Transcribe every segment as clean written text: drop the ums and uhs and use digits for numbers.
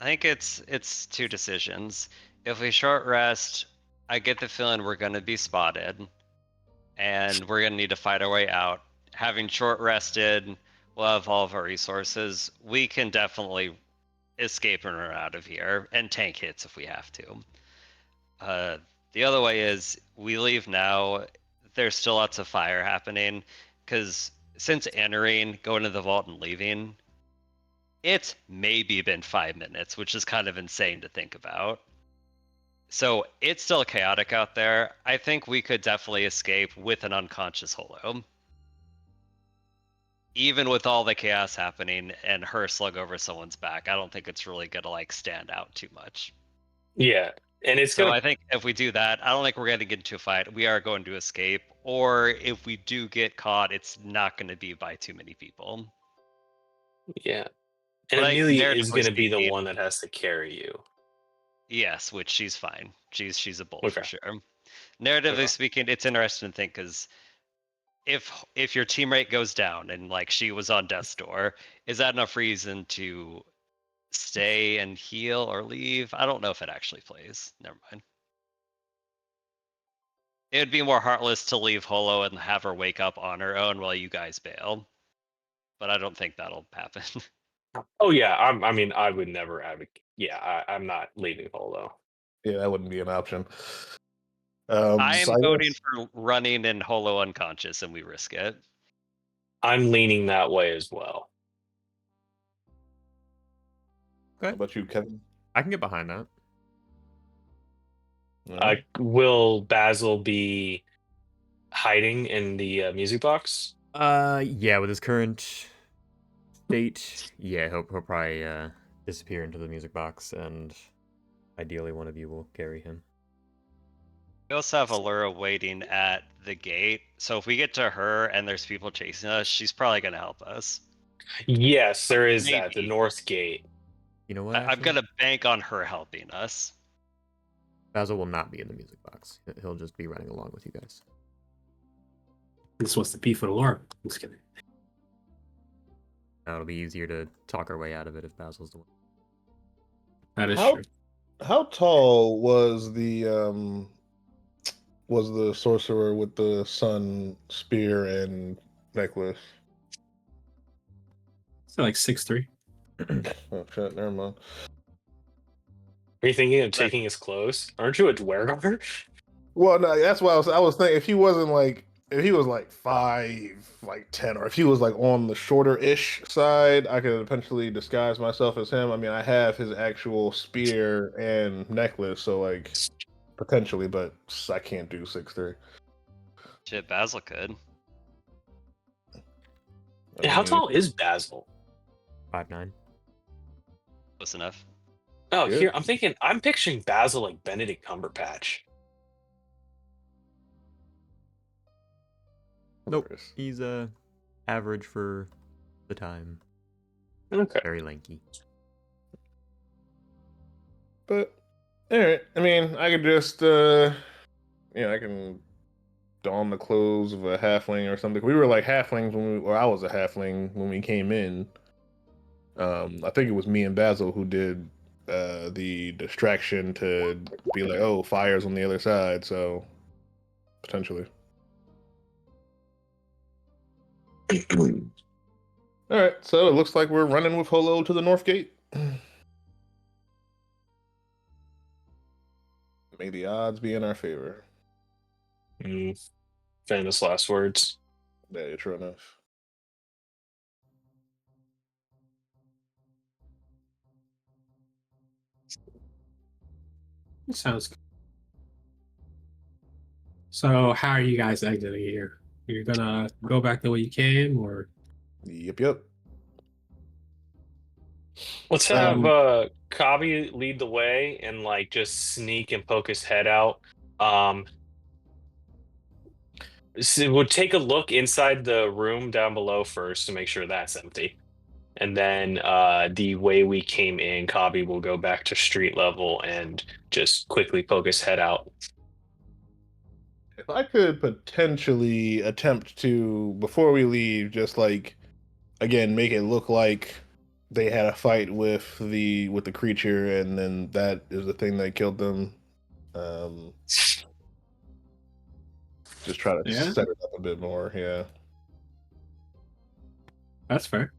I think it's two decisions. If we short rest, I get the feeling we're gonna be spotted, and we're gonna need to fight our way out. Having short rested, we'll have all of our resources. We can definitely escape and run out of here, and tank hits if we have to. The other way is we leave now. There's still lots of fire happening, because since entering, going to the vault and leaving, it's maybe been 5 minutes, which is kind of insane to think about. So it's still chaotic out there. I think we could definitely escape with an unconscious Holo. Even with all the chaos happening and her slug over someone's back, I don't think it's really gonna like stand out too much. Yeah, and it's So gonna. I think if we do that, I don't think we're gonna get into a fight. We are going to escape, or if we do get caught, it's not gonna be by too many people. Yeah, and But I think Amelia is narratively gonna be the speaking, one that has to carry you. yes, which she's fine. She's a bull for Okay. sure. Narratively Okay. speaking, it's interesting to think because if your teammate goes down and like she was on death's door, is that enough reason to stay and heal or leave? I don't know if it actually plays. Never mind. It would be more heartless to leave Holo and have her wake up on her own while you guys bail. But I don't think that'll happen. Oh yeah, I mean, I would never advocate. Yeah, I'm not leaving Holo. Yeah, that wouldn't be an option. I So am I voting guess for running and Holo unconscious and we risk it. I'm leaning that way as well. how Okay, about you, Kevin? I can get behind that. Will Basil be hiding in the music box? Yeah, with his current state, yeah, he'll probably disappear into the music box, and ideally one of you will carry him. We also have Allura waiting at the gate. So if we get to her and there's people chasing us, she's probably going to help us. Yes, there is that. The Maybe. North Gate. You know what? I'm Actually, going to bank on her helping us. Basil will not be in the music box. He'll just be running along with you guys. This was the beef with Laura. I'm just kidding. Now it'll be easier to talk our way out of it if Basil's the one. That is How true. how tall was the sorcerer with the sun spear and necklace? So like 6'3". Oh shit, never mind. Are you thinking of taking his clothes? Aren't you a dwergar? Well, no, that's why I was thinking if he wasn't like if he was like 5'10", or if he was like on the shorter-ish side, I could potentially disguise myself as him. I mean, I have his actual spear and necklace, so like potentially, but I can't do 6'3". Shit, Basil could. How tall is Basil? 5'9". Close enough. Oh, Yeah. here I'm picturing Basil like Benedict Cumberbatch. Nope, he's average for the time. Okay. Very lanky. But all right, I mean, I could just I can don the clothes of a halfling or something. We were like halflings or I was a halfling when we came in. I think it was me and Basil who did the distraction to be like, oh, fire's on the other side, so potentially. All right, so it looks like we're running with Holo to the north gate. May the odds be in our favor. Famous last words. Yeah, true enough. Sounds good. So how are you guys exiting here? You're gonna go back the way you came, or Yep. Let's have Um, Kabi lead the way and like just sneak and poke his head out. Um, so we'll take a look inside the room down below first to make sure that's empty. And then the way we came in, Kabi will go back to street level and just quickly poke his head out. If I could potentially attempt to, before we leave, just like, again, make it look like they had a fight with the creature, and then that is the thing that killed them. Just try to Yeah. set it up a bit more. Yeah. That's fair.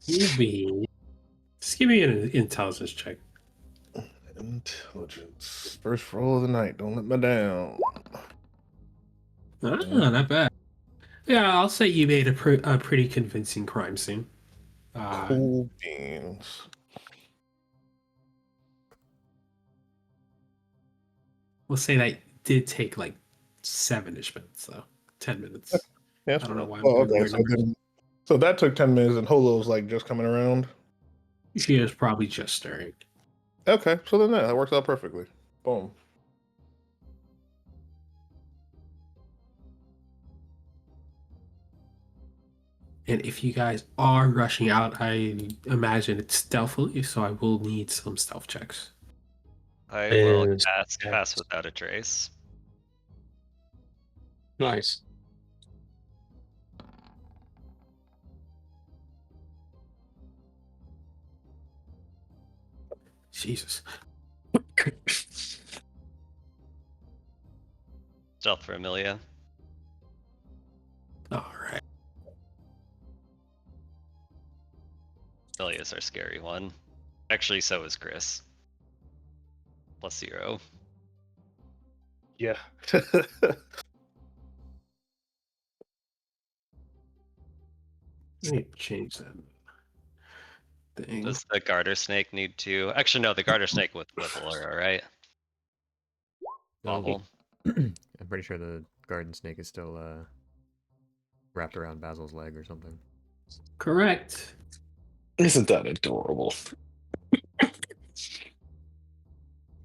Just give me an intelligence check. Intelligence. First roll of the night. Don't let me down. Not bad. Yeah, I'll say you made a pretty convincing crime scene. Cool beans. We'll say that did take like 7-ish minutes, though. 10 minutes. Yeah, I don't know why I'm well, doing okay. weird numbers. So that took 10 minutes, and Holo's like just coming around. She is probably just stirring. Okay, so then that works out perfectly. Boom. And if you guys are rushing out, I imagine it's stealthily, so I will need some stealth checks. I will Is- pass without a trace. Nice. Jesus. Stealth for Amelia. All right. Amelia's our scary one. Actually, so is Chris. +0. Yeah. Let me change that thing. Does the garter snake need to? Actually, no. The garter snake with Laura, right? No, Bobble. I'm pretty sure the garden snake is still wrapped around Basil's leg or something. Correct. Isn't that adorable?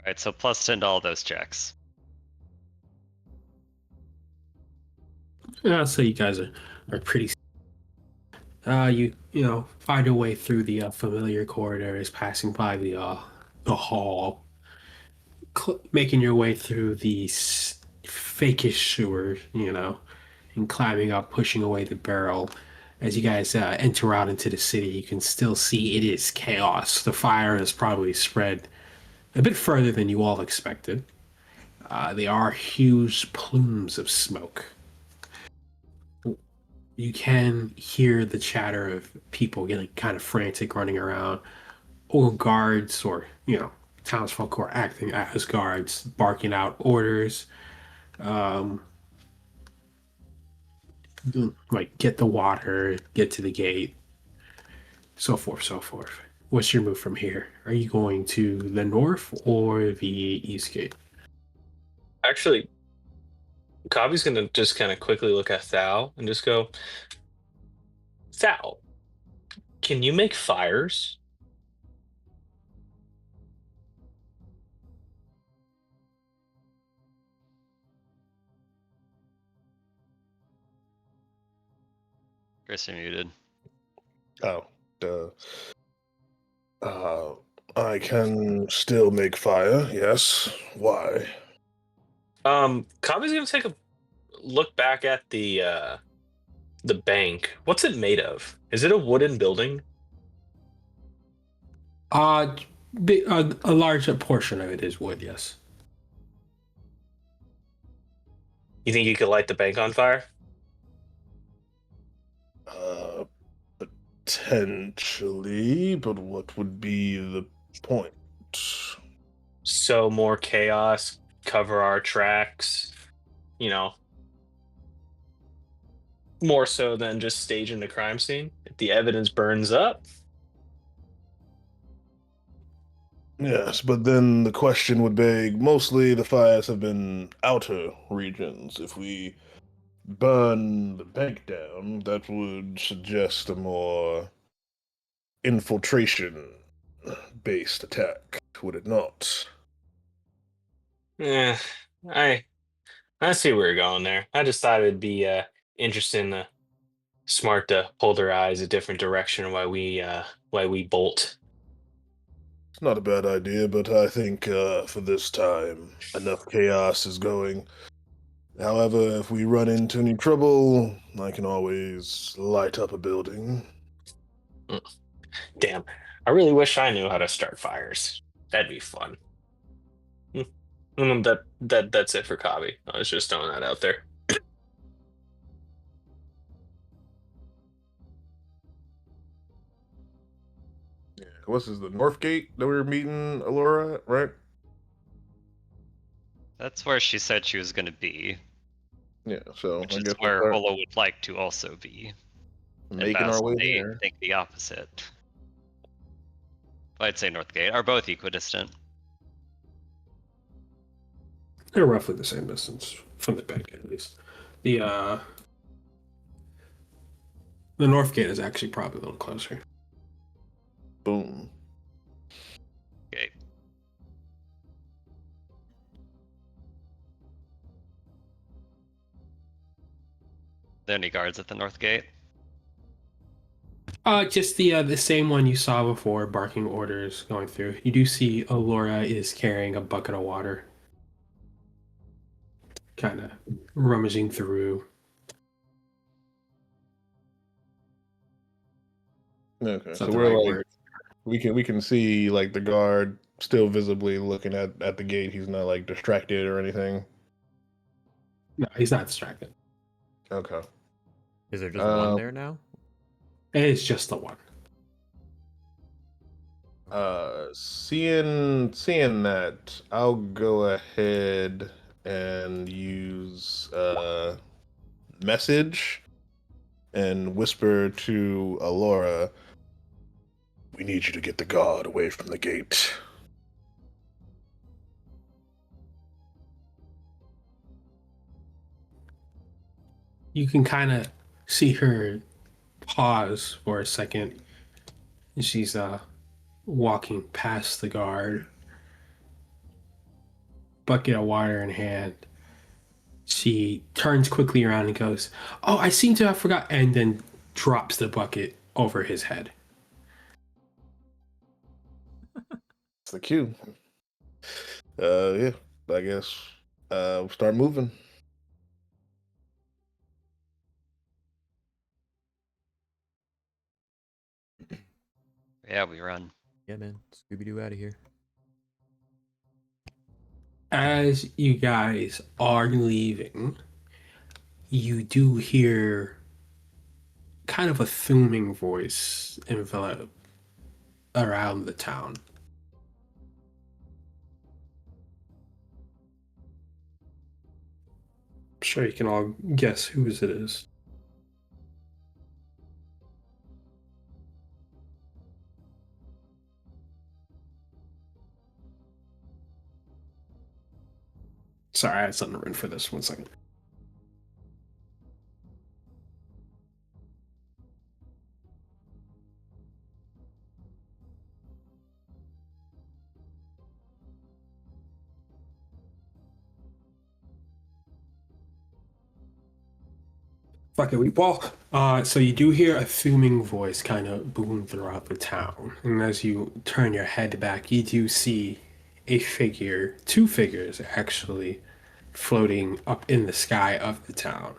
Alright, so +10 to all those checks. Yeah, so you guys are pretty. You know find your way through the familiar corridors, passing by the hall, making your way through the fakish sewer, and climbing up, pushing away the barrel. As you guys enter out into the city, you can still see it is chaos. The fire has probably spread a bit further than you all expected. There are huge plumes of smoke. You can hear the chatter of people getting kind of frantic, running around, or guards, or townsfolk who are acting as guards, barking out orders. Like get the water, get to the gate, so forth, so forth. What's your move from here? Are you going to the north or the east gate? Actually, Kavi's gonna just kind of quickly look at Thal and just go, Thal, can you make fires? Chris, you're muted. Oh, duh. I can still make fire, yes. Why? Kavi's gonna take a look back at the bank. What's it made of? Is it a wooden building? A large portion of it is wood, yes. You think you could light the bank on fire? Potentially, but what would be the point? So more chaos, cover our tracks, you know, more so than just staging the crime scene. If the evidence burns up, Yes, but then the question would beg, mostly the fires have been outer regions. If we burn the bank down, that would suggest a more infiltration-based attack, would it not? eh, I I see where you're going there. I just thought it'd be interesting, smart to pull their eyes a different direction while we bolt. It's not a bad idea, but I think for this time, enough chaos is going. However, if we run into any trouble, I can always light up a building. Damn, I really wish I knew how to start fires. That'd be fun. That's it for Kabi. I was just throwing that out there. Yeah. What's this, the North Gate that we were meeting Alora at, right? That's where she said she was gonna be, Yeah, so which I is guess we'll where start Holo would like to also be. And making our Basil way may there. think the opposite. But I'd say Northgate are both equidistant. They're roughly the same distance from the back at least. The north gate is actually probably a little closer. Boom. Okay. There any guards at the north gate? Just the same one you saw before, barking orders going through. You do see Alora is carrying a bucket of water, kind of rummaging through. Okay, Is so that the we're right like word? we can see like the guard still visibly looking at the gate. He's not like distracted or anything. No, he's not distracted. Okay. Is there just one Um, there now? It's just the one. seeing that, I'll go ahead and use message and whisper to Alora, we need you to get the guard away from the gate. You can kind of see her pause for a second. She's walking past the guard, bucket of water in hand. She turns quickly around and goes, "Oh, I seem to have forgot," and then drops the bucket over his head. It's the cue. Yeah, I guess we'll start moving. Yeah, we run. Yeah, man. Scooby Doo out of here. As you guys are leaving, you do hear kind of a booming voice envelop around the town. I'm sure you can all guess whose it is. Sorry, I had something written for this. 1 second. Fuck it, we ball. So you do hear a booming voice kind of boom throughout the town, and as you turn your head back, you do see a figure, two figures actually, floating up in the sky of the town.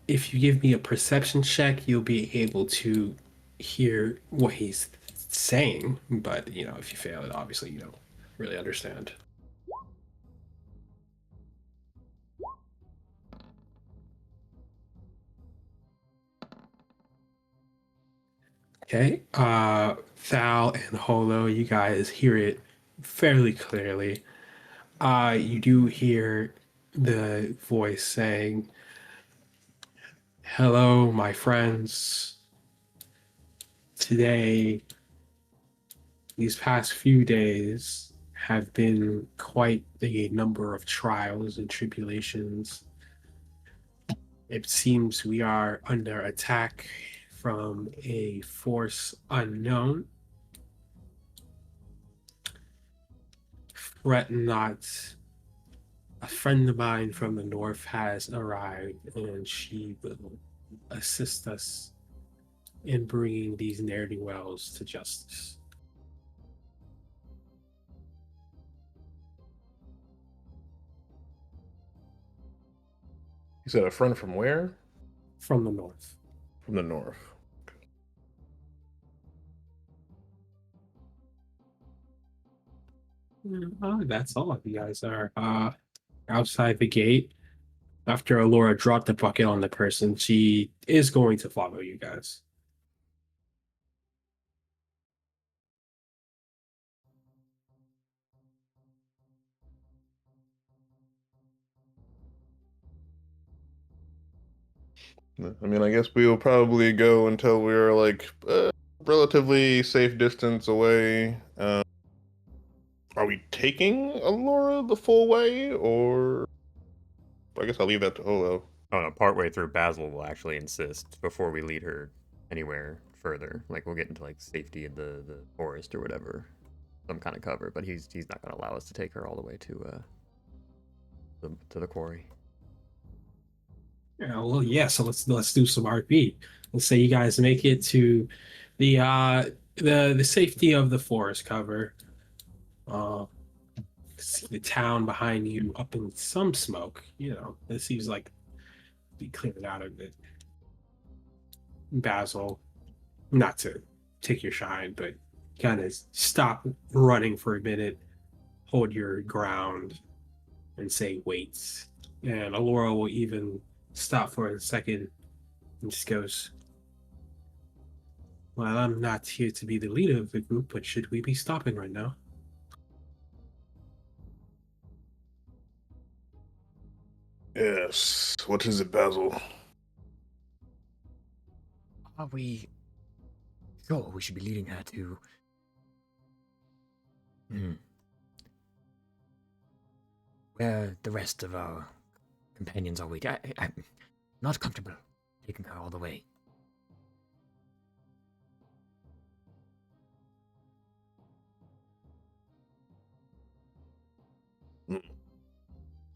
If you give me a perception check, you'll be able to hear what he's saying. But if you fail it, obviously you don't really understand. Okay. Thal and Holo, you guys hear it fairly clearly. You do hear the voice saying, "Hello, my friends. Today, these past few days have been quite a number of trials and tribulations. It seems we are under attack from a force unknown. Fret not. A friend of mine from the north has arrived, and she will assist us in bringing these ne'er-do-wells to justice." You said a friend from where? from the north. From the north. That's all. You guys are outside the gate. After Alora dropped the bucket on the person, she is going to follow you guys. I mean, I guess we will probably go until we're like relatively safe distance away. Are we taking Alora the full way, or I guess I'll leave that to Holo. Oh no, partway through, Basil will actually insist before we lead her anywhere further. Like we'll get into like safety in the forest or whatever, some kind of cover. But he's not gonna allow us to take her all the way to the quarry. Yeah, well, yeah. So let's do some RP. Let's say you guys make it to the safety of the forest cover. See the town behind you up in some smoke. You know, it seems like be cleared out of it. Basil, not to take your shine, but kind of stop running for a minute, hold your ground, and say wait. And Alora will even stop for a second and just goes, well, I'm not here to be the leader of the group, but should we be stopping right now? Yes. What is it, Basil? Are we sure we should be leading her to? Where the rest of our companions are waiting. I'm not comfortable taking her all the way.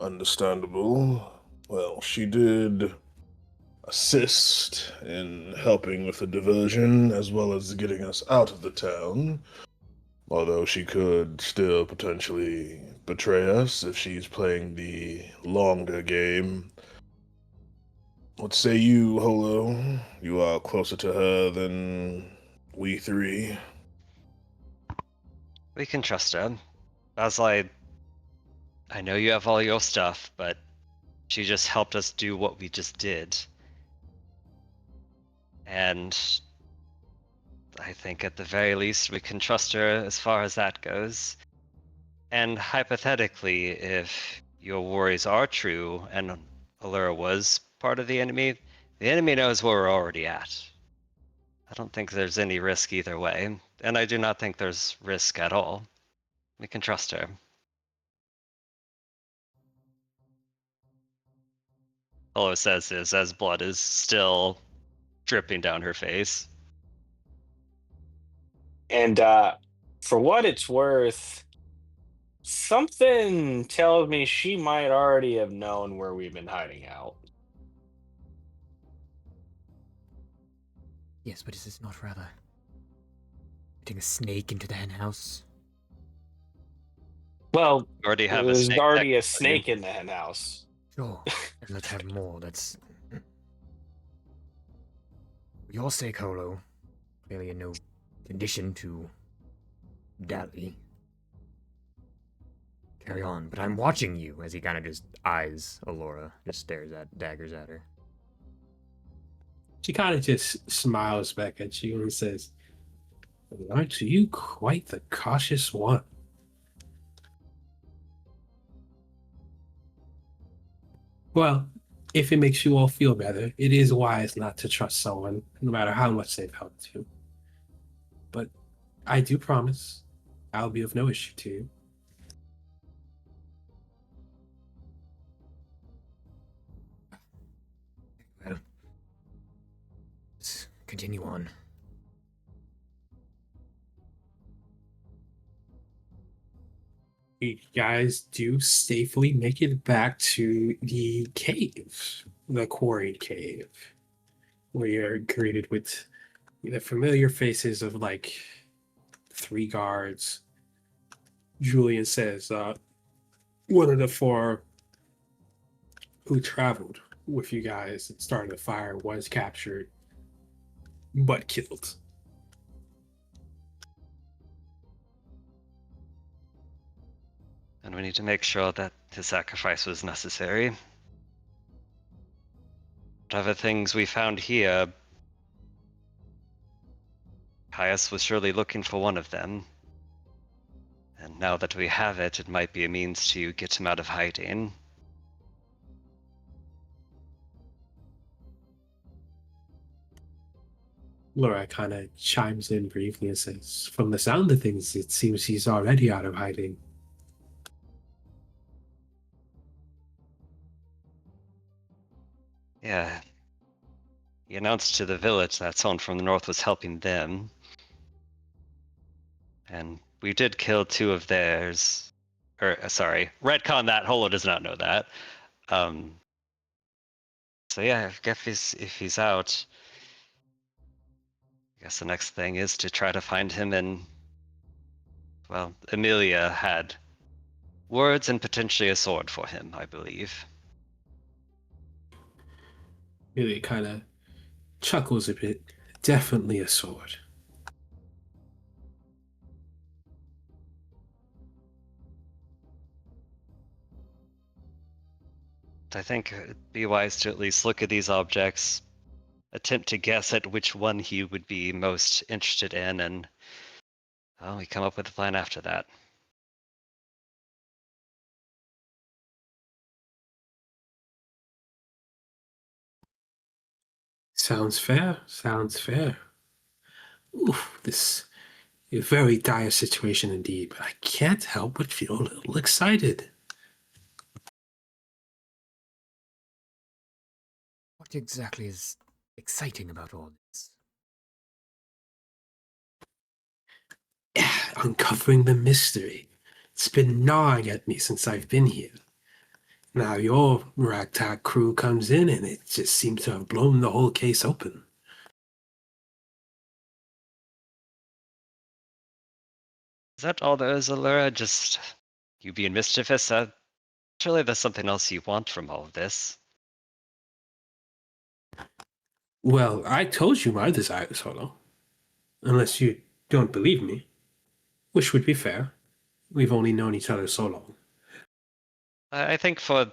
Understandable. Well, she did assist in helping with the diversion as well as getting us out of the town. Although she could still potentially betray us if she's playing the longer game. What say you, Holo? You are closer to her than we three. We can trust her. Basil, I know you have all your stuff, but she just helped us do what we just did. And I think at the very least we can trust her as far as that goes. And hypothetically, if your worries are true and Allura was part of the enemy knows where we're already at. I don't think there's any risk either way, and I do not think there's risk at all. We can trust her. All it says is as blood is still dripping down her face. And for what it's worth, something tells me she might already have known where we've been hiding out. Yes, but is this not rather putting a snake into the henhouse? Well, You already have a there's snake. already a technically. snake in the hen house. Sure, and let's have more. That's for your sake, Holo. Clearly in no condition to dally. Carry on, but I'm watching you as he kind of just eyes Alora, just daggers at her. She kind of just smiles back at you and says, aren't you quite the cautious one? Well, if it makes you all feel better, it is wise not to trust someone, no matter how much they've helped you. But I do promise I'll be of no issue to you. Well, let's continue on. You guys do safely make it back to the cave, the quarried cave, where you're greeted with the familiar faces of like 3 guards. Julian says, one of the 4 who traveled with you guys starting the fire was captured, but killed. And we need to make sure that his sacrifice was necessary. Whatever things we found here, Caius was surely looking for one of them. And now that we have it, it might be a means to get him out of hiding. Laura kind of chimes in briefly and says, "From the sound of things, it seems he's already out of hiding." Yeah. He announced to the village that someone from the north was helping them. And we did kill 2 of theirs. Sorry, retcon that. Holo does not know that. So yeah, if he's out, I guess the next thing is to try to find him. And well, Amelia had words and potentially a sword for him, I believe. Really kind of chuckles a bit. Definitely a sword. I think it'd be wise to at least look at these objects, attempt to guess at which one he would be most interested in, and well, we come up with a plan after that. Sounds fair. Sounds fair. Oof, this is a very dire situation indeed, but I can't help but feel a little excited. What exactly is exciting about all this? Uncovering the mystery. It's been gnawing at me since I've been here. Now your ragtag crew comes in and it just seems to have blown the whole case open. Is that all there is, Allura? Just you being mischievous? Surely there's something else you want from all of this. Well, I told you my desire, Solo. Unless you don't believe me. Which would be fair. We've only known each other so long. I think for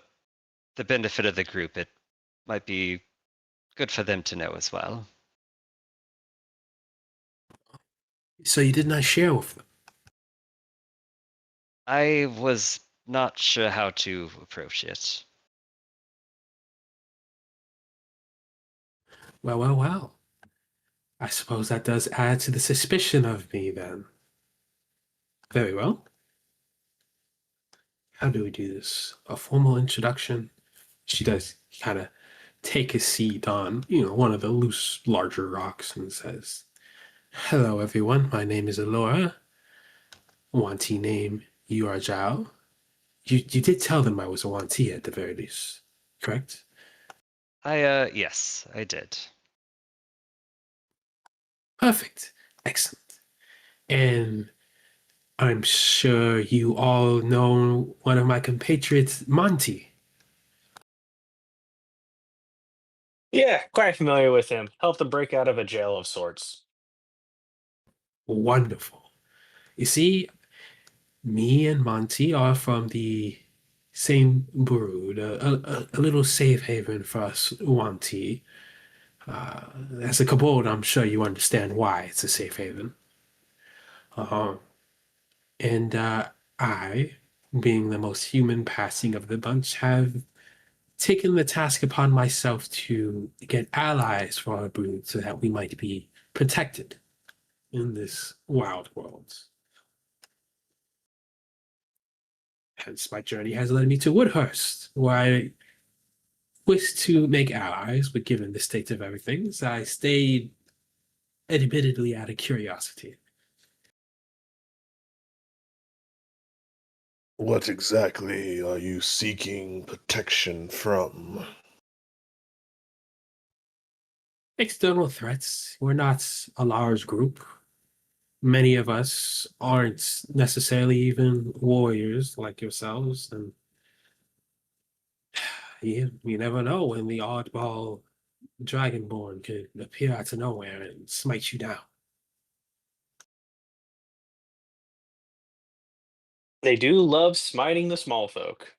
the benefit of the group, it might be good for them to know as well. So you did not share with them? I was not sure how to approach it. Well, well, well. I suppose that does add to the suspicion of me then. Very well. How do we do this? A formal introduction? She does kind of take a seat on, one of the loose, larger rocks and says, "Hello, everyone. My name is Alora. Wanti name, you are Zhao. You did tell them I was a Wanti at the very least, correct?" Yes, I did. Perfect. Excellent. And I'm sure you all know one of my compatriots, Monty. Yeah, quite familiar with him. Helped him break out of a jail of sorts. Wonderful. You see, me and Monty are from the same brood, a little safe haven for us Wanti. As a Kabod, I'm sure you understand why it's a safe haven. Uh, and I, being the most human passing of the bunch, have taken the task upon myself to get allies for our brood so that we might be protected in this wild world. Hence, my journey has led me to Woodhurst, where I wish to make allies, but given the state of everything, so I stayed admittedly out of curiosity. What exactly are you seeking protection from? External threats. We're not a large group. Many of us aren't necessarily even warriors like yourselves, and You never know when the oddball dragonborn could appear out of nowhere and smite you down. They do love smiting the small folk.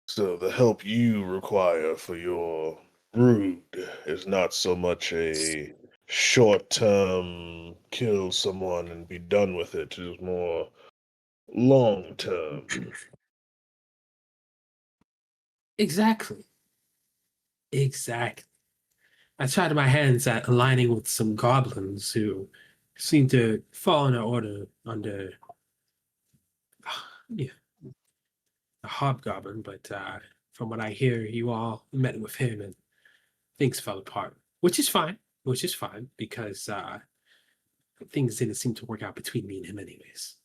So the help you require for your brood is not so much a short-term kill someone and be done with it. It is more long-term. Exactly. Exactly. I tried my hands at aligning with some goblins who seem to fall in order under yeah, a hobgoblin, but from what I hear, you all met with him and things fell apart, which is fine. Which is fine because things didn't seem to work out between me and him, anyways.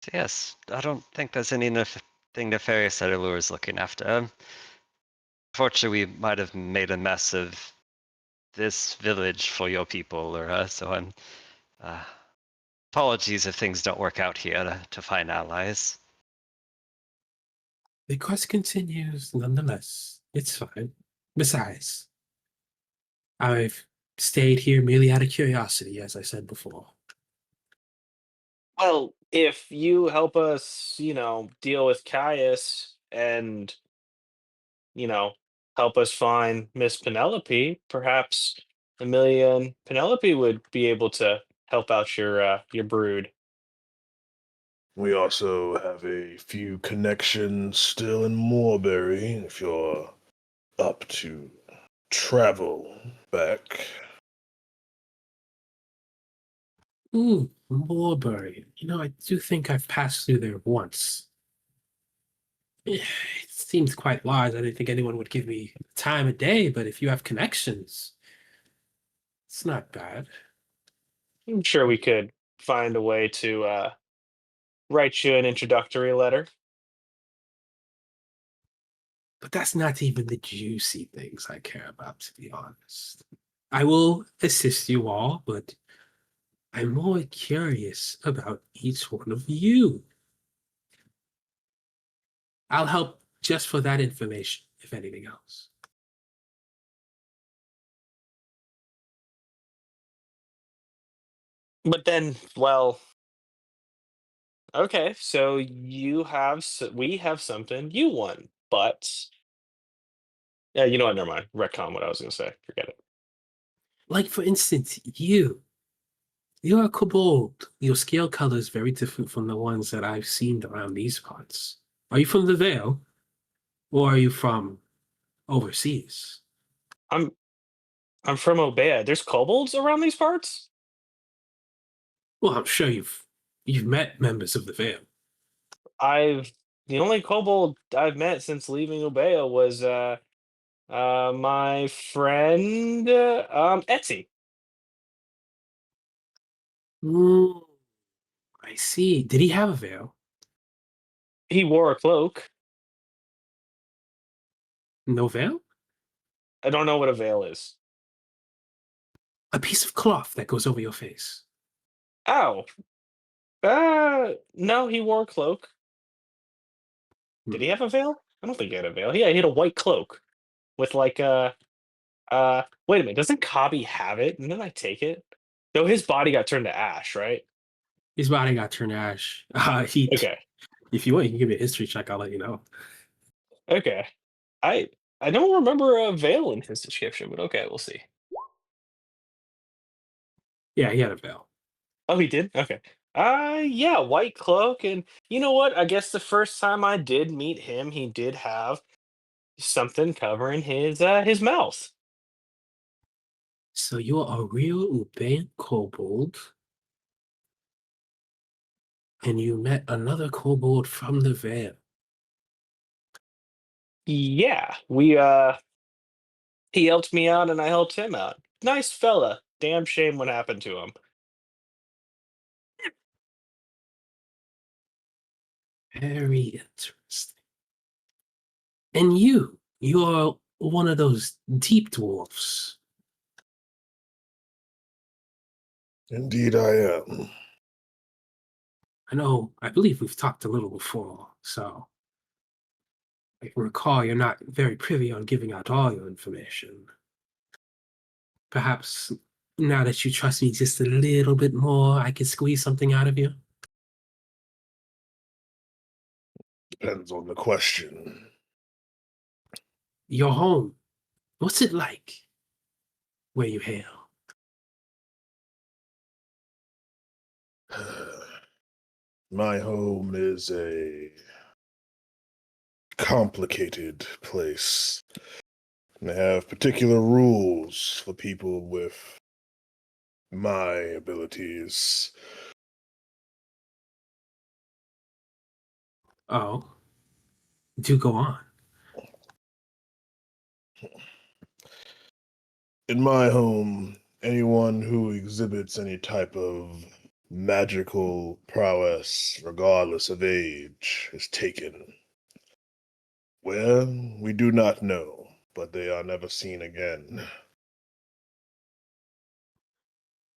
So yes, I don't think there's anything nefarious that Allure is looking after. Unfortunately, we might have made a mess of this village for your people, or so I'm. Apologies if things don't work out here to find allies. The quest continues nonetheless. It's fine. Besides, I've stayed here merely out of curiosity, as I said before. Well, if you help us, deal with Caius and, you know, help us find Miss Penelope, perhaps Amelia and Penelope would be able to help out your brood. We also have a few connections still in Moorbury if you're up to travel back. Ooh, Moorbury. I do think I've passed through there once. It seems quite large. I didn't think anyone would give me time of day, but if you have connections, it's not bad. I'm sure we could find a way to write you an introductory letter. But that's not even the juicy things I care about, to be honest. I will assist you all, but I'm more curious about each one of you. I'll help just for that information, if anything else. But then, well, okay, so we have something you won, but yeah, you know what? Never mind. Retcon what I was going to say. Forget it. Like, for instance, you're a kobold. Your scale color is very different from the ones that I've seen around these parts. Are you from the Vale, or are you from overseas? I'm I'm from Obeah. There's kobolds around these parts? Well, I'm sure you've met members of the Vale. I've the only kobold I've met since leaving Obeah was my friend Etsy. Mm, I see. Did he have a veil? He wore a cloak. No veil? I don't know what a veil is. A piece of cloth that goes over your face. Oh, no, he wore a cloak. Did he Hmm. have a veil? I don't think he had a veil. Yeah, he had a white cloak with like a wait a minute, doesn't Kabi have it? And then I take it? No, his body got turned to ash, right? His body got turned ash. Okay. If you want, you can give me a history check. I'll let you know. Okay. I I don't remember a veil in his description, but okay, we'll see. Yeah, he had a veil. Oh, he did? Okay. Yeah, white cloak, and you know what? I guess the first time I did meet him, he did have something covering his mouth. So you're a real Ubayan kobold, and you met another kobold from the Vale. Yeah, he helped me out and I helped him out. Nice fella. Damn shame what happened to him. Very interesting. And you, You're one of those deep dwarfs. Indeed, I am. I believe we've talked a little before, so I can recall you're not very privy on giving out all your information. Perhaps now that you trust me just a little bit more, I could squeeze something out of you. Depends on the question. Your home, what's it like where you hail? My home is a complicated place. They have particular rules for people with my abilities. Oh, do go on. In my home, anyone who exhibits any type of magical prowess, regardless of age, is taken. Where, we do not know, but they are never seen again.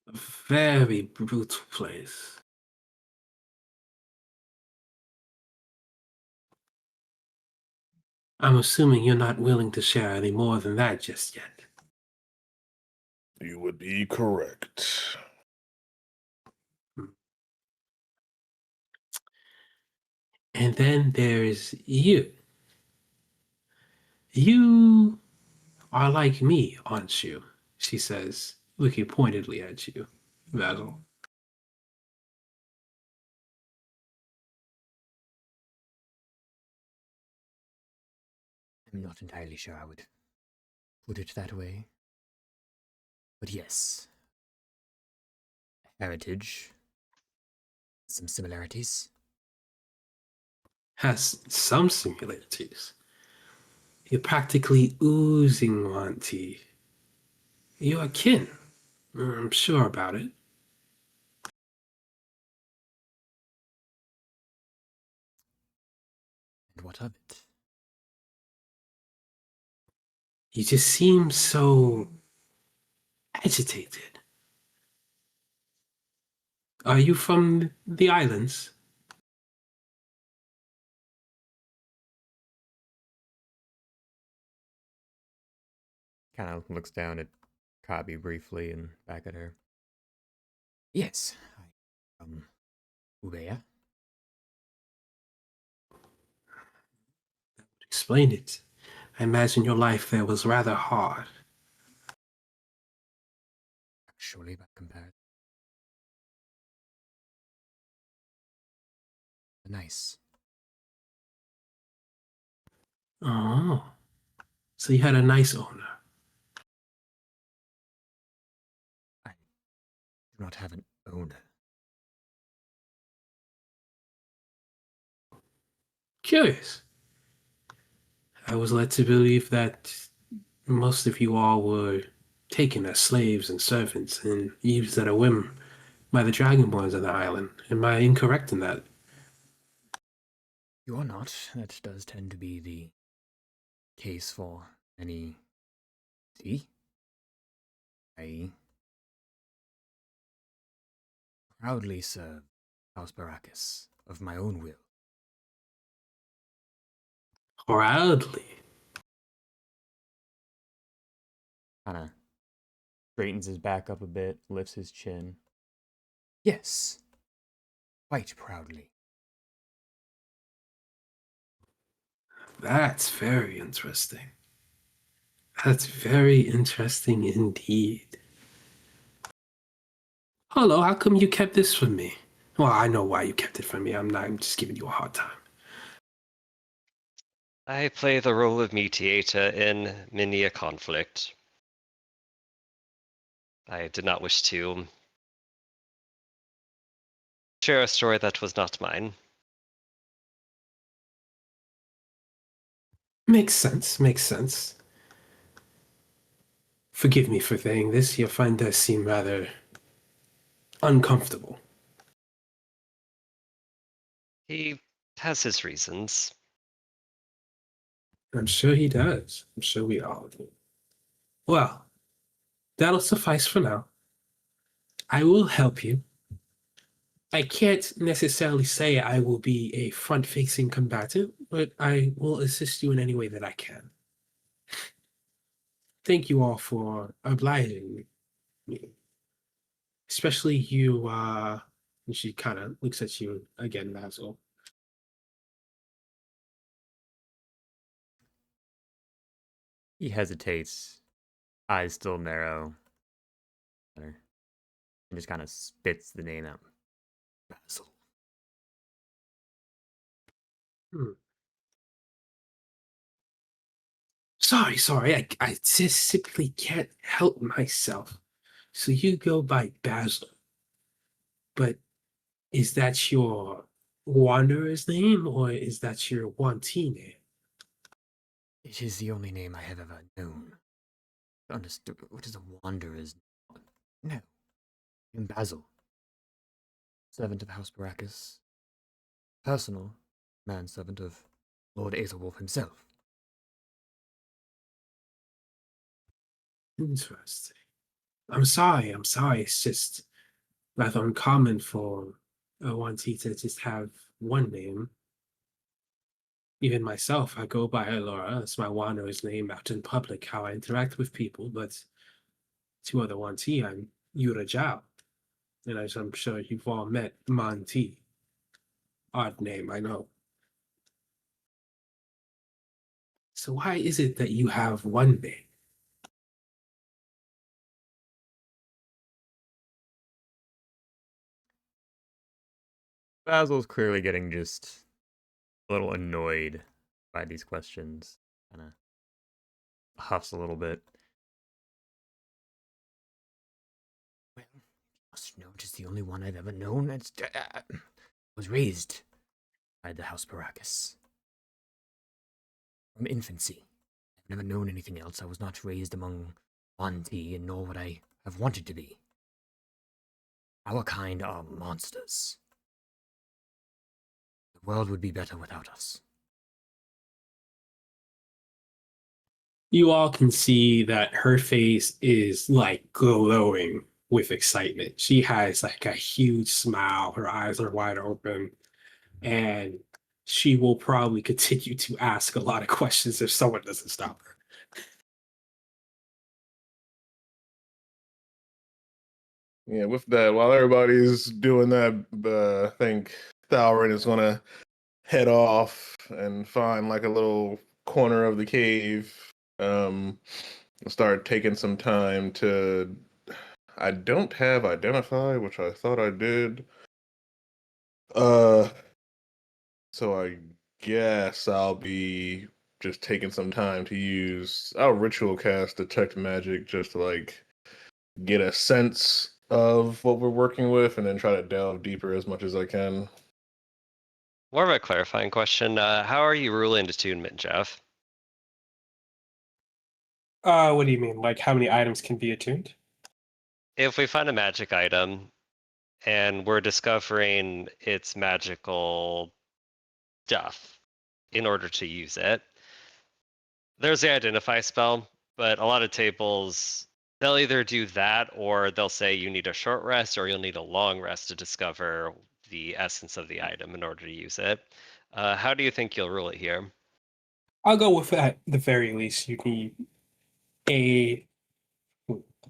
A very brutal place. I'm assuming you're not willing to share any more than that just yet. You would be correct. And then there's you. You are like me, aren't you? She says, looking pointedly at you, Basil. I'm not entirely sure I would put it that way. But yes, heritage, some similarities. Has some similarities. You're practically oozing Monty. You're kin. I'm sure about it. And what of it? You just seem so agitated. Are you from the islands? Kind of looks down at Kabi briefly and back at her. Yes, I Ubea. Explain it. I imagine your life there was rather hard. Actually, but compared. Nice. Oh, so you had a nice owner. I do not have an owner. Curious. I was led to believe that most of you all were taken as slaves and servants and used at a whim by the dragonborns of the island. Am I incorrect in that? You are not. That does tend to be the case for any. See? I proudly serve House Baracus of my own will. Proudly. Kinda straightens his back up a bit, lifts his chin. Yes, quite proudly. That's very interesting. That's very interesting indeed. Hello, how come you kept this from me? Well, I know why you kept it from me. I'm just giving you a hard time. I play the role of mediator in many a conflict. I did not wish to share a story that was not mine. Makes sense, makes sense. Forgive me for saying this, your friend does seem rather uncomfortable. He has his reasons. I'm sure he does. I'm sure we all do. Well, that'll suffice for now. I will help you. I can't necessarily say I will be a front-facing combatant, but I will assist you in any way that I can. Thank you all for obliging me. Especially you, and she kind of looks at you again, Basil. He hesitates, eyes still narrow, and just kind of spits the name out. Basil. Hmm. Sorry. I just simply can't help myself. So you go by Basil, but is that your wanderer's name or is that your wantee name? It is the only name I have ever known. Understood. What is a wanderer's name? No. I'm Basil. Servant of House Baracus. Personal manservant of Lord Aethelwolf himself. Interesting. I'm sorry. It's just rather uncommon for a wantee to just have one name. Even myself, I go by Elora. It's my wanderer's name out in public, how I interact with people, but to other wantee, I'm Yura Zhao. And as I'm sure you've all met Monty. Odd name, I know. So why is it that you have one name? Basil's clearly getting just a little annoyed by these questions. Kind of huffs a little bit. Well, you must know it is the only one I've ever known. I was raised by the House Baracus. From infancy. I've never known anything else. I was not raised among Monty, and nor would I have wanted to be. Our kind are monsters. The world would be better without us. You all can see that her face is like glowing with excitement. She has like a huge smile, her eyes are wide open, and she will probably continue to ask a lot of questions if someone doesn't stop her. Yeah, with that, while everybody's doing that, I think Thalrin is gonna head off and find like a little corner of the cave. Start taking some time to. I don't have identify, which I thought I did. Uh, so I guess I'll be just taking some time to use. I'll ritual cast detect magic just to like get a sense of what we're working with, and then try to delve deeper as much as I can. More of a clarifying question. How are you ruling attunement, Jeff? What do you mean? Like how many items can be attuned? If we find a magic item and we're discovering its magical stuff in order to use it, there's the identify spell, but a lot of tables, they'll either do that or they'll say you need a short rest or you'll need a long rest to discover the essence of the item in order to use it. How do you think you'll rule it here? I'll go with at the very least you need a.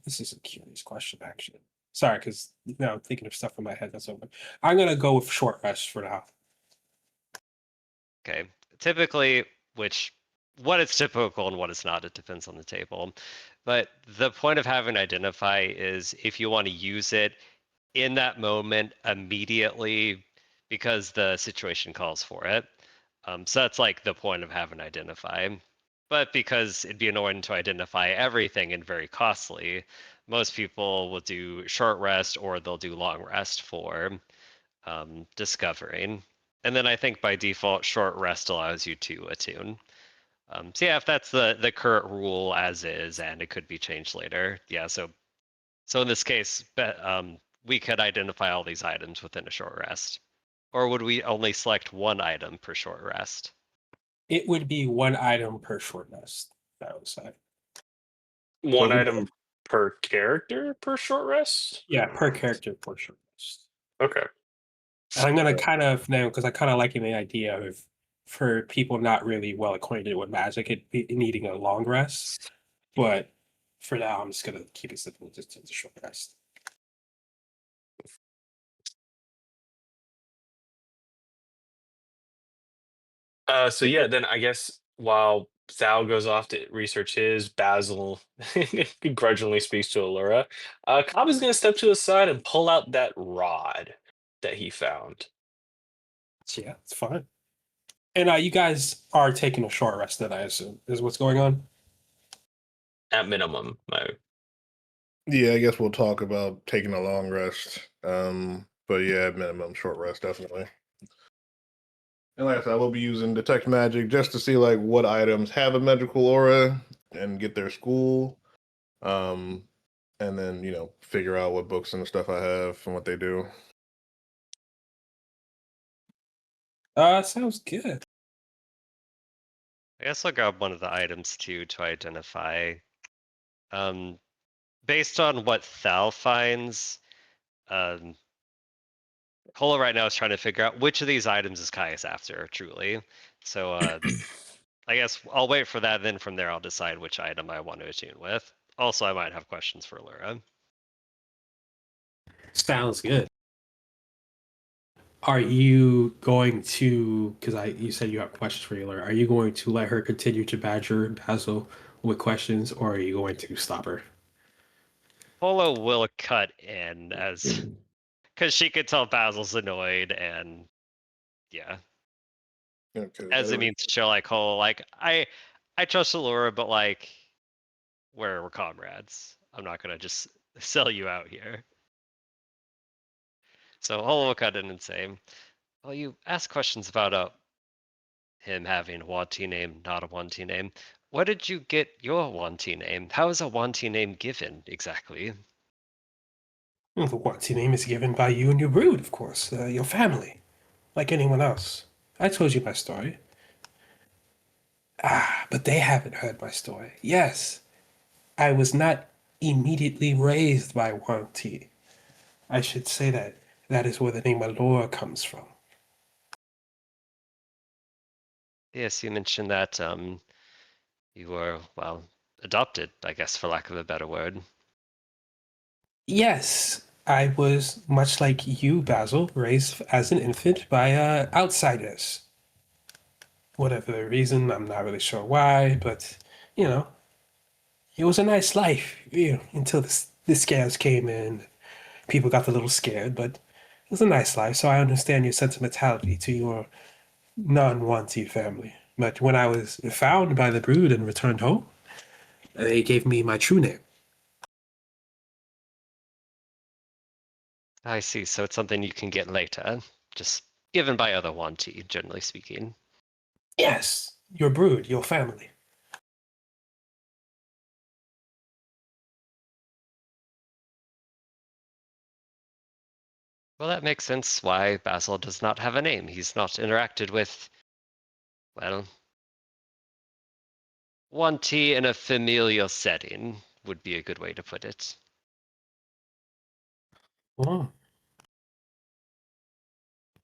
This is a curious question, actually. Sorry, because now I'm thinking of stuff in my head that's open. I'm gonna go with short rest for now. Okay. Typically, which what is typical and what is not, it depends on the table. But the point of having identify is if you want to use it in that moment immediately because the situation calls for it. So that's like the point of having identify. But because it'd be annoying to identify everything and very costly, most people will do short rest or they'll do long rest for discovering. And then I think by default, short rest allows you to attune. So yeah, if that's the current rule as is, and it could be changed later. Yeah, so in this case, we could identify all these items within a short rest. Or would we only select one item per short rest? It would be one item per short rest, I would say. One we- item per character per short rest? Yeah, per character per short rest. Okay. And I'm gonna kind of now because I kind of liking the idea of for people not really well acquainted with magic, needing a long rest. But for now, I'm just gonna keep it simple, just to the short rest. So yeah, then I guess while Sal goes off to research his, Basil begrudgingly speaks to Allura. Cobb is gonna step to the side and pull out that rod that he found. So yeah, it's fine. And you guys are taking a short rest, then I assume is what's going on. At minimum, Yeah, I guess we'll talk about taking a long rest. But yeah, at minimum, short rest definitely. And like I said, I will be using detect magic just to see like what items have a magical aura and get their school. And then figure out what books and stuff I have and what they do. Sounds good. I guess I'll grab one of the items too to identify. Based on what Thal finds, Cola right now is trying to figure out which of these items is Caius after, truly. So I guess I'll wait for that, then from there I'll decide which item I want to attune with. Also, I might have questions for Allura. Sounds good. Are you going to? Because you said you have questions for Euler. Are you going to let her continue to badger Basil with questions, or are you going to stop her? Polo will cut in as because she could tell Basil's annoyed, and yeah, Okay, as it means to show like whole like I trust Allura, but like we're comrades. I'm not gonna just sell you out here. So Holo will cut in and say, "Well, you ask questions about him having a Wanti name, not a Wanti name. Where did you get your Wanti name? How is a Wanti name given exactly?" Well, the Watsi name is given by you and your brood, of course, your family, like anyone else. I told you my story. But they haven't heard my story. Yes, I was not immediately raised by Wanti. I should say that that is where the name Allure comes from. Yes, you mentioned that you were, well, adopted, I guess, for lack of a better word. Yes, I was much like you, Basil, raised as an infant by outsiders. Whatever the reason, I'm not really sure why, but you know, it was a nice life, until the scares came in. People got a little scared, but it was a nice life. So I understand your sentimentality to your non-Wanty family. But when I was found by the brood and returned home, they gave me my true name. I see, so it's something you can get later, just given by other Wanti, generally speaking. Yes, your brood, your family. Well, that makes sense why Basil does not have a name. He's not interacted with, well, Wanti in a familial setting would be a good way to put it. Oh.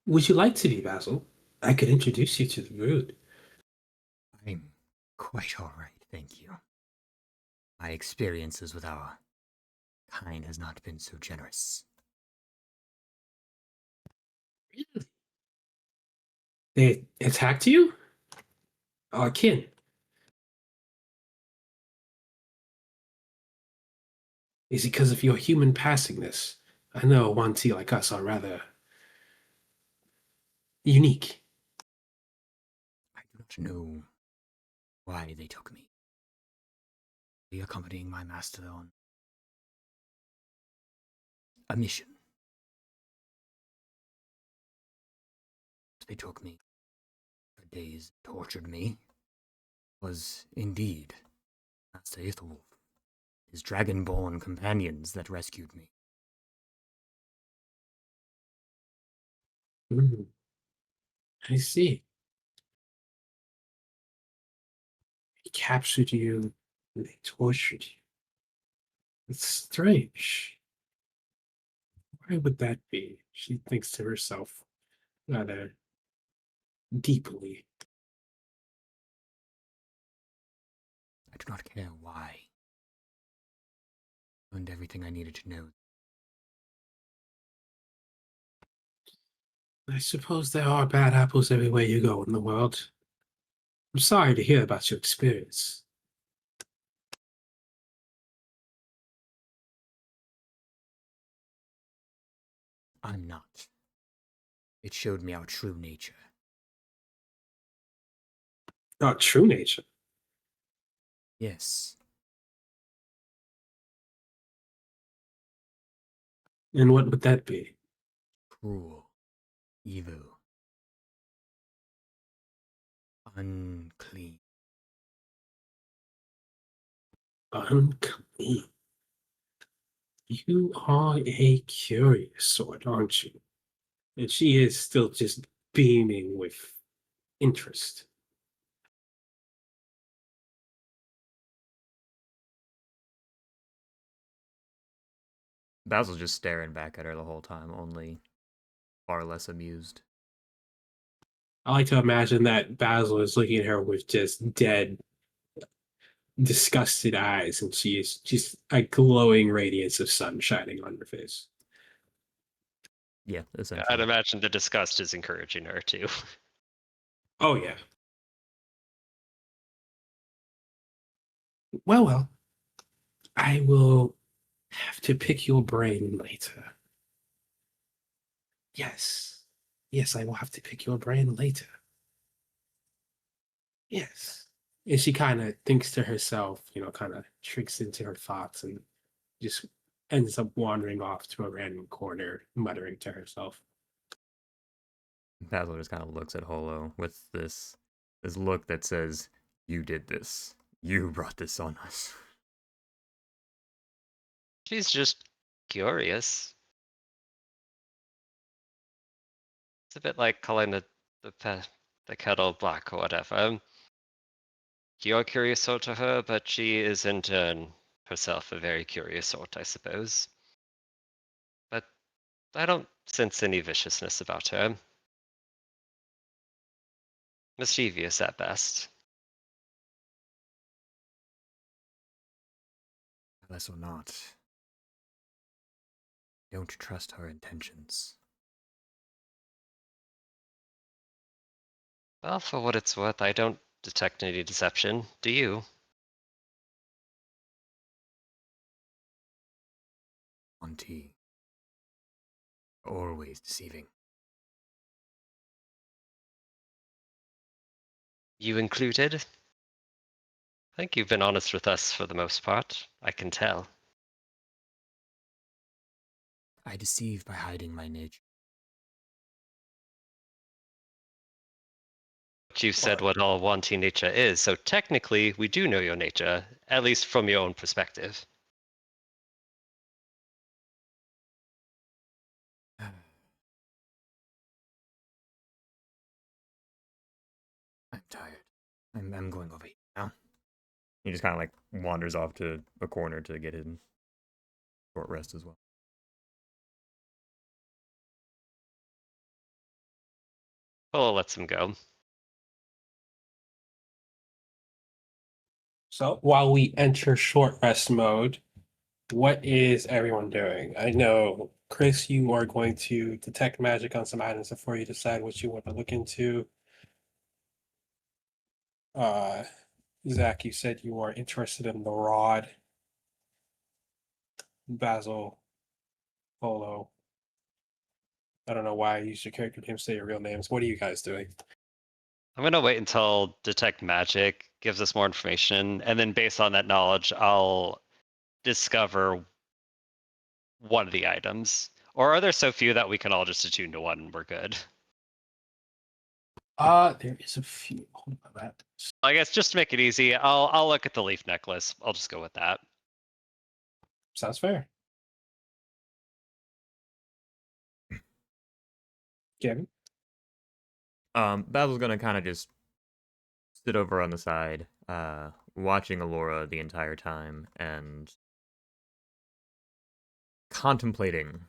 Would you like to be Basil? I could introduce you to the brood. I'm quite all right, thank you. My experiences with our kind has not been so generous. They attacked you? Our kin. Is it because of your human passingness? I know one T like us are rather unique. I do not know why they took me. Be accompanying my master on a mission. They took me for days, tortured me. Was indeed Master Aethelwolf, his dragonborn companions that rescued me. Mm, I see. captured you and they tortured you. It's strange. Why would that be? She thinks to herself rather deeply. I do not care why. I learned everything I needed to know. I suppose there are bad apples everywhere you go in the world. I'm sorry to hear about your experience. I'm not. It showed me our true nature. Not true nature. Yes, And what would that be? cruel, evil, unclean. Unclean. You are a curious sort, aren't you? And she is still just beaming with interest. Basil's just staring back at her the whole time, only far less amused. I like to imagine that Basil is looking at her with just dead, disgusted eyes, and she is just a glowing radiance of sun shining on her face. Yeah, I'd essentially. imagine the disgust is encouraging her too. Oh, yeah. Well, I will have to pick your brain later. Yes. Yes, I will have to pick your brain later. Yes. And she kind of thinks to herself, kind of tricks into her thoughts and just ends up wandering off to a random corner, muttering to herself. Basil just kind of looks at Holo with this look that says, "You did this. You brought this on us." She's just curious. It's a bit like calling the kettle black or whatever. You're curious sort to her, but she is in turn herself a very curious sort, I suppose. But I don't sense any viciousness about her. Mischievous at best. Less or not. Don't trust her intentions. Well, for what it's worth, I don't detect any deception. Do you? Auntie. Always deceiving. You included? I think you've been honest with us for the most part. I can tell. I deceive by hiding my nature. But you've said what all wanting nature is, so technically we do know your nature, at least from your own perspective. I'm tired. I'm going over here now. He just kind of like wanders off to a corner to get in short rest as well. Polo lets him go. So while we enter short rest mode, what is everyone doing? I know, Chris, you are going to detect magic on some items before you decide what you want to look into. Uh, Zach, you said you are interested in the rod. Basil, Polo. I don't know why I used your character names, say your real names. What are you guys doing? I'm gonna wait until detect magic gives us more information, and then based on that knowledge, I'll discover one of the items. Or are there so few that we can all just attune to one and we're good? There is a few. Hold on that. I guess just to make it easy, I'll look at the leaf necklace. I'll just go with that. Sounds fair. Kevin? Basil's gonna kind of just sit over on the side, watching Alora the entire time and contemplating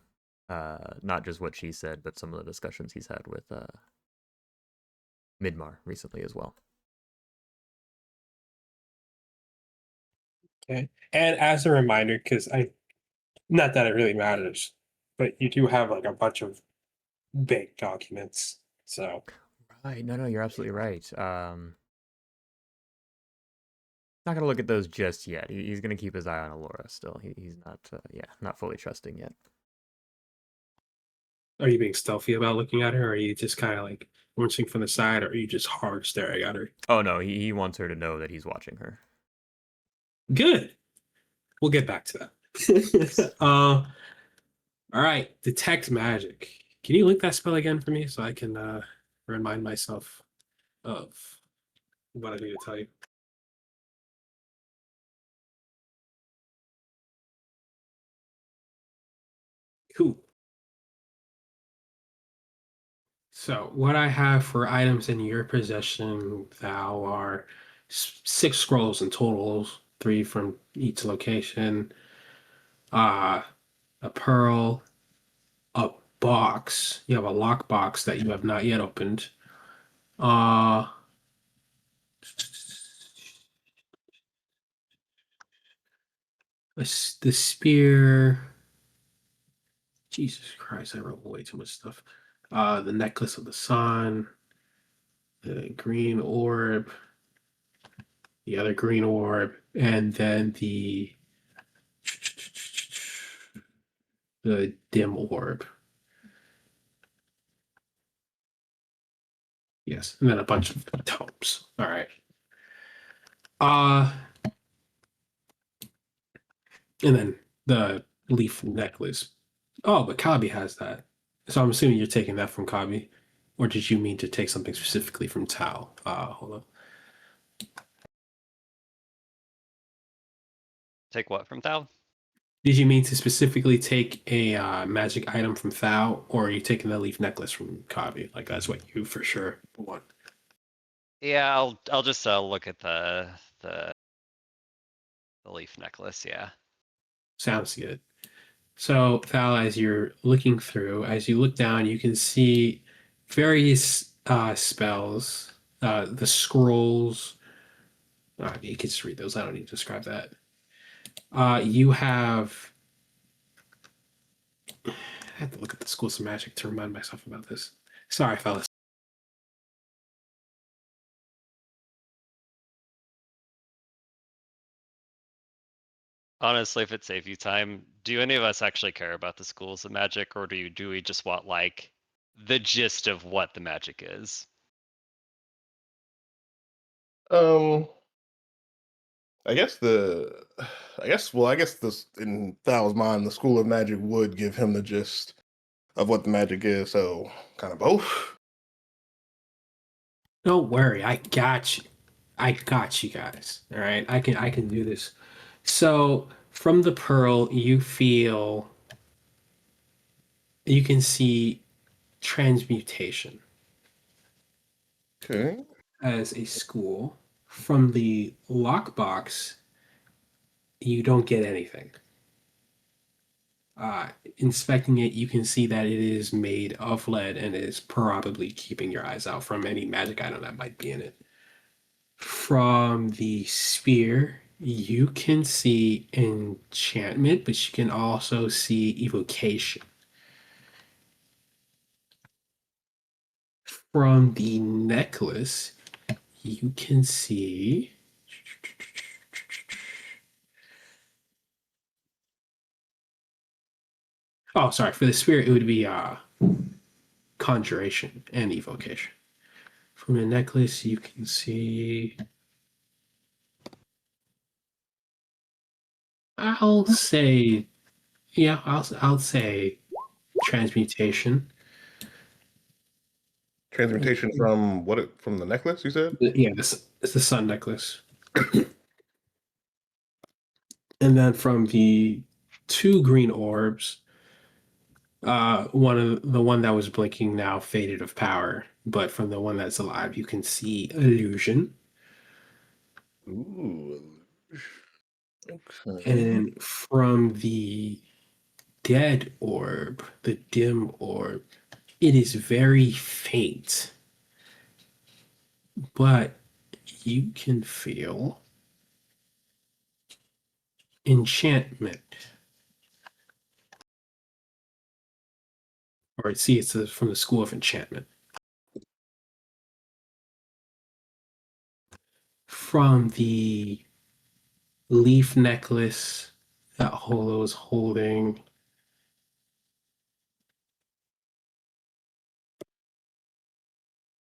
not just what she said, but some of the discussions he's had with Midmar recently as well. Okay. And as a reminder, because not that it really matters, but you do have like a bunch of big documents. So Right. No, you're absolutely right. Not gonna look at those just yet. He's gonna keep his eye on Alora still. He's not, not fully trusting yet. are you being stealthy about looking at her, or are you just kind of like watching from the side, or are you just hard staring at her? Oh no, he wants her to know that he's watching her. Good. We'll get back to that. All right. Detect magic. Can you link that spell again for me so I can remind myself of what I need to tell you? Cool. So what I have for items in your possession, thou are 6 scrolls in total, 3 from each location, uh, a pearl, a box. You have a lock box that you have not yet opened. Uh, the spear. Jesus Christ, I wrote way too much stuff. The necklace of the sun, the green orb, the other green orb, and then the dim orb. Yes, and then a bunch of tomes. All right. Uh, and then the leaf necklace. Oh, but Kabi has that. So I'm assuming you're taking that from Kabi. Or did you mean to take something specifically from Tao? Hold on. Take what from Thal? Did you mean to specifically take a magic item from Thao, or are you taking the leaf necklace from Kabi? Like that's what you for sure want. Yeah, I'll just look at the leaf necklace. Yeah. Sounds good. So, Thal, as you're looking through, as you look down, you can see various spells, the scrolls. You can just read those. I don't need to describe that. You have. I have to look at the schools of magic to remind myself about this. Sorry, fellas. Honestly, if it saves you time, do any of us actually care about the schools of magic, or do we just want like the gist of what the magic is? Um, I guess I guess this in Thal's mind, the school of magic would give him the gist of what the magic is. So kind of both. Don't worry, I got you. I got you guys. All right, I can do this. So from the pearl, you can see transmutation Okay. as a school. From the lockbox, you don't get anything. Inspecting it, you can see that it is made of lead and is probably keeping your eyes out from any magic item that might be in it. From the spear, you can see enchantment, but you can also see evocation. From the necklace, you can see. Oh, sorry. For the spirit, it would be conjuration and evocation. From the necklace, you can see. I'll say, yeah, I'll say transmutation. Transmutation from from the necklace, you said? Yeah, this is the sun necklace. And then from the 2 green orbs, one that was blinking now faded of power, but from the one that's alive, you can see illusion. Ooh. Okay. And from the dead orb, the dim orb, it is very faint, but you can feel enchantment. Or see, it's from the School of Enchantment. From the leaf necklace that Holo is holding,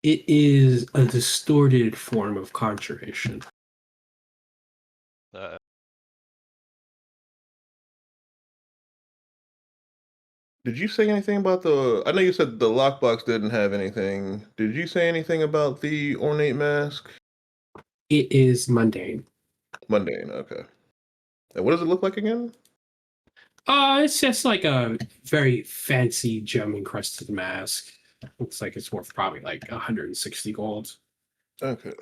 it is a distorted form of conjuration. Uh, Did you say anything about the? I know you said the lockbox didn't have anything. Did you say anything about the ornate mask? It is mundane. Mundane. Okay. And what does it look like again? It's just like a very fancy gem encrusted mask. Looks like it's worth probably like 160 gold. Okay.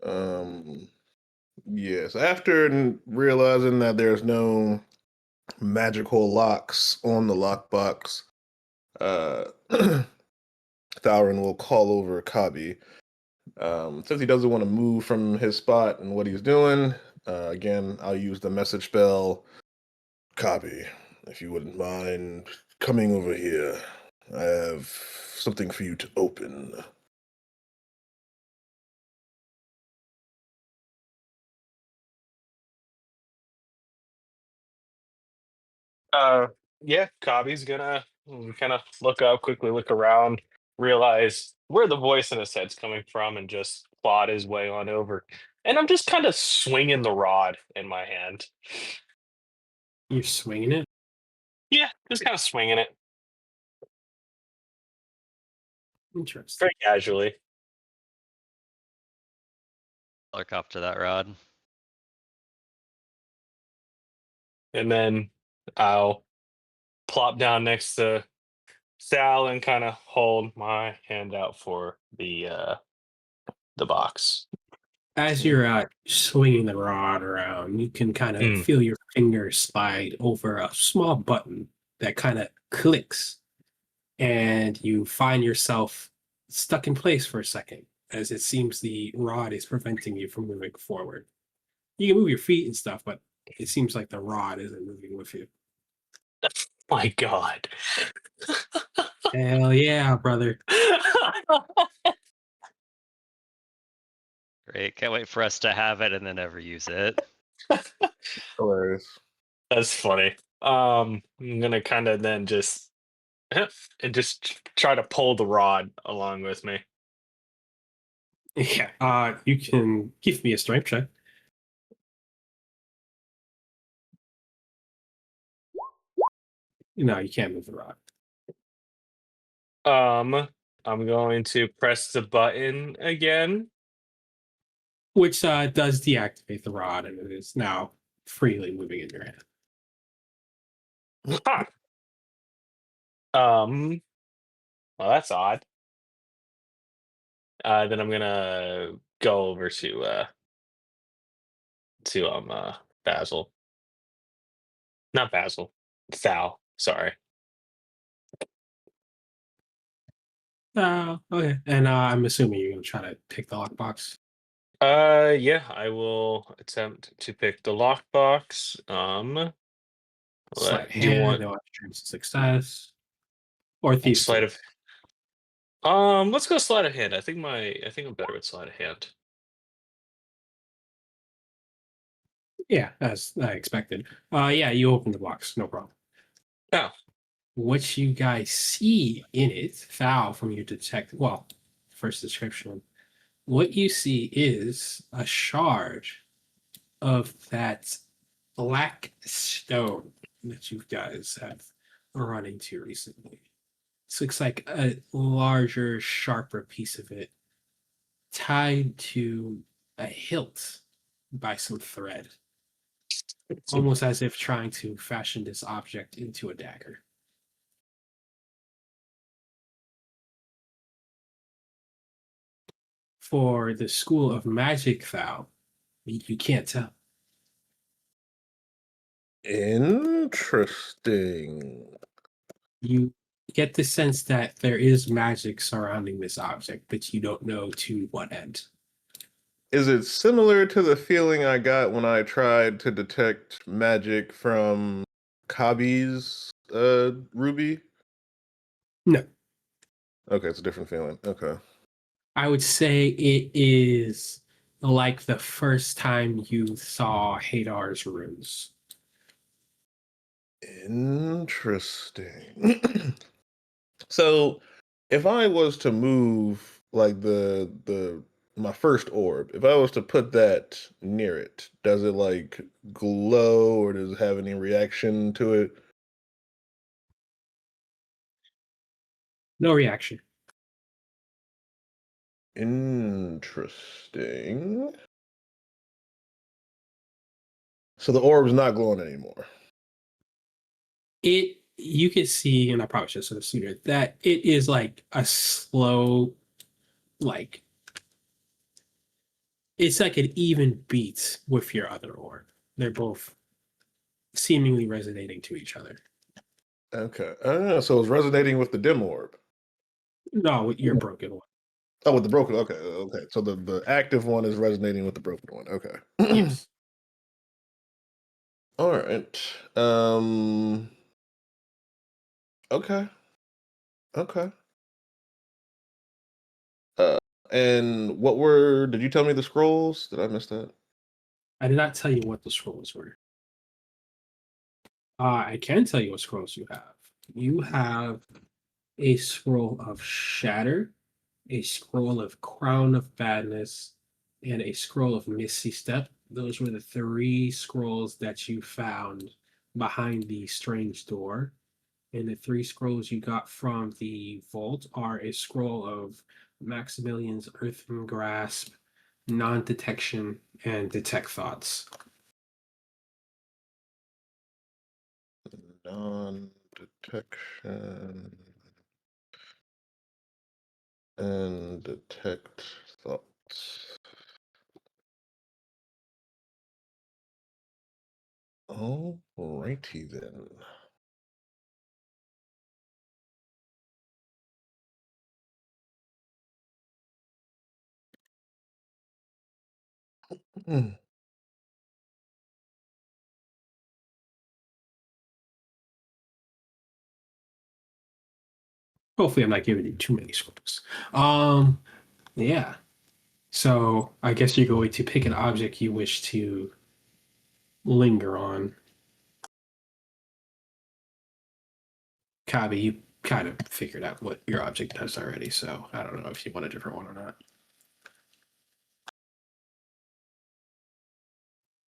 Um. Yes. After realizing that there's no magical locks on the lockbox, uh, Thauron will call over Kabi. Since he doesn't want to move from his spot and what he's doing, again, I'll use the message spell. Kabi, if you wouldn't mind coming over here, I have something for you to open. Uh, yeah, Kabi's gonna kind of look up, quickly look around, realize where the voice in his head's coming from, and just plod his way on over. And I'm just kind of swinging the rod in my hand. You're swinging it? Yeah, just kind of swinging it Interesting. very casually. look up to that rod. And then I'll plop down next to Sal and kind of hold my hand out for the box. As you're swinging the rod around, you can kind of Mm. feel your fingers slide over a small button that kind of clicks, and you find yourself stuck in place for a second, as it seems the rod is preventing you from moving forward. You can move your feet and stuff, but it seems like the rod isn't moving with you. My God. Hell yeah, brother. Great. Can't wait for us to have it and then never use it. Hilarious. That's funny. I'm gonna kind of then just and just try to pull the rod along with me. Yeah. You can give me a strength check. No, you can't move the rod. I'm going to press the button again. Which does deactivate the rod, and it is now freely moving in your hand. Huh. Well, that's odd. Then I'm gonna go over to Basil. Not Basil. Sal. Sorry. Okay. And I'm assuming you're gonna try to pick the lockbox. Yeah, I will attempt to pick the lockbox. Sleight of Do you hand, want no chance of success. Or thieves sleight too. of let's go sleight of hand. I think I'm better with sleight of hand. Yeah, as I expected. Yeah, you open the box, no problem. Oh. What you guys see in it, foul from your detect well, first description. What you see is a shard of that black stone that you guys have run into recently. This looks like a larger, sharper piece of it tied to a hilt by some thread, almost as if trying to fashion this object into a dagger. For the School of Magic, though, you can't tell. Interesting. You get the sense that there is magic surrounding this object, but you don't know to what end. Is it similar to the feeling I got when I tried to detect magic from Kabi's ruby? No, Okay, it's a different feeling. Okay. I would say it is like the first time you saw Hadar's runes. Interesting. So, if I was to move like the my first orb, if I was to put that near it, does it like glow or does it have any reaction to it? No reaction. Interesting. So the orb's not glowing anymore. It you can see, and I probably should have said it sooner, that it is like a slow, like it's like an even beat with your other orb. They're both seemingly resonating to each other. Okay. So it's resonating with the dim orb. No, with your broken one. Oh, with the broken. Okay. Okay. So the active one is resonating with the broken one. Okay. Yes. All right. Okay. Okay. Uh, and what were? Did you tell me the scrolls? Did I miss that? I did not tell you what the scrolls were. I can tell you what scrolls you have. You have a scroll of Shatter, a scroll of Crown of Badness, and a scroll of Misty Step. Those were the three scrolls that you found behind the strange door. And the three scrolls you got from the vault are a scroll of Maximilian's Earthen Grasp, Non Detection, and Detect Thoughts. Non-detection and detect thoughts. Alrighty then. Hmm. Hopefully, I'm not giving you too many scrolls. Yeah. So I guess you're going to pick an object you wish to linger on. Kabi, you kind of figured out what your object does already, so I don't know if you want a different one or not.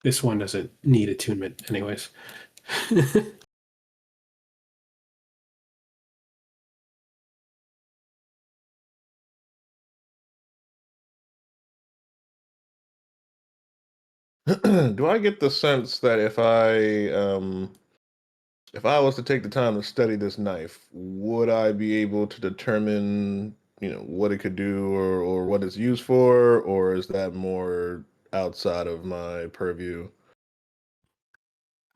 This one doesn't need attunement, anyways. Do I get the sense that if I was to take the time to study this knife, would I be able to determine, what it could do or what it's used for, or is that more outside of my purview?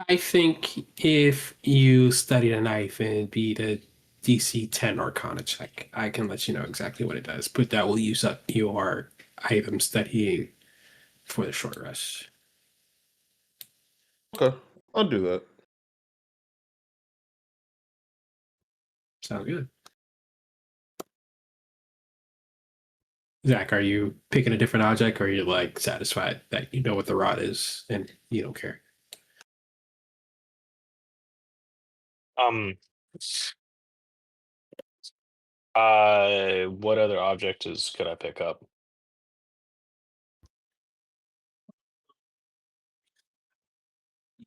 I think if you studied a knife and beat a DC 10 Arcana check, I can let you know exactly what it does, but that will use up your item studying for the short rest. Okay, I'll do that. Sounds good. Zach, are you picking a different object or are you like satisfied that you know what the rod is and you don't care? Um. What other object could I pick up?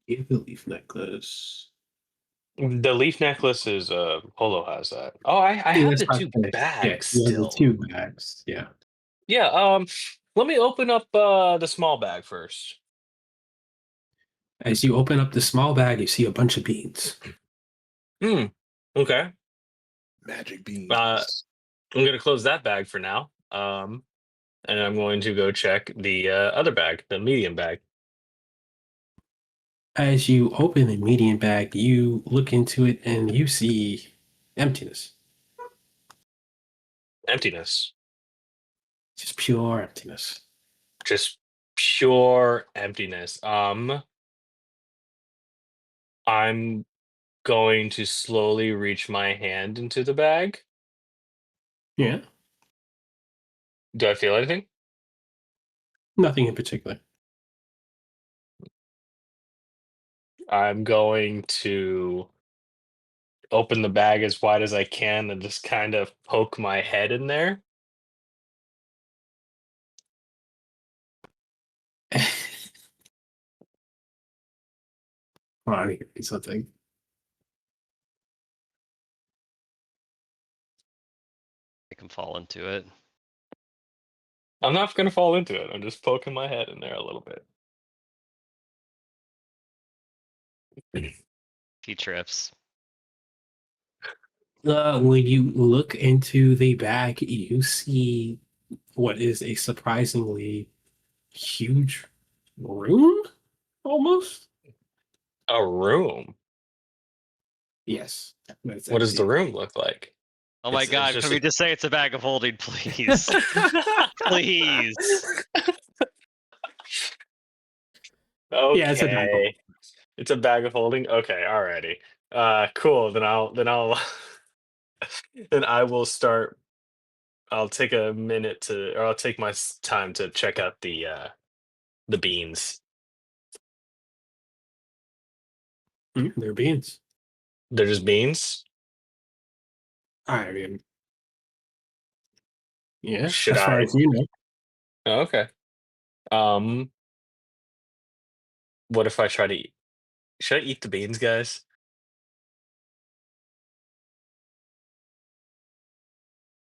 You have the leaf necklace. The leaf necklace is Polo has that. Oh, I Yeah, have that's the what two I say. Yeah, bags you have the still. two bags. Yeah. Yeah, let me open up the small bag first. As you open up the small bag, you see a bunch of beans. Hmm. Okay. Magic Uh beans. I'm gonna close that bag for now. and I'm going to go check the other bag, the medium bag. As you open the medium bag, you look into it and you see emptiness. Emptiness. Just pure emptiness. Just pure emptiness. I'm going to slowly reach my hand into the bag. Yeah, Do I feel anything? nothing in particular. I'm going to open the bag as wide as I can and just kind of poke my head in there. Hold on, here is something. I can fall into it. I'm not going to fall into it. I'm just poking my head in there a little bit. He trips. When you look into the bag, you see what is a surprisingly huge room, almost. A room. Yes, but it's What does the empty. room look like? Oh my It's god, just can we just say it's a bag of holding, please? Please. Yeah, it's a bag. Okay. It's a bag of holding. Okay, alrighty. Cool. Then I'll then I will start. I'll take a minute to, or I'll take my time to check out the beans. They're beans. They're just beans. I mean, yeah, Should as far I? as you know. Oh, okay. Um, what if I try to eat? Should I eat the beans, guys?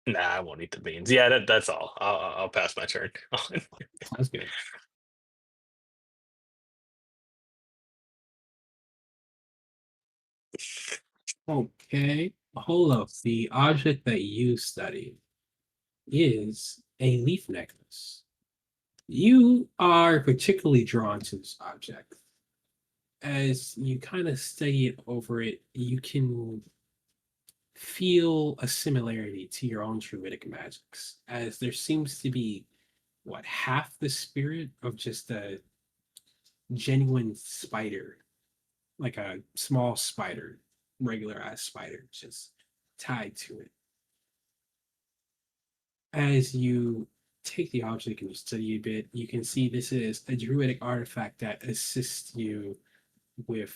Nah, I won't eat the beans. Yeah, that's all. I'll pass my turn. That's good. Okay, hold up. The object that you study is a leaf necklace. You are particularly drawn to this object. As you kind of study it over it, you can feel a similarity to your own druidic magics, as there seems to be what half the spirit of just a genuine spider, like a small spider, regular ass spider, just tied to it. As you take the object and you study a bit, you can see this is a druidic artifact that assists you with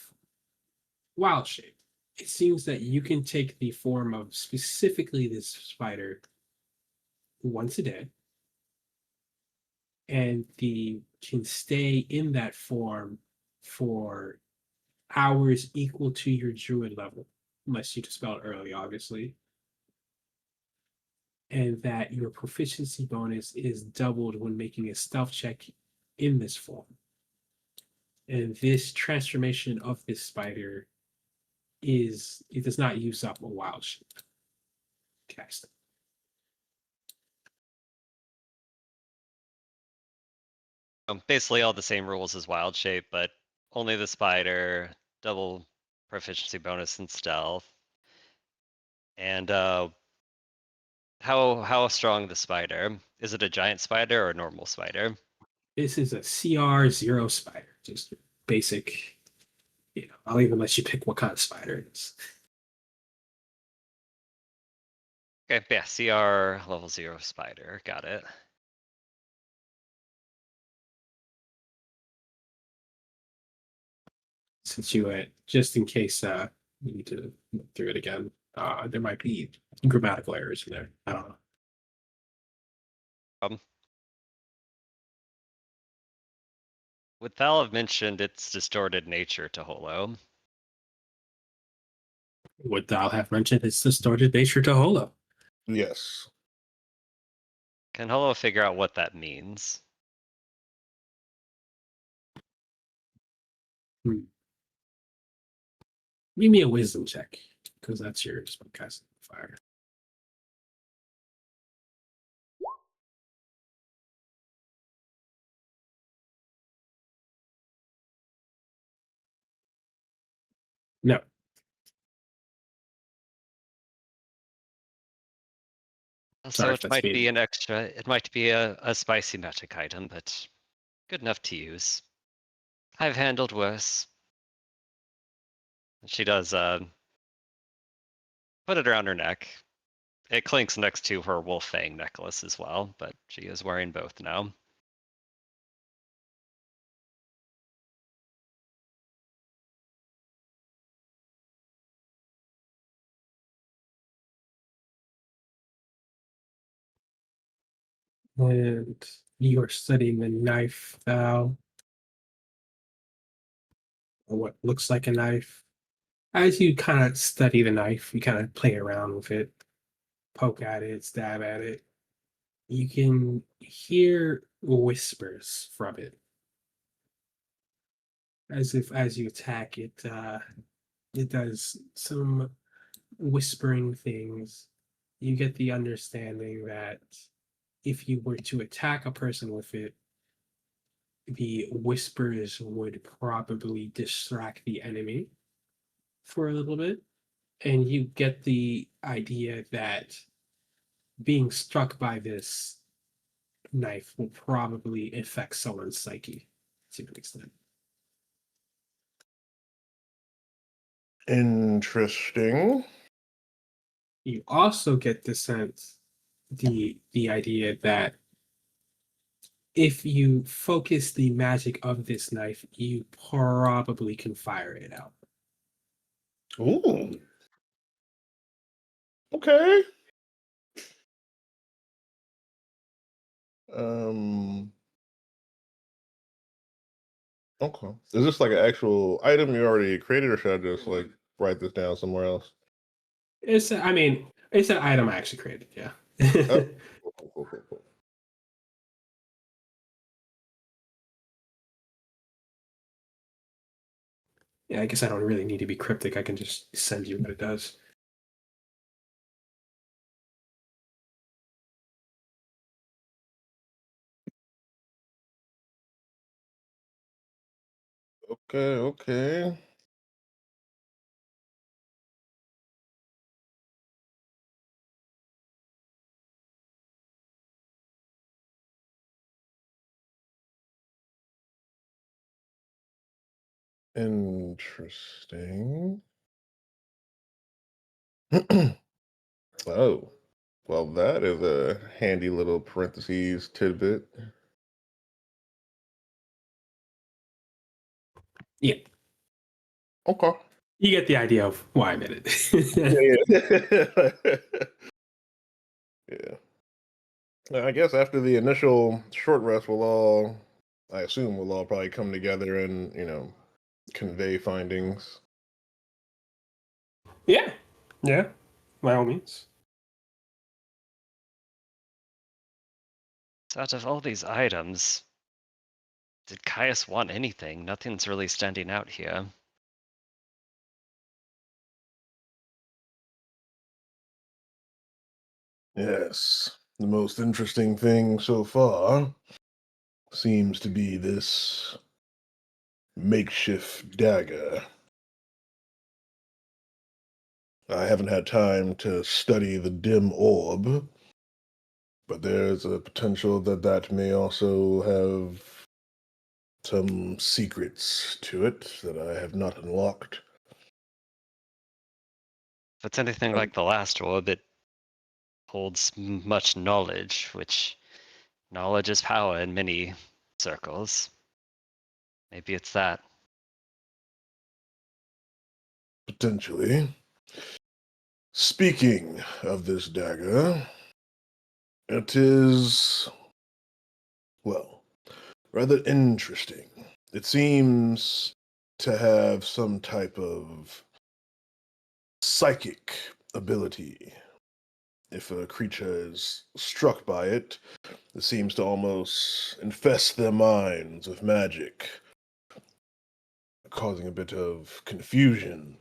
wild shape. It seems that you can take the form of specifically this spider once a day, and the can stay in that form for hours equal to your druid level, unless you dispel it early, obviously. And that your proficiency bonus is doubled when making a stealth check in this form. And this transformation of this spider it does not use up a wild shape cast. Basically all the same rules as wild shape, but only the spider, double proficiency bonus in stealth. And how strong the spider? Is it a giant spider or a normal spider? This is a CR0 spider, just basic. I'll even let you pick what kind of spider it is. Okay, yeah, CR level 0 spider. Got it. Since you just in case you need to look through it again, there might be grammatical errors in there. I don't know. Would Thal have mentioned its distorted nature to Holo? Would thou have mentioned its distorted nature to Holo? Yes. Can Holo figure out what that means? Give me a wisdom check, because that's your spellcasting fire. So if it that's might being- be an extra, it might be a spicy magic item, but good enough to use. I've handled worse. She does put it around her neck. It clinks next to her wolf fang necklace as well, but she is wearing both now. And you are studying the knife thou, or what looks like a knife. As you kind of study the knife, you kind of play around with it, poke at it, stab at it. You can hear whispers from it. As if as you attack it, it does some whispering things. You get the understanding that if you were to attack a person with it, the whispers would probably distract the enemy for a little bit. And you get the idea that being struck by this knife will probably affect someone's psyche to an extent. Interesting. You also get the sense, the idea that if you focus the magic of this knife, you probably can fire it out. Ooh. Okay. Um. Okay. Is this like an actual item you already created, or should I just like write this down somewhere else? I mean, it's an item I actually created. Yeah. Oh, cool. Yeah, I guess I don't really need to be cryptic. I can just send you what it does. Okay. Interesting. Oh, well, that is a handy little parentheses tidbit. Yeah, Okay. you get the idea of why I made it. Yeah. Yeah. I guess after the initial short rest, I assume we'll all probably come together and, convey findings. Yeah, yeah, by all means. So out of all these items, did Caius want anything? Nothing's really standing out here. Yes. The most interesting thing so far seems to be this makeshift dagger. I haven't had time to study the dim orb, but there's a potential that that may also have some secrets to it that I have not unlocked. If it's anything Um, like the last orb, it holds much knowledge, which knowledge is power in many circles. Maybe it's that. Potentially. Speaking of this dagger, it is, well, rather interesting. It seems to have some type of psychic ability. If a creature is struck by it, it seems to almost infest their minds with magic, causing a bit of confusion.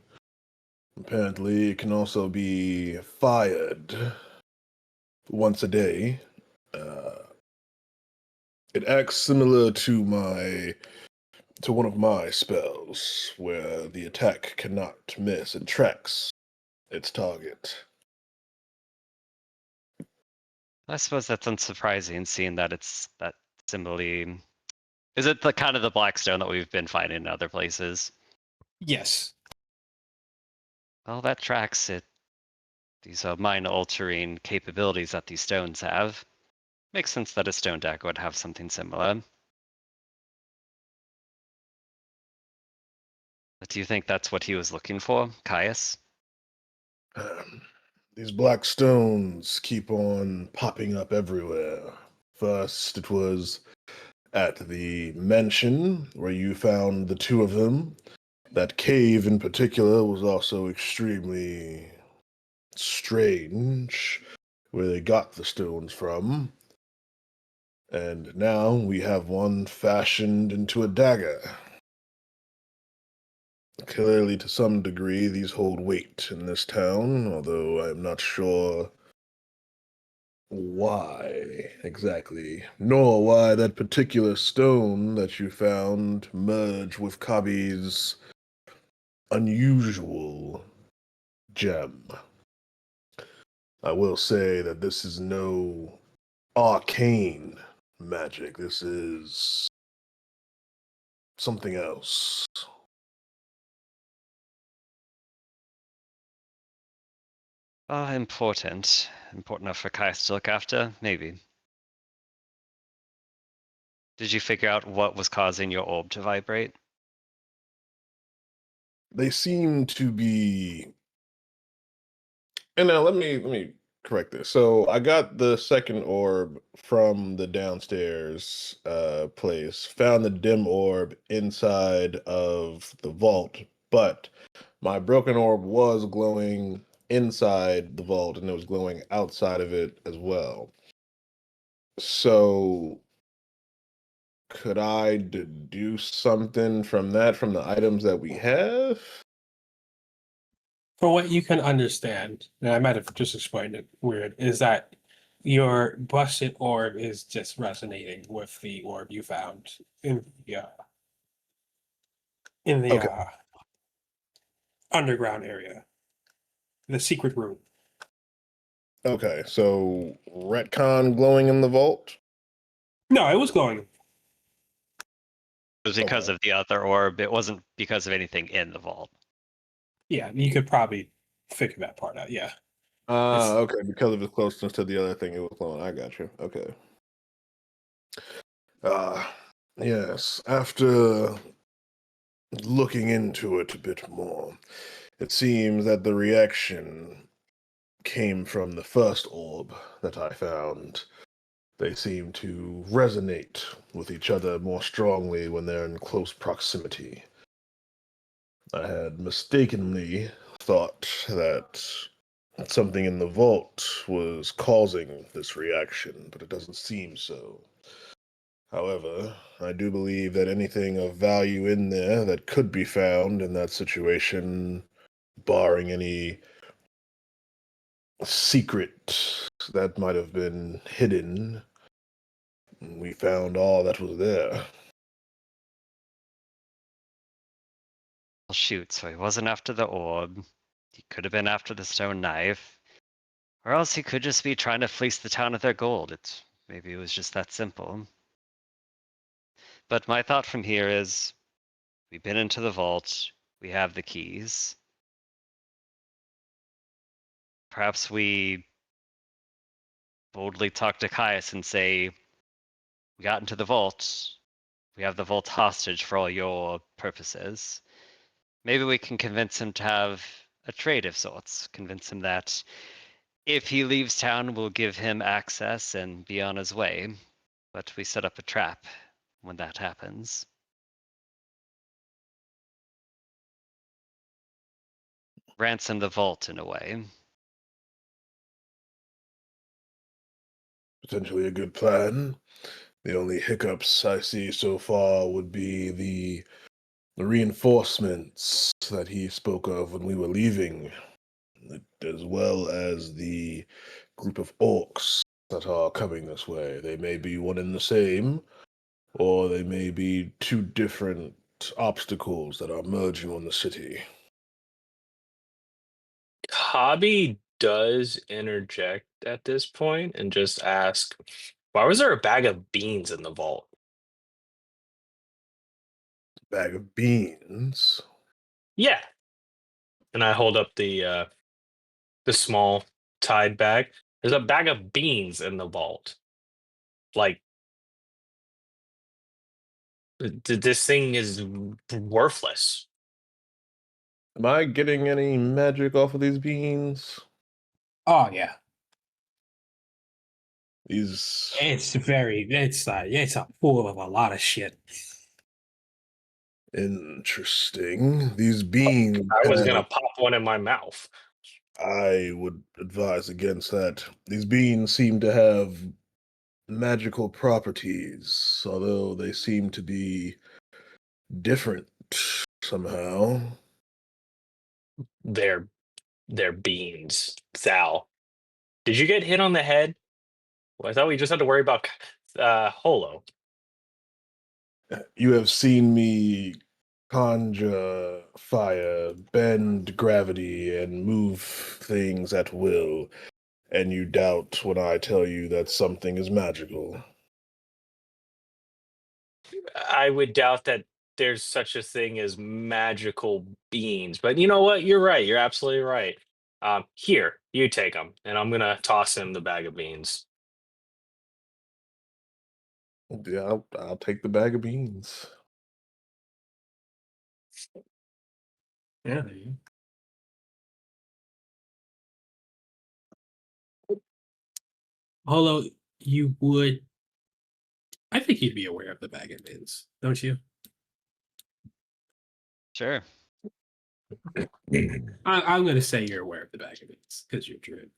Apparently, it can also be fired once a day. Uh, it acts similar to one of my spells, where the attack cannot miss. It tracks its target. I suppose that's unsurprising, seeing that it's that similarly. Is it the kind of the black stone that we've been finding in other places? Yes. Well, that tracks it. These mind-altering capabilities that these stones have. Makes sense that a stone dagger would have something similar. But do you think that's what he was looking for, Caius? These black stones keep on popping up everywhere. First, it was at the mansion where you found the two of them. That cave in particular was also extremely strange, where they got the stones from. And now we have one fashioned into a dagger. Clearly, to some degree, these hold weight in this town, although I'm not sure why exactly, nor why that particular stone that you found merged with Kabi's unusual gem. I will say that this is no arcane magic. This is something else. Important. Important enough for Caius to look after? Maybe. Did you figure out what was causing your orb to vibrate? They seem to be. And now let me correct this. So I got the second orb from the downstairs place. Found the dim orb inside of the vault, but my broken orb was glowing inside the vault and it was glowing outside of it as well. So could I deduce something from that from the items that we have? From what you can understand, and I might have just explained it weird, is that your busted orb is just resonating with the orb you found in the Okay. underground area, the secret room. Okay, so retcon glowing in the vault? No, it was glowing. It was because Okay. of the other orb. It wasn't because of anything in the vault. Yeah, you could probably figure that part out. Yeah. Okay, because of its closeness to the other thing it was glowing. I got you. Okay. Yes. After looking into it a bit more, it seems that the reaction came from the first orb that I found. They seem to resonate with each other more strongly when they're in close proximity. I had mistakenly thought that something in the vault was causing this reaction, but it doesn't seem so. However, I do believe that anything of value in there that could be found in that situation, barring any secret that might have been hidden, we found all that was there. Well, shoot, so he wasn't after the orb. He could have been after the stone knife. Or else he could just be trying to fleece the town of their gold. Maybe it was just that simple. But my thought from here is we've been into the vault, we have the keys. Perhaps we boldly talk to Caius and say, we got into the vault. We have the vault hostage for all your purposes. Maybe we can convince him to have a trade of sorts. Convince him that if he leaves town, we'll give him access and be on his way. But we set up a trap when that happens. Ransom the vault in a way. Potentially a good plan. The only hiccups I see so far would be the reinforcements that he spoke of when we were leaving, as well as the group of orcs that are coming this way. They may be one and the same, or they may be two different obstacles that are merging on the city. Hobby does interject at this point and just ask, why was there a bag of beans in the vault? Bag of beans. Yeah. And I hold up the small tied bag. There's a bag of beans in the vault. Like this thing is worthless. Am I getting any magic off of these beans? Oh yeah, These it's a full of a lot of shit. interesting. These beans. I was gonna pop one in my mouth. I would advise against that. These beans seem to have magical properties, although they seem to be different somehow. They're beans. Sal, did you get hit on the head? Well, I thought we just had to worry about Holo. You have seen me conjure fire, bend gravity, and move things at will, and you doubt when I tell you that something is magical. I would doubt that there's such a thing as magical beans, but you know what? You're right. You're absolutely right. Here, you take them, and I'm gonna toss him the bag of beans. Yeah, I'll take the bag of beans. Yeah, there you go. Although you would, I think you'd be aware of the bag of beans, don't you? Sure. I'm going to say you're aware of the bag of beans because you're druid.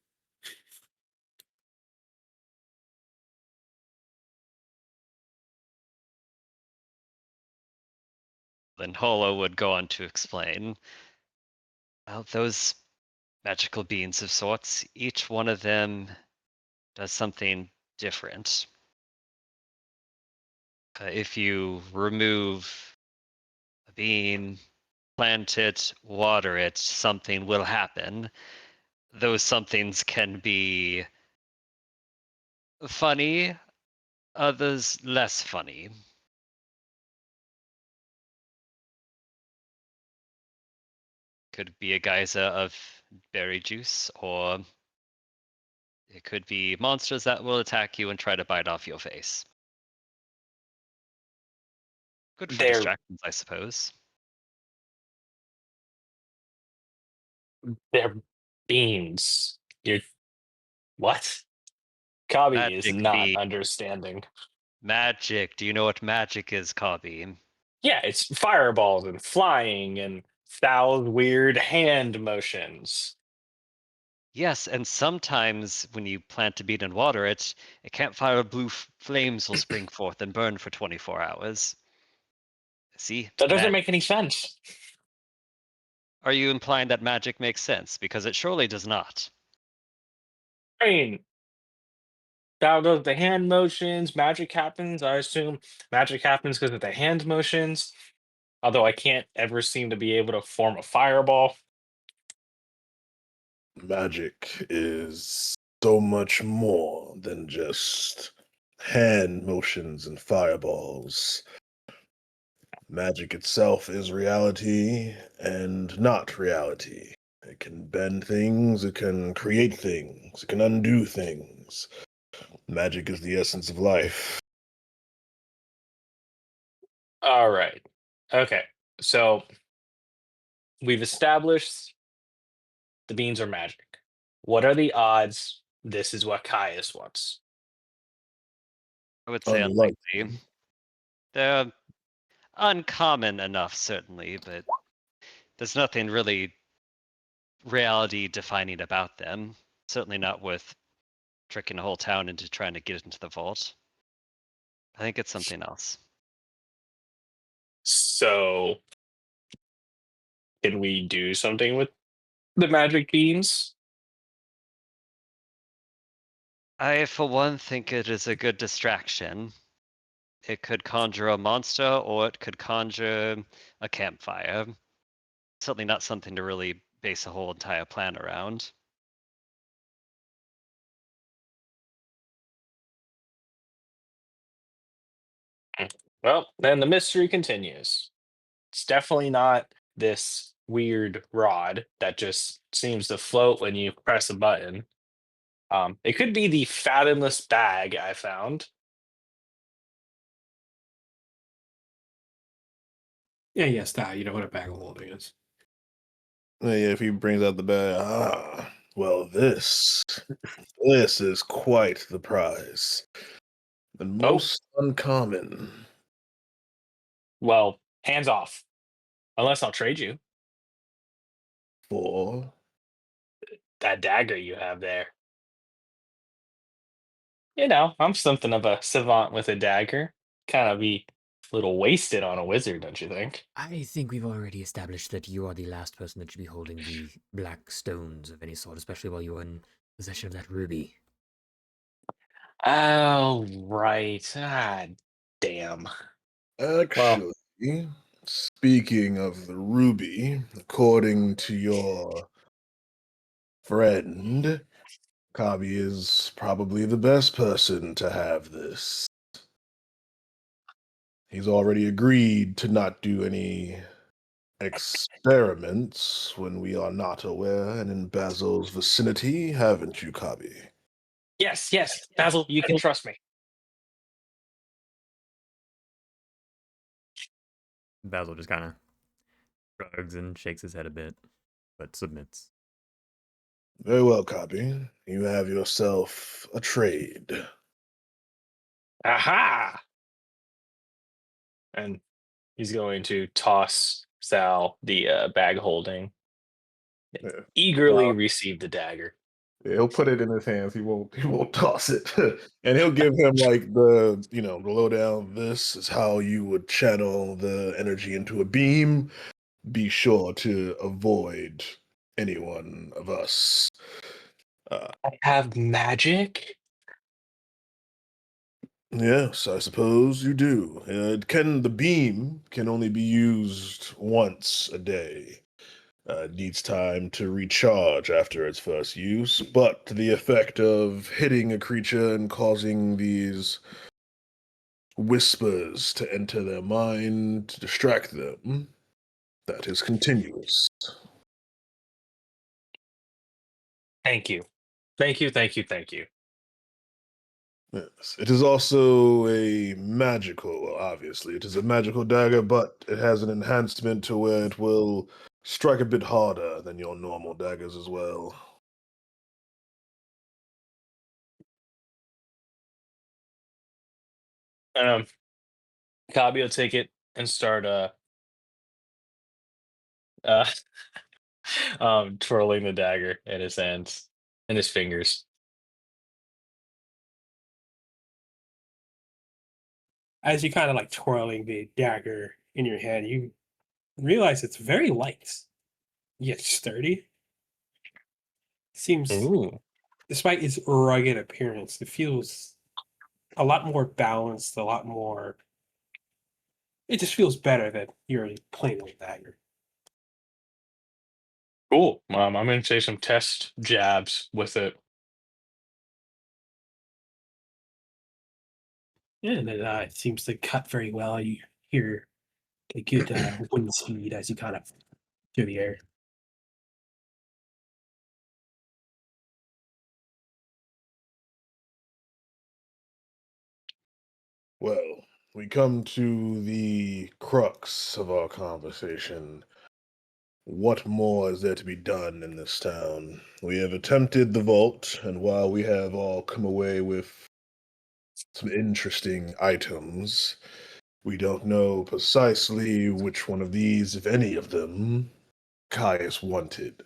Then Holo would go on to explain. Well, those magical beings of sorts, each one of them does something different. If you remove a bean, plant it, water it, something will happen. Those somethings can be funny, others less funny. Could be a geyser of berry juice, or it could be monsters that will attack you and try to bite off your face. Good for They're distractions, I suppose. they're beans. You're what? Kabi is Magic not bean. understanding. Magic. Do you know what magic is, Cobby? Yeah, it's fireballs and flying and foul, weird hand motions. Yes, and sometimes when you plant a bean and water it, a campfire of blue flames will spring forth and burn for 24 hours. See? That doesn't make any sense. Are you implying that magic makes sense? Because it surely does not. I mean, out of the hand motions, magic happens. I assume magic happens because of the hand motions. Although I can't ever seem to be able to form a fireball. Magic is so much more than just hand motions and fireballs. Magic itself is reality and not reality. It can bend things, it can create things, it can undo things. Magic is the essence of life. All right. Okay. So we've established the beans are magic. What are the odds this is what Caius wants? I would say unlikely. They're uncommon enough, certainly, but there's nothing really reality defining about them. Certainly not with tricking a whole town into trying to get into the vault. I think it's something else. So can we do something with the magic beans? I, for one, think it is a good distraction. It could conjure a monster or it could conjure a campfire. Certainly not something to really base a whole entire plan around. Well, then the mystery continues. It's definitely not this weird rod that just seems to float when you press a button. It could be the fathomless bag I found. Yeah, yes, that. You know what a bag of holding is. Yeah, if he brings out the bag, well, this is quite the prize, and Oh, most uncommon. well, hands off. Unless I'll trade you For that dagger you have there. You know, I'm something of a savant with a dagger. Kind of be a little wasted on a wizard, don't you think? I think we've already established that you are the last person that should be holding the black stones of any sort, especially while you're in possession of that ruby. Oh, right. Ah, damn. Well, actually, speaking of the ruby, according to your friend, Kabi is probably the best person to have this. He's already agreed to not do any experiments when we are not aware and in Basil's vicinity, haven't you, Kabi? yes, yes, Basil, you can trust me. Basil just kind of shrugs and shakes his head a bit, but submits. Very well, Kabi. You have yourself a trade. Aha! And he's going to toss Sal the bag holding. Yeah. Eagerly receive the dagger. He'll put it in his hands. He won't toss it. And he'll give him like the lowdown. This is how you would channel the energy into a beam. Be sure to avoid anyone of us. Uh, I have magic? yes, I suppose you do. The beam can only be used once a day. It needs time to recharge after its first use, but the effect of hitting a creature and causing these whispers to enter their mind to distract them, that is continuous. Thank you. Thank you, thank you, thank you. Yes. It is also a magical, well, obviously, it is a magical dagger, but it has an enhancement to where it will strike a bit harder than your normal daggers as well. Um, Kabi will take it and start uh twirling the dagger in his hands in his fingers. As you kind of like twirling the dagger in your hand, you realize it's very light, yet sturdy. Seems, Ooh. despite its rugged appearance, it feels a lot more balanced, a lot more. It just feels better than your plain old dagger. Cool. I'm gonna take some test jabs with it. Yeah, and it seems to cut very well. You hear a good wind speed as you kind of through the air. Well, we come to the crux of our conversation. What more is there to be done in this town? We have attempted the vault, and while we have all come away with some interesting items, we don't know precisely which one of these, if any of them, Caius wanted.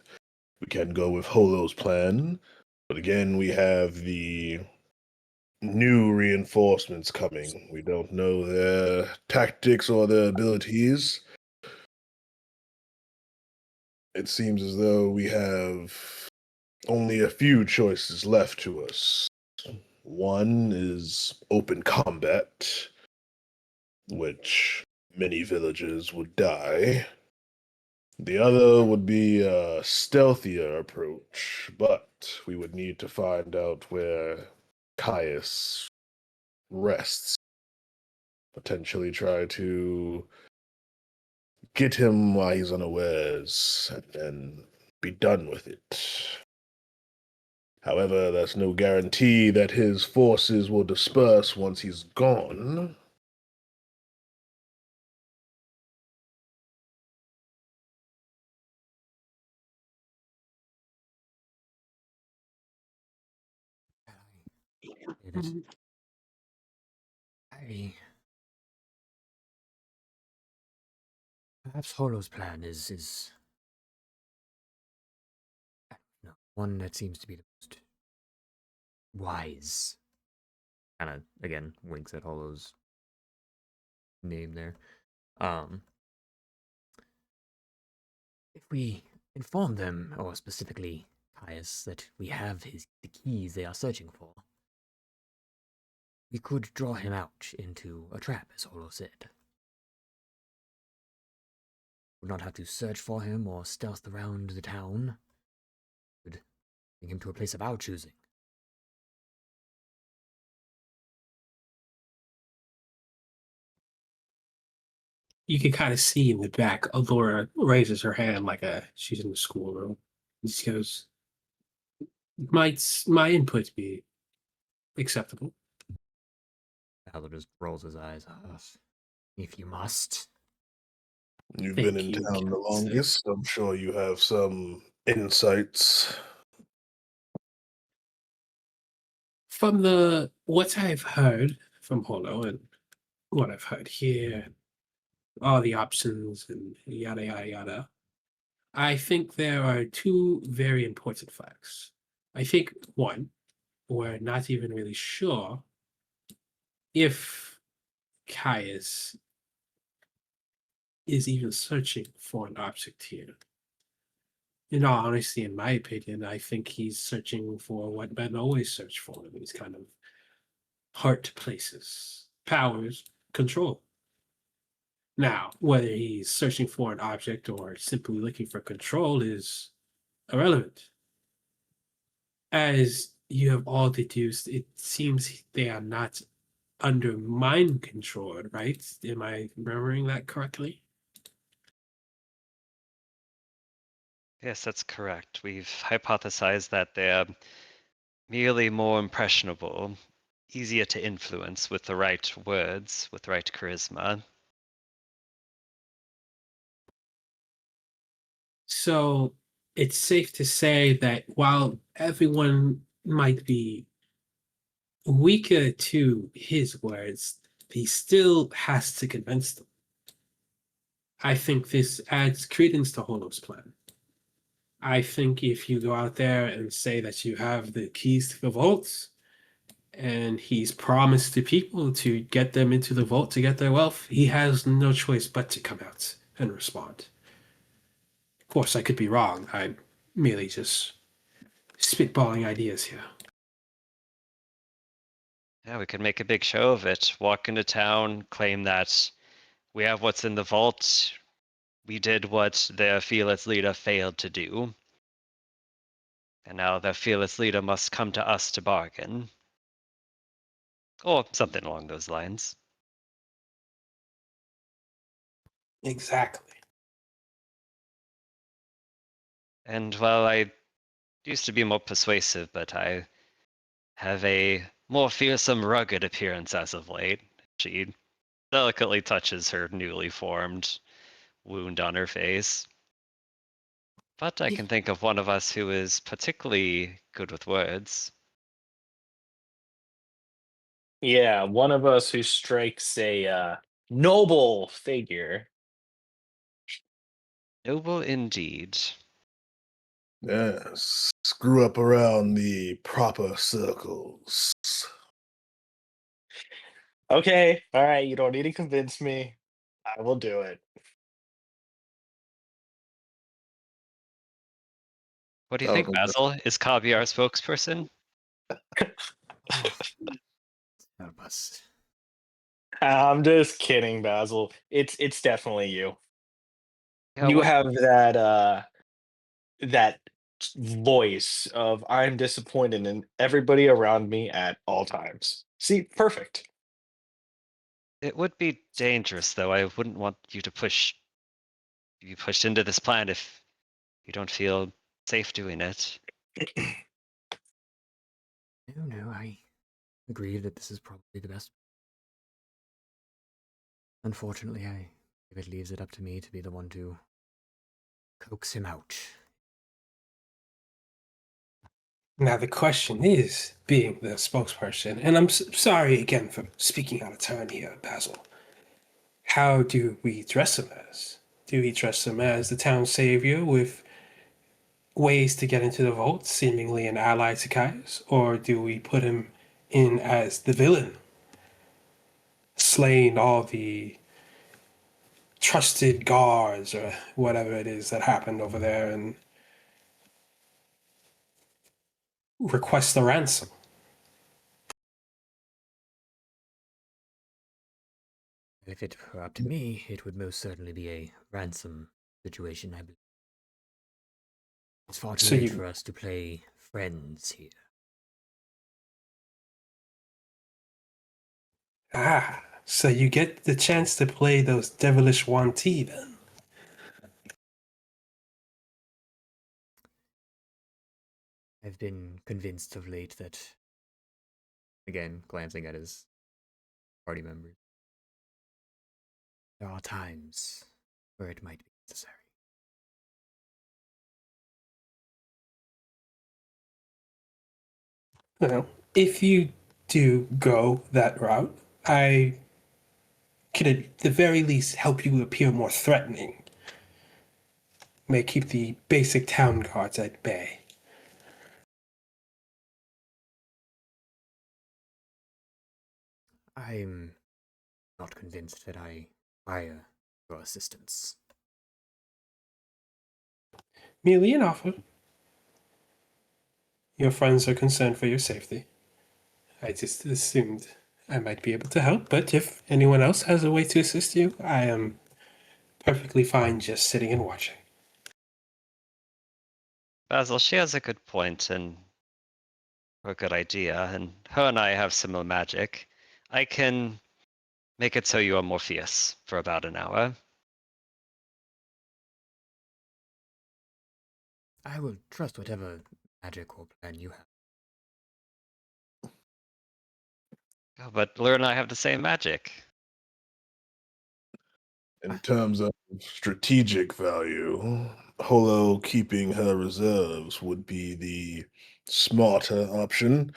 We can go with Holo's plan, but again, we have the new reinforcements coming. We don't know their tactics or their abilities. It seems as though we have only a few choices left to us. One is open combat, which many villagers would die. The other would be a stealthier approach, but we would need to find out where Caius rests. potentially try to get him while he's unawares and then be done with it. However, that's no guarantee that his forces will disperse once he's gone. Perhaps Hollow's plan is no, one that seems to be the most wise. Kind of again winks at Hollow's name there. If we inform them, or specifically Caius, that we have the keys they are searching for, we could draw him out into a trap, as Hollow said. Would not have to search for him or stealth around the town. Would bring him to a place of our choosing. You can kind of see in the back, Allura raises her hand like she's in the schoolroom. And she goes, "Might my input be acceptable?" Aldo just rolls his eyes. If you must. You've Thank been in you, town the Counsel. longest. I'm sure you have some insights. From what I've heard from Holo and what I've heard here, all the options and yada yada yada, I think there are two very important facts. I think one, we're not even really sure if Caius is even searching for an object here. In all honesty, in my opinion, I think he's searching for what men always search for, these kind of heart places, powers, control. Now, whether he's searching for an object or simply looking for control is irrelevant. As you have all deduced, it seems they are not under mind control, right? Am I remembering that correctly? Yes, that's correct. We've hypothesized that they're merely more impressionable, easier to influence with the right words, with the right charisma. So it's safe to say that while everyone might be weaker to his words, he still has to convince them. I think this adds credence to Holo's plan. I think if you go out there and say that you have the keys to the vaults, and he's promised to people to get them into the vault to get their wealth, he has no choice but to come out and respond. Of course, I could be wrong. I'm merely just spitballing ideas here. Yeah, we could make a big show of it. Walk into town, claim that we have what's in the vault. We did what the fearless leader failed to do. And now the fearless leader must come to us to bargain. Or something along those lines. Exactly. And well, I used to be more persuasive, but I have a more fearsome, rugged appearance as of late. She delicately touches her newly formed wound on her face. But I can think of one of us who is particularly good with words. Yeah, one of us who strikes a noble figure. Noble indeed. Yes, screw up around the proper circles. Okay, all right, you don't need to convince me. I will do it. What do you I think, don't know. Basil? Is Kabi our spokesperson? Oh, help us. I'm just kidding, Basil. It's definitely you. Yeah, You what have that voice of I'm disappointed in everybody around me at all times. See, perfect. It would be dangerous, though. I wouldn't want you to be pushed into this plan if you don't feel safe doing it. No, I agree that this is probably the best. Unfortunately, if it leaves it up to me to be the one to coax him out. Now the question is, being the spokesperson, and I'm sorry again for speaking out of turn here, Basil. How do we dress him as? Do we dress him as the town savior with ways to get into the vault, seemingly an ally to Caius, or do we put him in as the villain, slaying all the trusted guards or whatever it is that happened over there and request the ransom? If it were up to me, it would most certainly be a ransom situation, I believe. It's far too So late you- for us to play friends here. So you get the chance to play those devilish Wanti then? I've been convinced of late that, again, glancing at his party members, there are times where it might be necessary. Well, if you do go that route, I could at the very least help you appear more threatening. May keep the basic town guards at bay. I'm not convinced that I require your assistance. Merely an offer. Your friends are concerned for your safety. I just assumed I might be able to help, but if anyone else has a way to assist you, I am perfectly fine just sitting and watching. Basil, she has a good point and a good idea, and her and I have similar magic. I can make it so you are Morpheus for about an hour. I will trust whatever magic or plan you have. Oh, but Lure and I have the same magic. In terms of strategic value, Holo keeping her reserves would be the smarter option.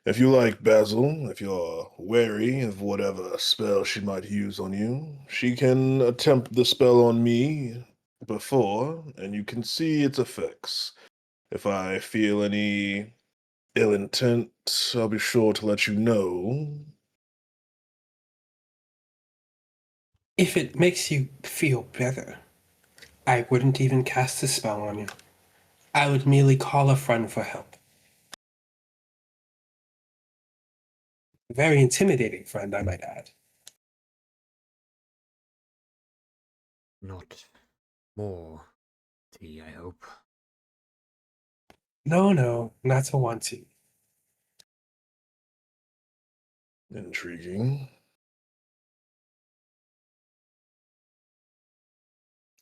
If you like Basil, if you're wary of whatever spell she might use on you, she can attempt the spell on me before, and you can see its effects. If I feel any ill intent, I'll be sure to let you know. If it makes you feel better, I wouldn't even cast a spell on you. I would merely call a friend for help. Very intimidating friend, I might add. Not more tea, I hope. No, not a want to. Intriguing.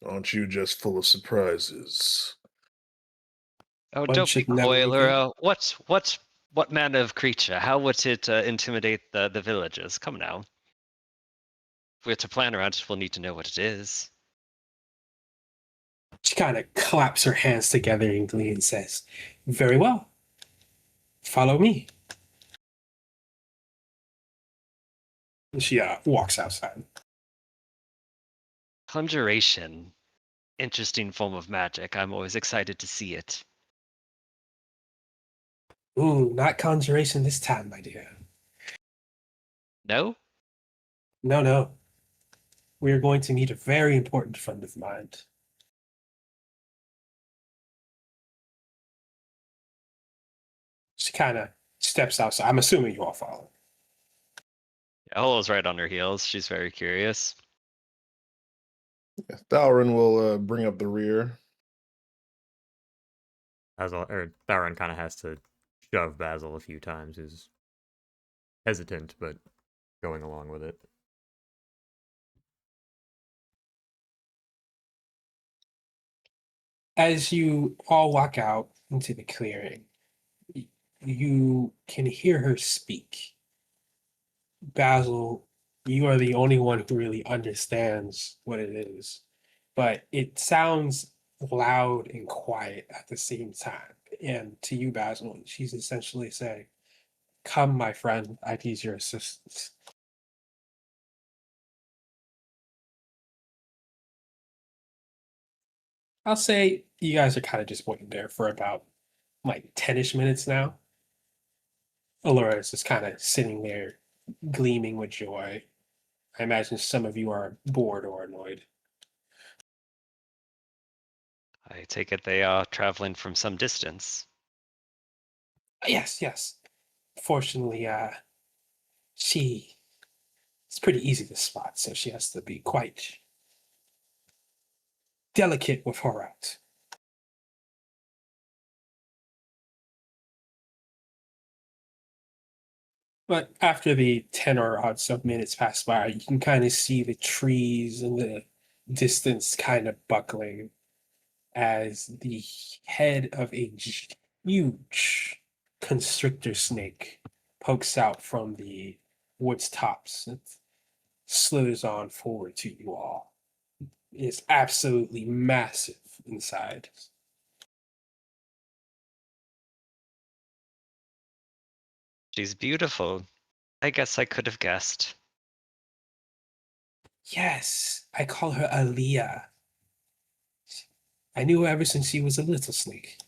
Aren't you just full of surprises? Oh, One don't be should never coy, reveal. Lura. What manner of creature? How would it intimidate the villagers? Come now. If we're to plan around it, we'll need to know what it is. She kind of claps her hands together in glee and says, "Very well. Follow me." And she walks outside. Conjuration. Interesting form of magic. I'm always excited to see it. Ooh, not conjuration this time, my dear. No? No. We are going to meet a very important friend of mine. She kind of steps outside. I'm assuming you all follow. Yeah, Holo's right on her heels. She's very curious. Thalrin will bring up the rear. Tharon kind of has to shove Basil a few times, who's hesitant but going along with it. As you all walk out into the clearing, you can hear her speak. Basil, you are the only one who really understands what it is, but it sounds loud and quiet at the same time. And to you, Basil, she's essentially saying, "Come, my friend, I need your assistance." I'll say you guys are kind of just waiting there for about like 10-ish minutes now. Allura is just kind of sitting there, gleaming with joy. I imagine some of you are bored or annoyed. I take it they are traveling from some distance. Yes, yes. Fortunately, she it's pretty easy to spot, so she has to be quite delicate with her route. But after the 10 or odd so minutes pass by, you can kind of see the trees in the distance kind of buckling as the head of a huge constrictor snake pokes out from the wood's tops. It slithers on forward to you all. It is absolutely massive inside. She's beautiful. I guess I could have guessed. Yes, I call her Aaliyah. I knew her ever since she was a little snake.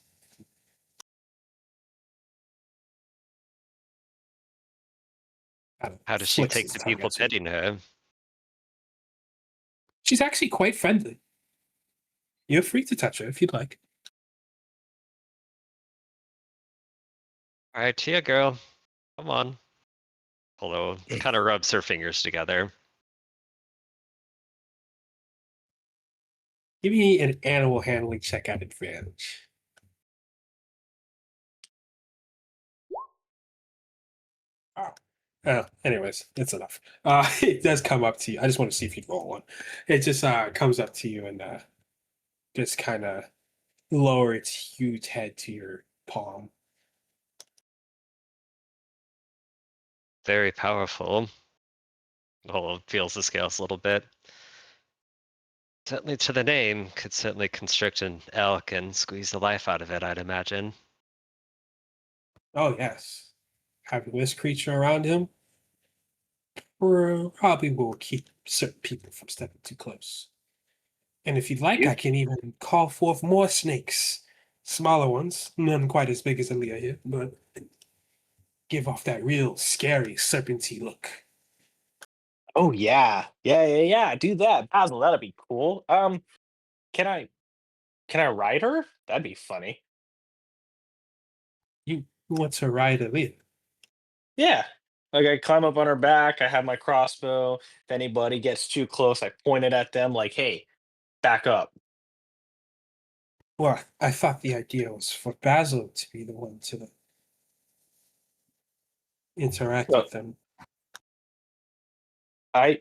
How does she Flicks take his to tongue people at you. petting her? She's actually quite friendly. You're free to touch her if you'd like. All right, here, girl. Come on. Although, kind of rubs her fingers together. Give me an animal handling check at advantage. Oh. Anyways, it's enough. It does come up to you. I just want to see if you'd roll one. It just comes up to you and just kind of lower its huge head to your palm. Very powerful. Oh, feels the scales a little bit. Certainly to the name, could certainly constrict an elk and squeeze the life out of it, I'd imagine. Oh yes, having this creature around him probably will keep certain people from stepping too close. And if you'd like, I can even call forth more snakes. Smaller ones, none quite as big as Aaliyah here, but give off that real scary serpenty look. Oh yeah. Do that, Basil. That'd be cool. Can I ride her? That'd be funny. You want to ride Aaliyah? Yeah. Like I climb up on her back. I have my crossbow. If anybody gets too close, I point it at them. Like, hey, back up. Well, I thought the idea was for Basil to be the one to interact Well, with them. I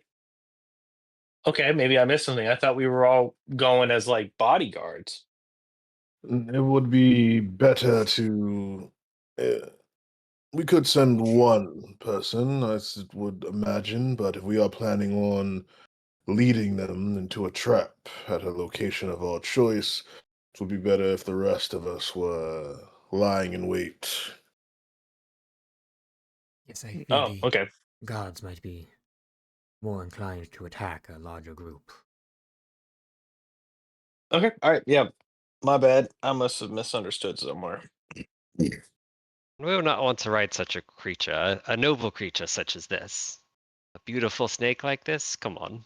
okay. Maybe I missed something. I thought we were all going as like bodyguards. It would be better to. Uh, we could send one person, would imagine, but if we are planning on leading them into a trap at a location of our choice, it would be better if the rest of us were lying in wait. Yes, I fear Oh, the okay. guards might be more inclined to attack a larger group. Okay. All right. Yeah. My bad. I must have misunderstood somewhere. We would not want to ride such a creature, a noble creature such as this. A beautiful snake like this? Come on.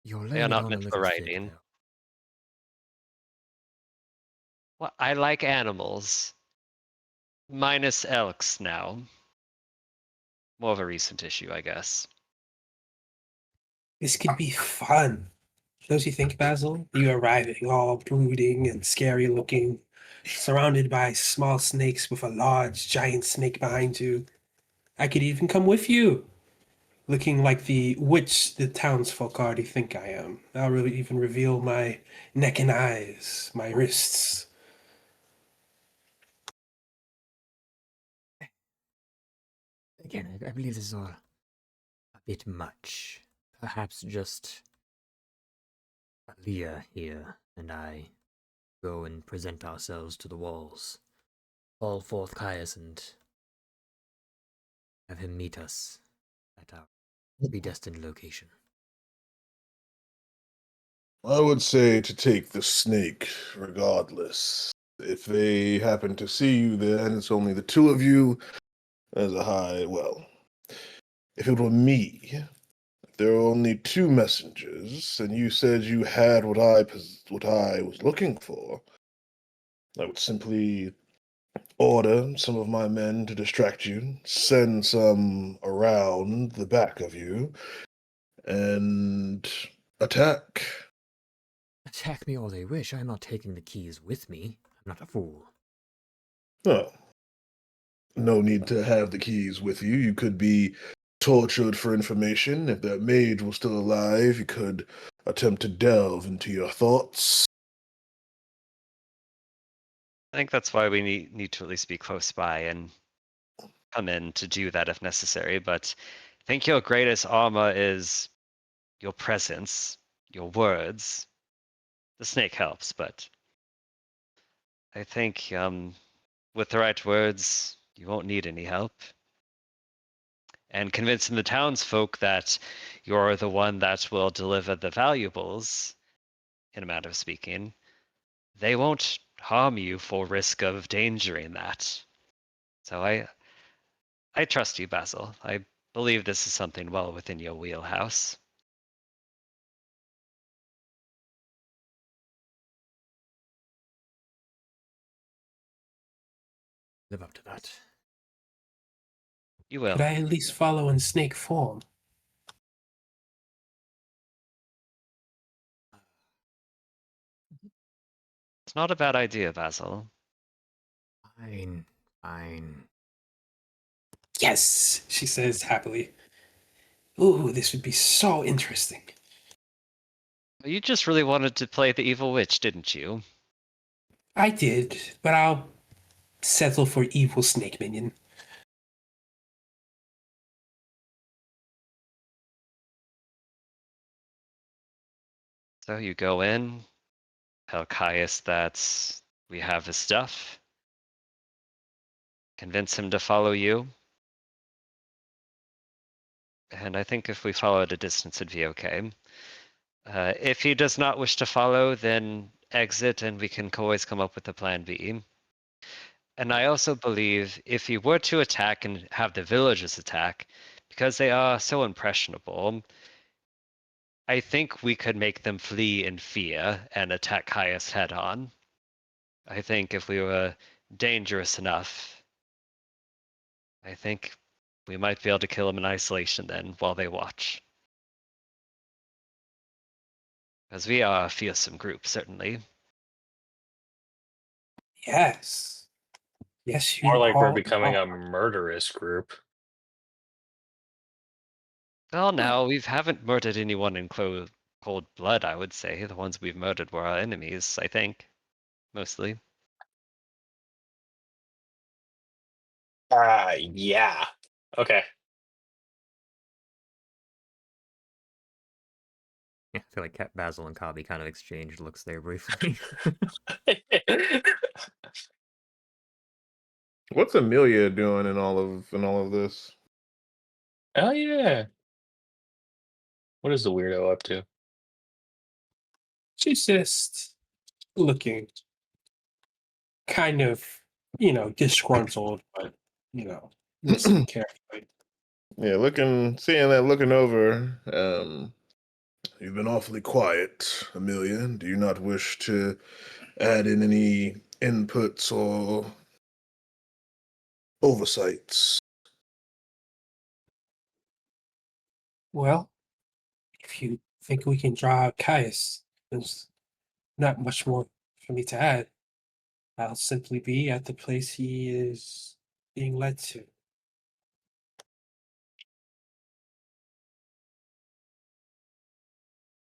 You're They are laying it not on a meant for little thick, riding. though. Well, I like animals. Minus elks now. More of a recent issue, I guess. This could be fun. Don't you think, Basil? You arriving all brooding and scary looking, surrounded by small snakes with a large, giant snake behind you. I could even come with you. looking like the witch the townsfolk already think I am. I'll really even reveal my neck and eyes, my wrists. Again, I believe this is all a bit much. Perhaps just Leah here and I go and present ourselves to the walls. Call forth Caius and have him meet us at our predestined location. I would say to take the snake regardless. If they happen to see you there and it's only the two of you, there's a high, well, if it were me, if there were only two messengers and you said you had what I was looking for, I would simply order some of my men to distract you, send some around the back of you, and attack. Attack me all they wish. I'm not taking the keys with me. I'm not a fool. No, no need to have the keys with you. You could be tortured for information. If that mage was still alive, you could attempt to delve into your thoughts. I think that's why we need to at least be close by and come in to do that if necessary. But I think your greatest armor is your presence, your words. The snake helps, but I think with the right words, you won't need any help. And convincing the townsfolk that you're the one that will deliver the valuables, in a matter of speaking, they won't harm you for risk of danger in that. So I trust you, Basil. I believe this is something well within your wheelhouse. Live up to that. You Could will. I at least follow in snake form? It's not a bad idea, Basil. Fine, fine. Yes, she says happily. Ooh, this would be so interesting. You just really wanted to play the evil witch, didn't you? I did, but I'll settle for evil snake minion. So you go in, tell Caius that we have his stuff, convince him to follow you. And I think if we follow at a distance, it'd be okay. If he does not wish to follow, then exit and we can always come up with a plan B. And I also believe if he were to attack and have the villagers attack, because they are so impressionable, I think we could make them flee in fear and attack Caius head on. I think if we were dangerous enough, I think we might be able to kill them in isolation then while they watch. Because we are a fearsome group, certainly. Yes. Yes, More you like we're all becoming a are. murderous group. Well, now we haven't murdered anyone in cold blood, I would say. The ones we've murdered were our enemies, I think. Mostly. Yeah. Okay. Yeah, I feel like Basil and Kabi kind of exchanged looks there briefly. What's Amelia doing in all of this? Oh yeah. What is the weirdo up to? She's just looking kind of, disgruntled, but, listening carefully. Yeah, seeing that, looking over. You've been awfully quiet, Amelia. Do you not wish to add in any inputs or oversights? Well, if you think we can draw out Caius, there's not much more for me to add. I'll simply be at the place he is being led to.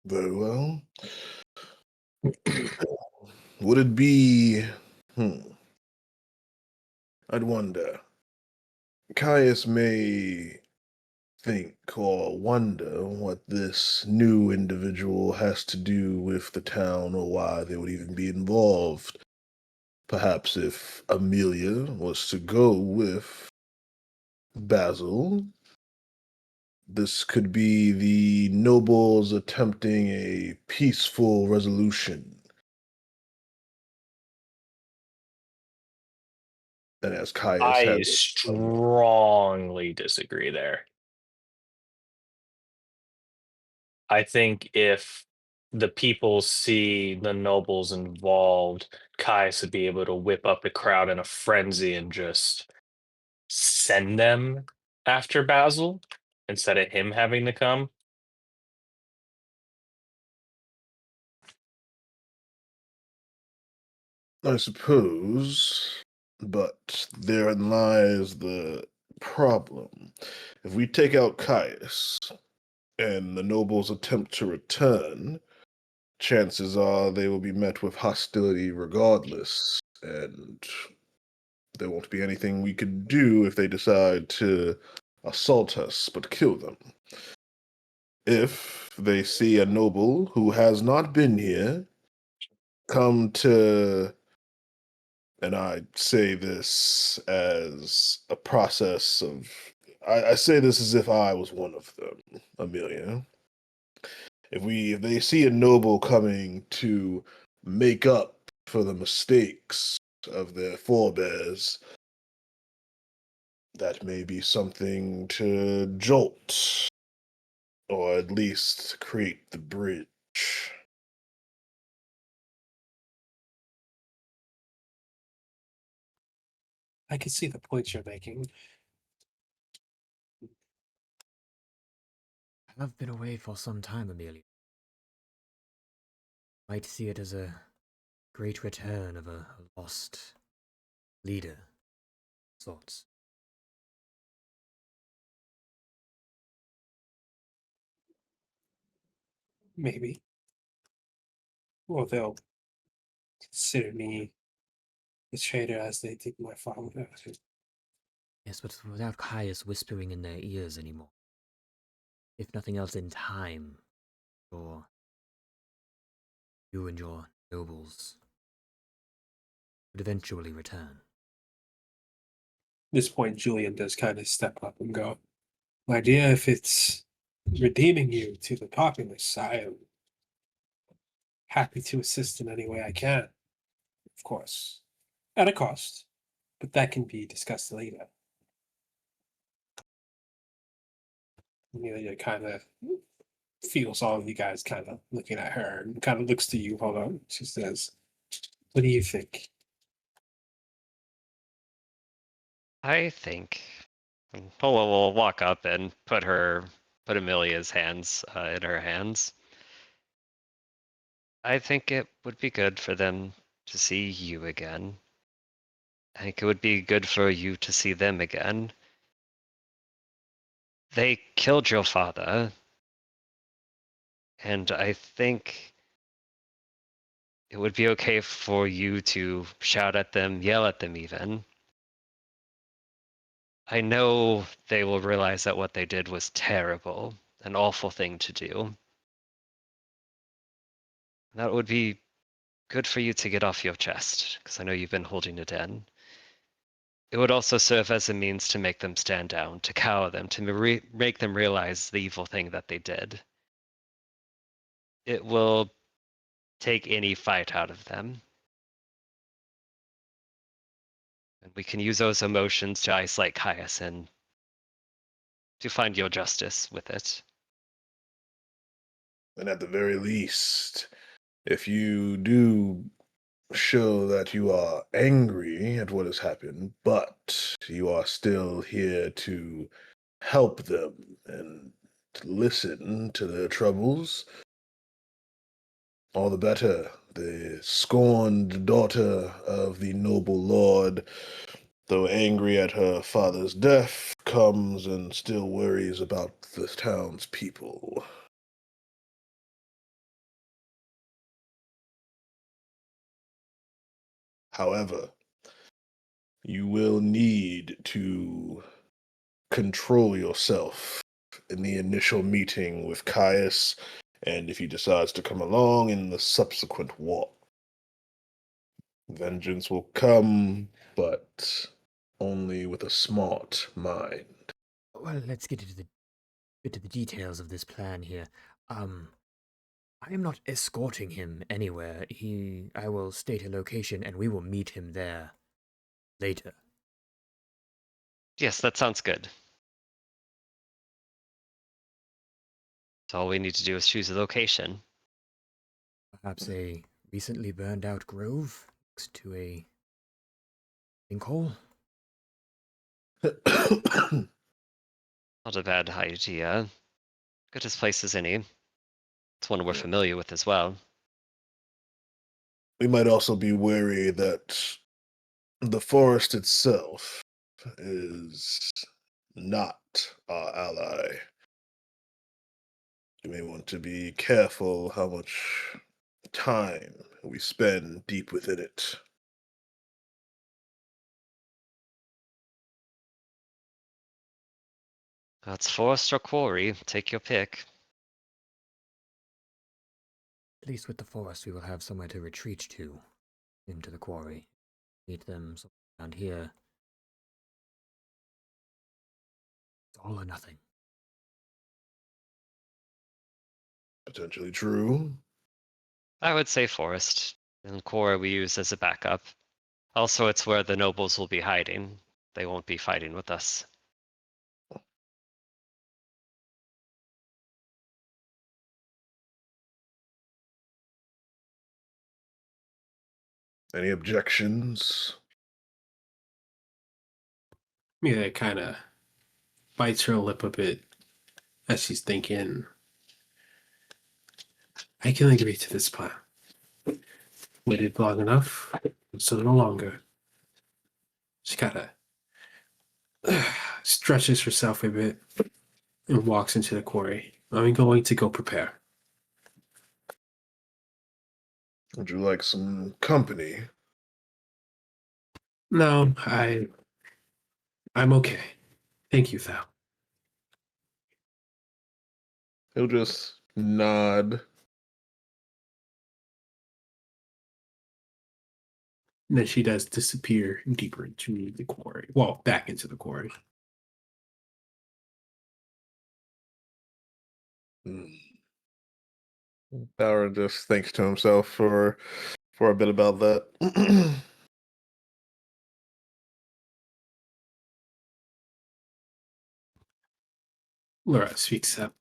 Very well. Would it be... I'd wonder. Caius may think or wonder what this new individual has to do with the town or why they would even be involved. Perhaps if Amelia was to go with Basil, this could be the nobles attempting a peaceful resolution. And as Caius I has strongly disagree there. I think if the people see the nobles involved, Caius would be able to whip up the crowd in a frenzy and just send them after Basil instead of him having to come. I suppose, but therein lies the problem. If we take out Caius and the nobles attempt to return, chances are they will be met with hostility regardless, and there won't be anything we could do if they decide to assault us but kill them. If they see a noble who has not been here come to, and I say this as a process of, I say this as if I was one of them, Amelia. If they see a noble coming to make up for the mistakes of their forebears, that may be something to jolt, or at least create the bridge. I can see the points you're making. I've been away for some time, Amelia. Might see it as a great return of a lost leader of sorts. Maybe. Or they'll consider me the traitor as they did my father. Yes, but without Caius whispering in their ears anymore. If nothing else, in time, for you and your nobles would eventually return. At this point, Julian does kind of step up and go, my dear, if it's redeeming you to the populace, I am happy to assist in any way I can. Of course, at a cost, but that can be discussed later. Amelia kind of feels all of you guys kind of looking at her and kind of looks to you. Hold on. She says, what do you think? I think Polo will walk up and put Amelia's hands in her hands. I think it would be good for them to see you again. I think it would be good for you to see them again. They killed your father, and I think it would be okay for you to shout at them, yell at them even. I know they will realize that what they did was terrible, an awful thing to do. That would be good for you to get off your chest, because I know you've been holding it in. It would also serve as a means to make them stand down, to cower them, to make them realize the evil thing that they did. It will take any fight out of them. And we can use those emotions to isolate Caius and to find your justice with it. And at the very least, if you do show that you are angry at what has happened, but you are still here to help them and to listen to their troubles, all the better. The scorned daughter of the noble lord, though angry at her father's death, comes and still worries about the town's people. However, you will need to control yourself in the initial meeting with Caius, and if he decides to come along in the subsequent war. Vengeance will come, but only with a smart mind. Well, let's get into the details of this plan here. I am not escorting him anywhere. I will state a location, and we will meet him there later. Yes, that sounds good. So all we need to do is choose a location. Perhaps a recently burned out grove next to a sinkhole? Not a bad idea. Good as place as any. It's one we're familiar with as well. We might also be wary that the forest itself is not our ally. You may want to be careful how much time we spend deep within it. That's forest or quarry. Take your pick. At least with the forest, we will have somewhere to retreat to into the quarry. Meet them somewhere around here. It's all or nothing. Potentially true. I would say forest. And quarry we use as a backup. Also, it's where the nobles will be hiding. They won't be fighting with us. Any objections? Mia kind of bites her lip a bit as she's thinking. I can agree to this plan. Waited long enough, so no longer. She kind of stretches herself a bit and walks into the quarry. I'm going to go prepare. Would you like some company? No, I'm okay. Thank you, Thal. He'll just nod. And then she does disappear deeper into the quarry. Well, back into the quarry. Bauer just thinks to himself for a bit about that. Laura speaks up.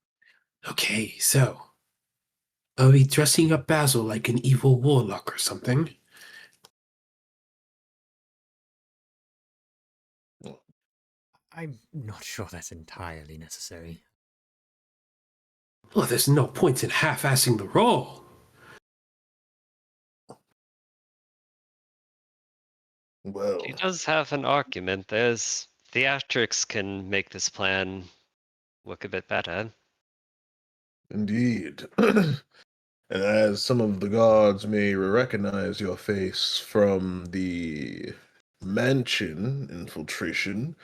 Okay, so are we dressing up Basil like an evil warlock or something? I'm not sure that's entirely necessary. Well, there's no point in half-assing the role. Well, She does have an argument. There's theatrics can make this plan look a bit better. indeed. And as some of the gods may recognize your face from the mansion infiltration,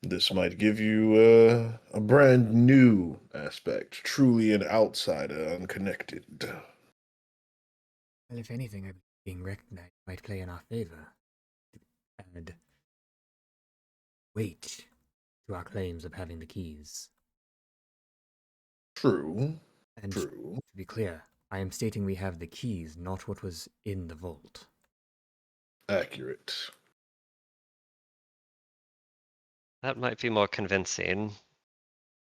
this might give you a brand new aspect, truly an outsider, unconnected. Well, if anything, I believe being recognized might play in our favor. Add weight to our claims of having the keys. True, And true. to be clear, I am stating we have the keys, not what was in the vault. Accurate. That might be more convincing.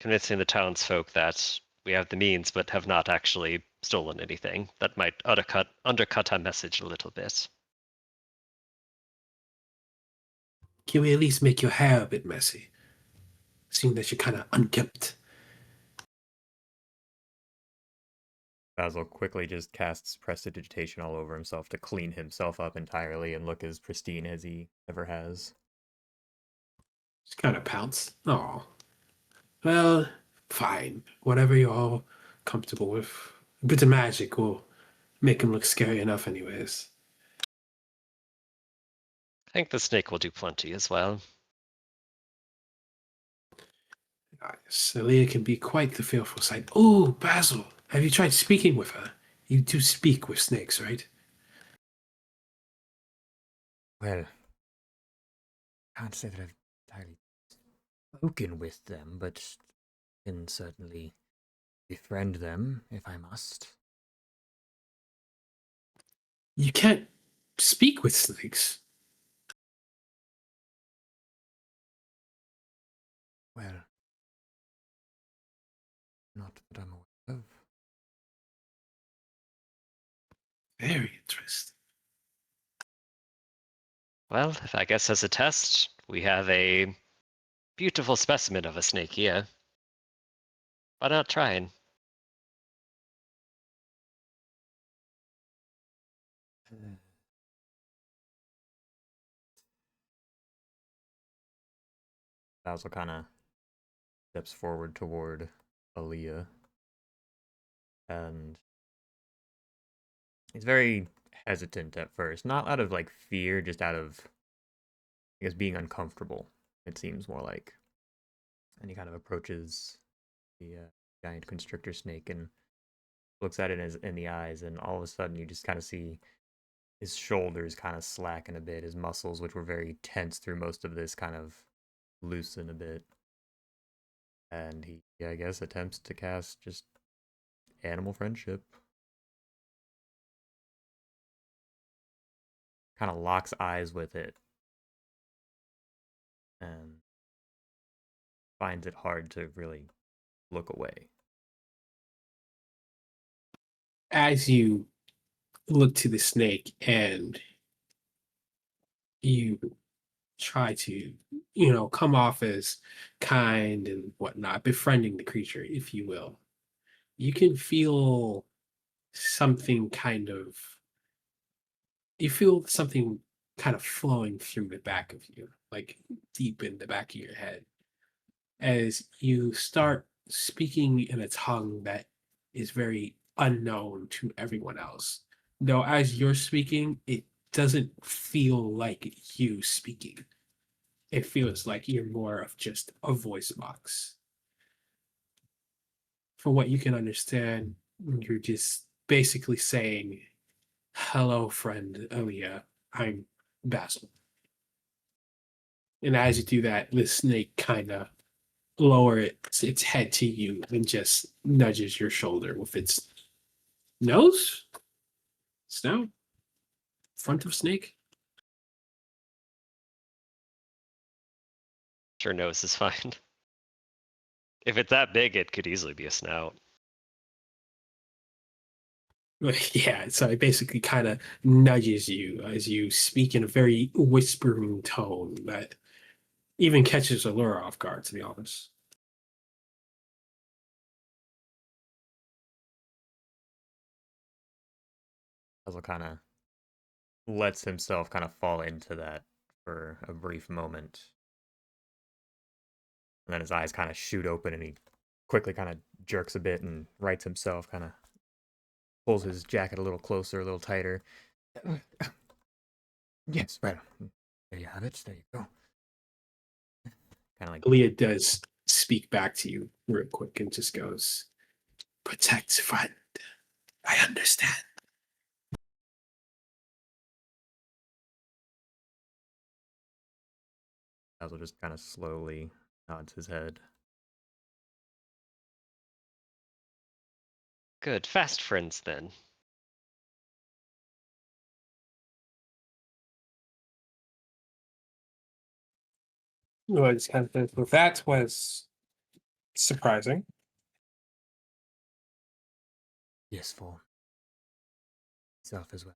Convincing the townsfolk that we have the means but have not actually stolen anything. That might undercut our message a little bit. Can we at least make your hair a bit messy? Seeing that you're kind of unkempt. Basil quickly just casts prestidigitation all over himself to clean himself up entirely and look as pristine as he ever has. Just kind of pounce. Oh. Well, fine. Whatever you're all comfortable with. A bit of magic will make him look scary enough anyways. think the snake will do plenty as well. Celia can be quite the fearful sight. Oh, Basil, have you tried speaking with her? You do speak with snakes, right? Well, can't say that I've entirely spoken with them, but can certainly befriend them if I must. You can't speak with snakes. Well, not that I'm aware of. Very interesting. Well, I guess as a test, we have a beautiful specimen of a snake here. Why not trying? Basil kind of steps forward toward Aaliyah, and he's very hesitant at first. Not out of like fear, just out of, I guess, being uncomfortable. It seems more like. And he kind of approaches the giant constrictor snake and looks at it in the eyes, and all of a sudden you just kind of see his shoulders kind of slacken a bit. His muscles, which were very tense through most of this, kind of loosen a bit. And he, I guess, attempts to cast just animal friendship. Kind of locks eyes with it. And finds it hard to really look away. As you look to the snake and you try to, come off as kind and whatnot, befriending the creature, if you will, you can feel something kind of, you feel something kind of flowing through the back of you, like deep in the back of your head, as you start speaking in a tongue that is very unknown to everyone else. Though as you're speaking, it doesn't feel like you speaking. It feels like you're more of just a voice box. From what you can understand, you're just basically saying, "Hello, friend Aaliyah. I'm Basil." And as you do that, the snake kind of lower its head to you and just nudges your shoulder with its nose, snout, front of snake. Sure, nose is fine. If it's that big, it could easily be a snout. Yeah, so it basically kind of nudges you as you speak in a very whispering tone that even catches Allura off guard, to be honest. Basil kind of lets himself kind of fall into that for a brief moment. And then his eyes kind of shoot open and he quickly kind of jerks a bit and rights himself, kind of pulls his jacket a little closer, a little tighter. Yes, right. There you have it. There you go. Kind of like, Aaliyah does speak back to you real quick and just goes, "Protect, friend. I understand." Basil just kind of slowly nods his head. Good, fast friends then. Well, it's kind of well, that was surprising. Yes, for self as well.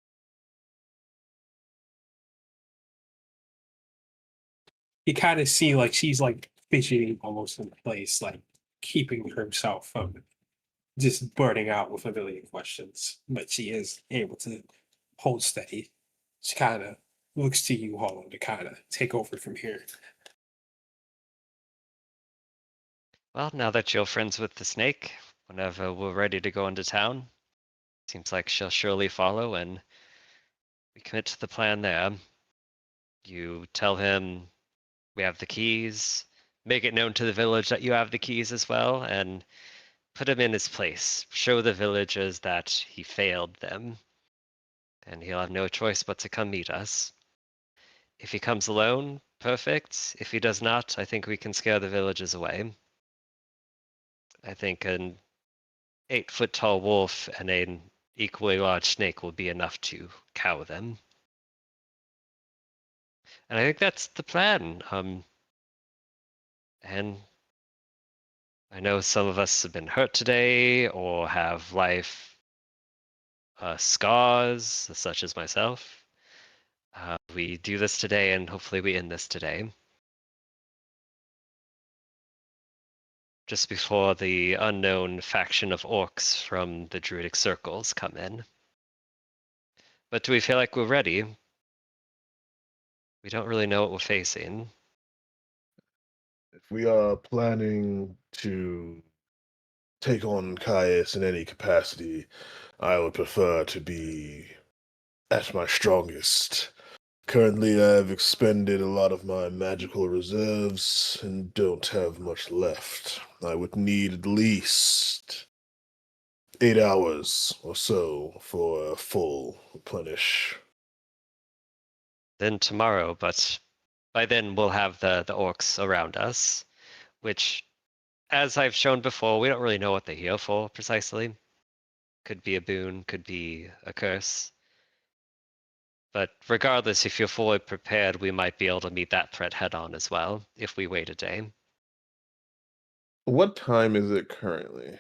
You kind of see like she's like fidgeting almost in place, like keeping herself from just burning out with a million questions. But she is able to hold steady. She kind of looks to you, Hollow, to kind of take over from here. Well, now that you're friends with the snake, whenever we're ready to go into town, seems like she'll surely follow and we commit to the plan there. You tell him we have the keys, make it known to the village that you have the keys as well, and put him in his place. Show the villagers that he failed them, and he'll have no choice but to come meet us. If he comes alone, perfect. If he does not, I think we can scare the villagers away. I think an 8-foot tall wolf and an equally large snake will be enough to cow them. And I think that's the plan. And I know some of us have been hurt today or have life scars, such as myself. We do this today, and hopefully we end this today. Just before the unknown faction of orcs from the druidic circles come in. But do we feel like we're ready? We don't really know what we're facing. If we are planning to take on Caius in any capacity, I would prefer to be at my strongest. Currently, I've expended a lot of my magical reserves and don't have much left. I would need at least 8 hours or so for a full replenish. Then tomorrow, but by then we'll have the orcs around us, which, as I've shown before, we don't really know what they're here for precisely. Could be a boon, could be a curse. But regardless, if you're fully prepared, we might be able to meet that threat head on as well, if we wait a day. What time is it currently?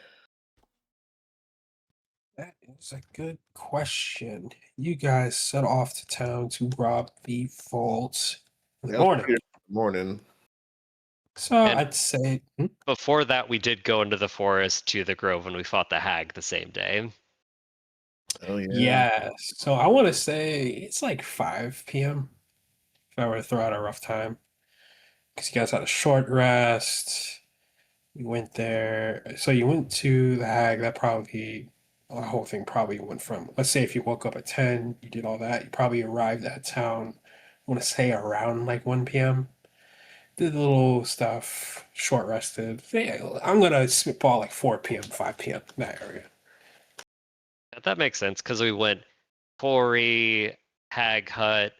That is a good question. You guys set off to town to rob the vault in the Yeah, morning. morning. So And- I'd say Before that, we did go into the forest to the grove and we fought the hag the same day. Oh yeah. yeah. So I want to say it's like 5 p.m. if I were to throw out a rough time. Because you guys had a short rest. We went there. So you went to the hag. That probably, the whole thing probably went from, let's say if you woke up at 10, you did all that, you probably arrived at town, I want to say around like 1 p.m. Did a little stuff, short rested. Yeah, I'm going to spitball like 4 p.m., 5 p.m. in that area. That makes sense because we went quarry, hag hut,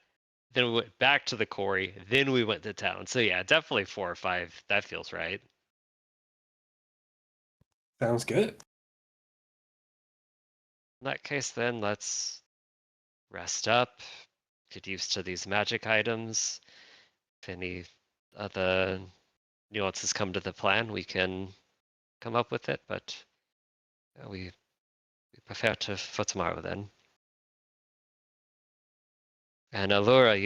then we went back to the quarry, then we went to town. So yeah, definitely 4 or 5. That feels right. Sounds good. In that case, then let's rest up, get used to these magic items. If any other nuances come to the plan, we can come up with it. But we prepare for tomorrow then. And Allura,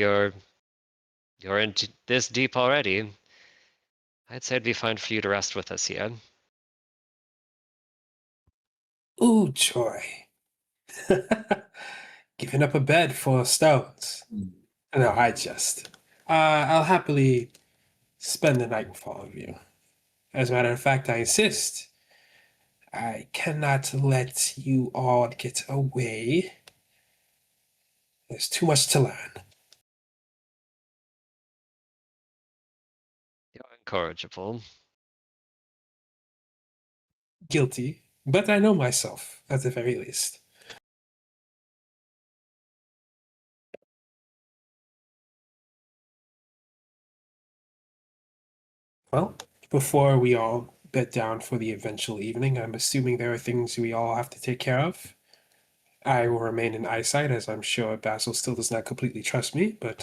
you're in this deep already. I'd say it'd be fine for you to rest with us here. Ooh, joy. Giving up a bed for stones. No, I just. I'll happily spend the night with all of you. As a matter of fact, I insist. I cannot let you all get away. There's too much to learn. You're incorrigible. Guilty, but I know myself, at the very least. Well, before we all bed down for the eventual evening, I'm assuming there are things we all have to take care of. I will remain in eyesight, as I'm sure Basil still does not completely trust me, but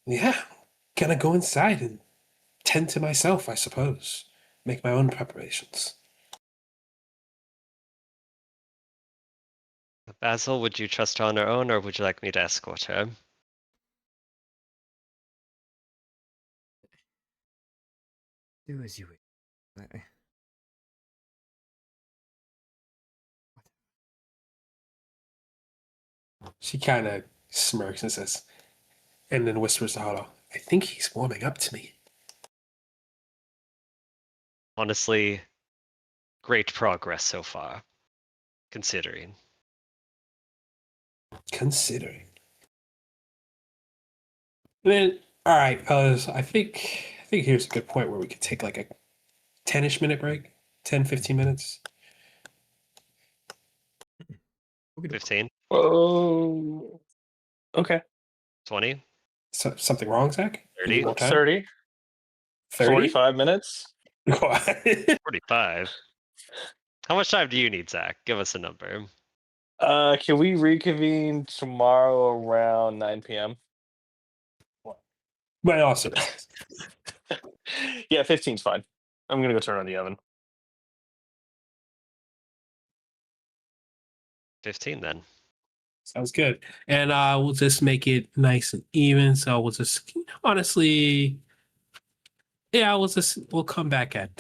yeah, gonna go inside and tend to myself, I suppose. Make my own preparations. Basil, would you trust her on her own, or would you like me to escort her? Do as you wish. She kind of smirks and says, and then whispers to Hollow, I think he's warming up to me. Honestly, great progress so far, considering. Considering. Then, all right, fellas. I think here's a good point where we could take like a 10-ish minute break, 10, 15 minutes. We could- 15, Oh, okay. 20, So, something wrong, Zach? You need 30, more time? 30, 30? 45 minutes. 45. How much time do you need, Zach? Give us a number. Can we reconvene tomorrow around 9 p.m.? But also, Yeah, 15's fine. I'm gonna go turn on the oven. 15 then. sounds good. And we'll just make it nice and even. So we'll just honestly, yeah, we'll come back at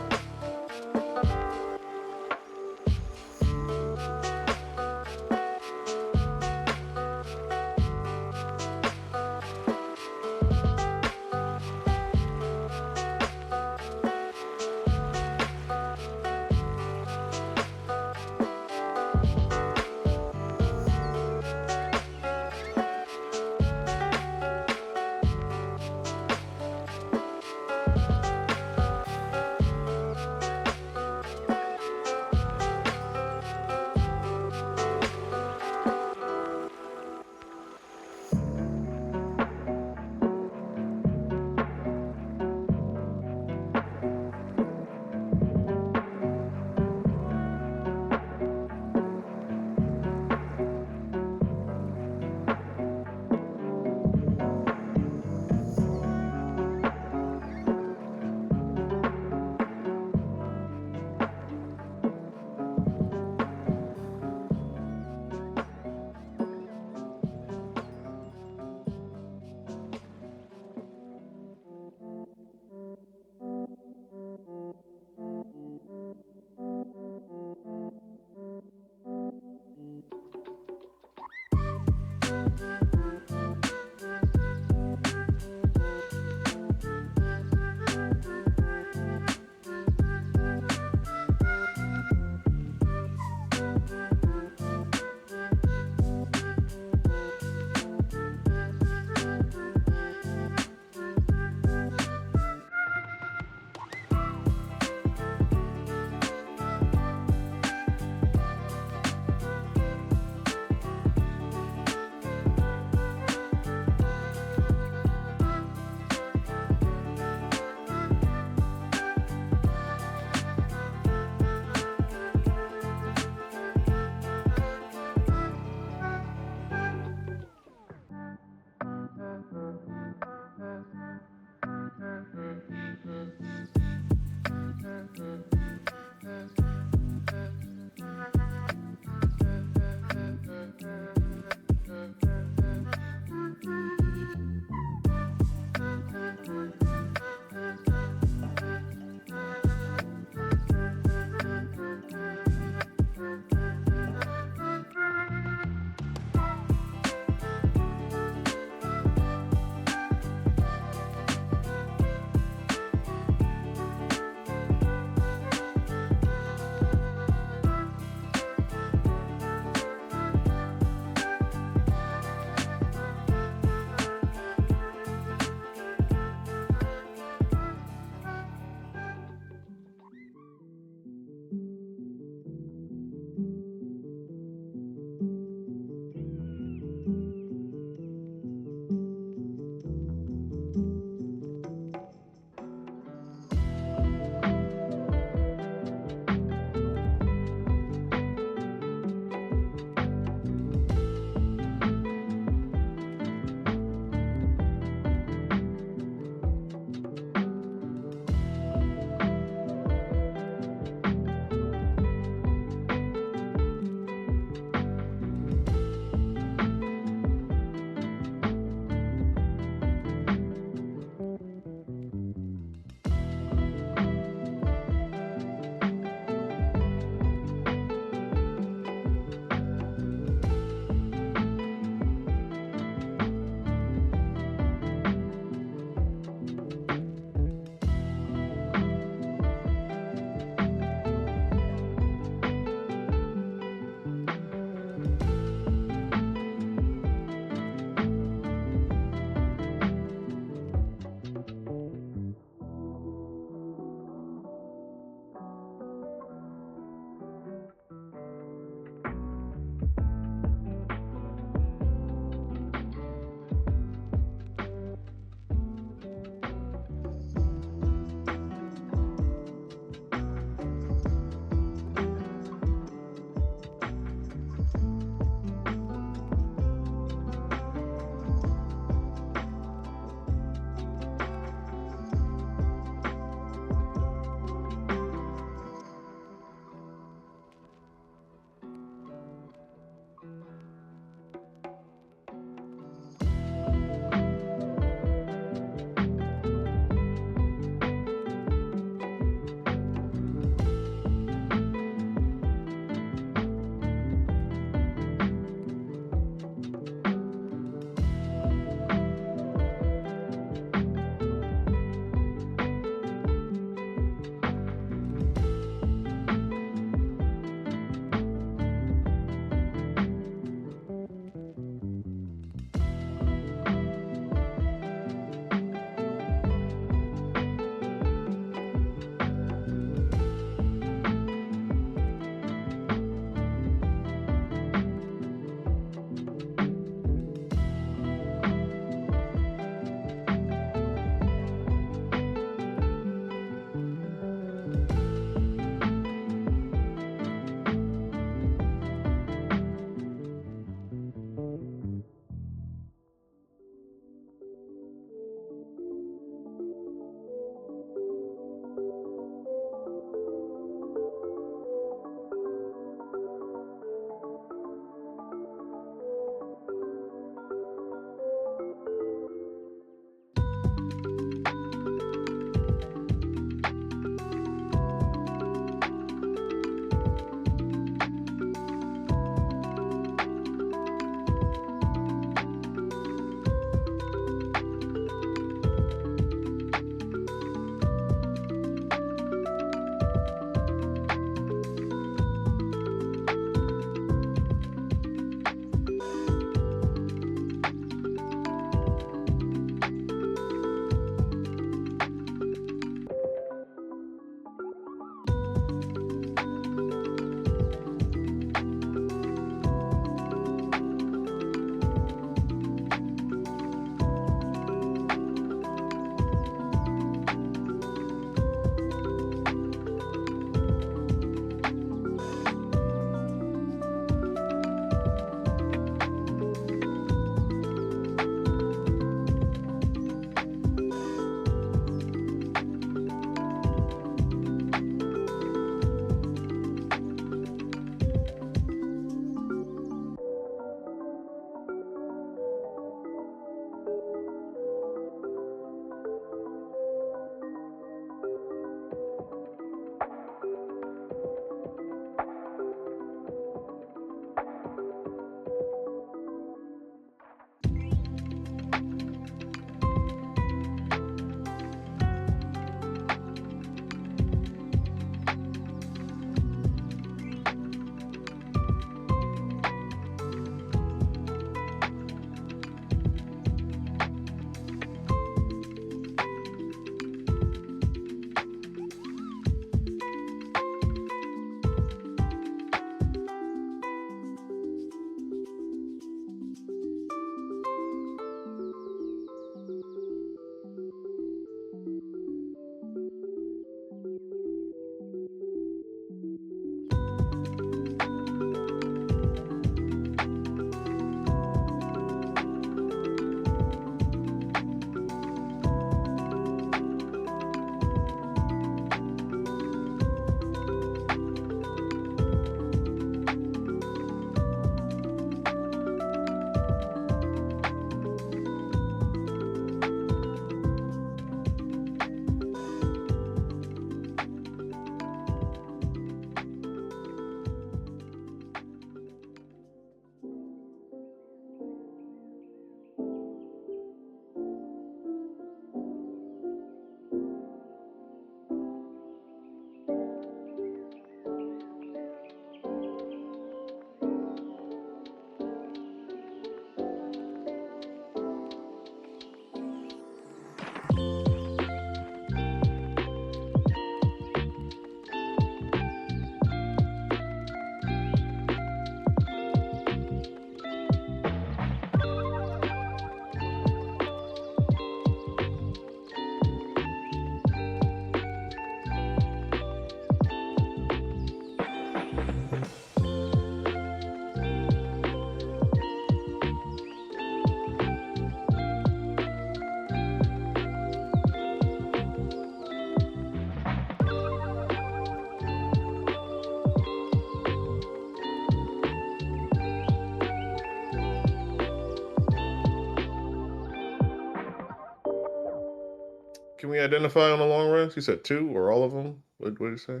me identify on the long rest? You said 2 or all of them? What did you say?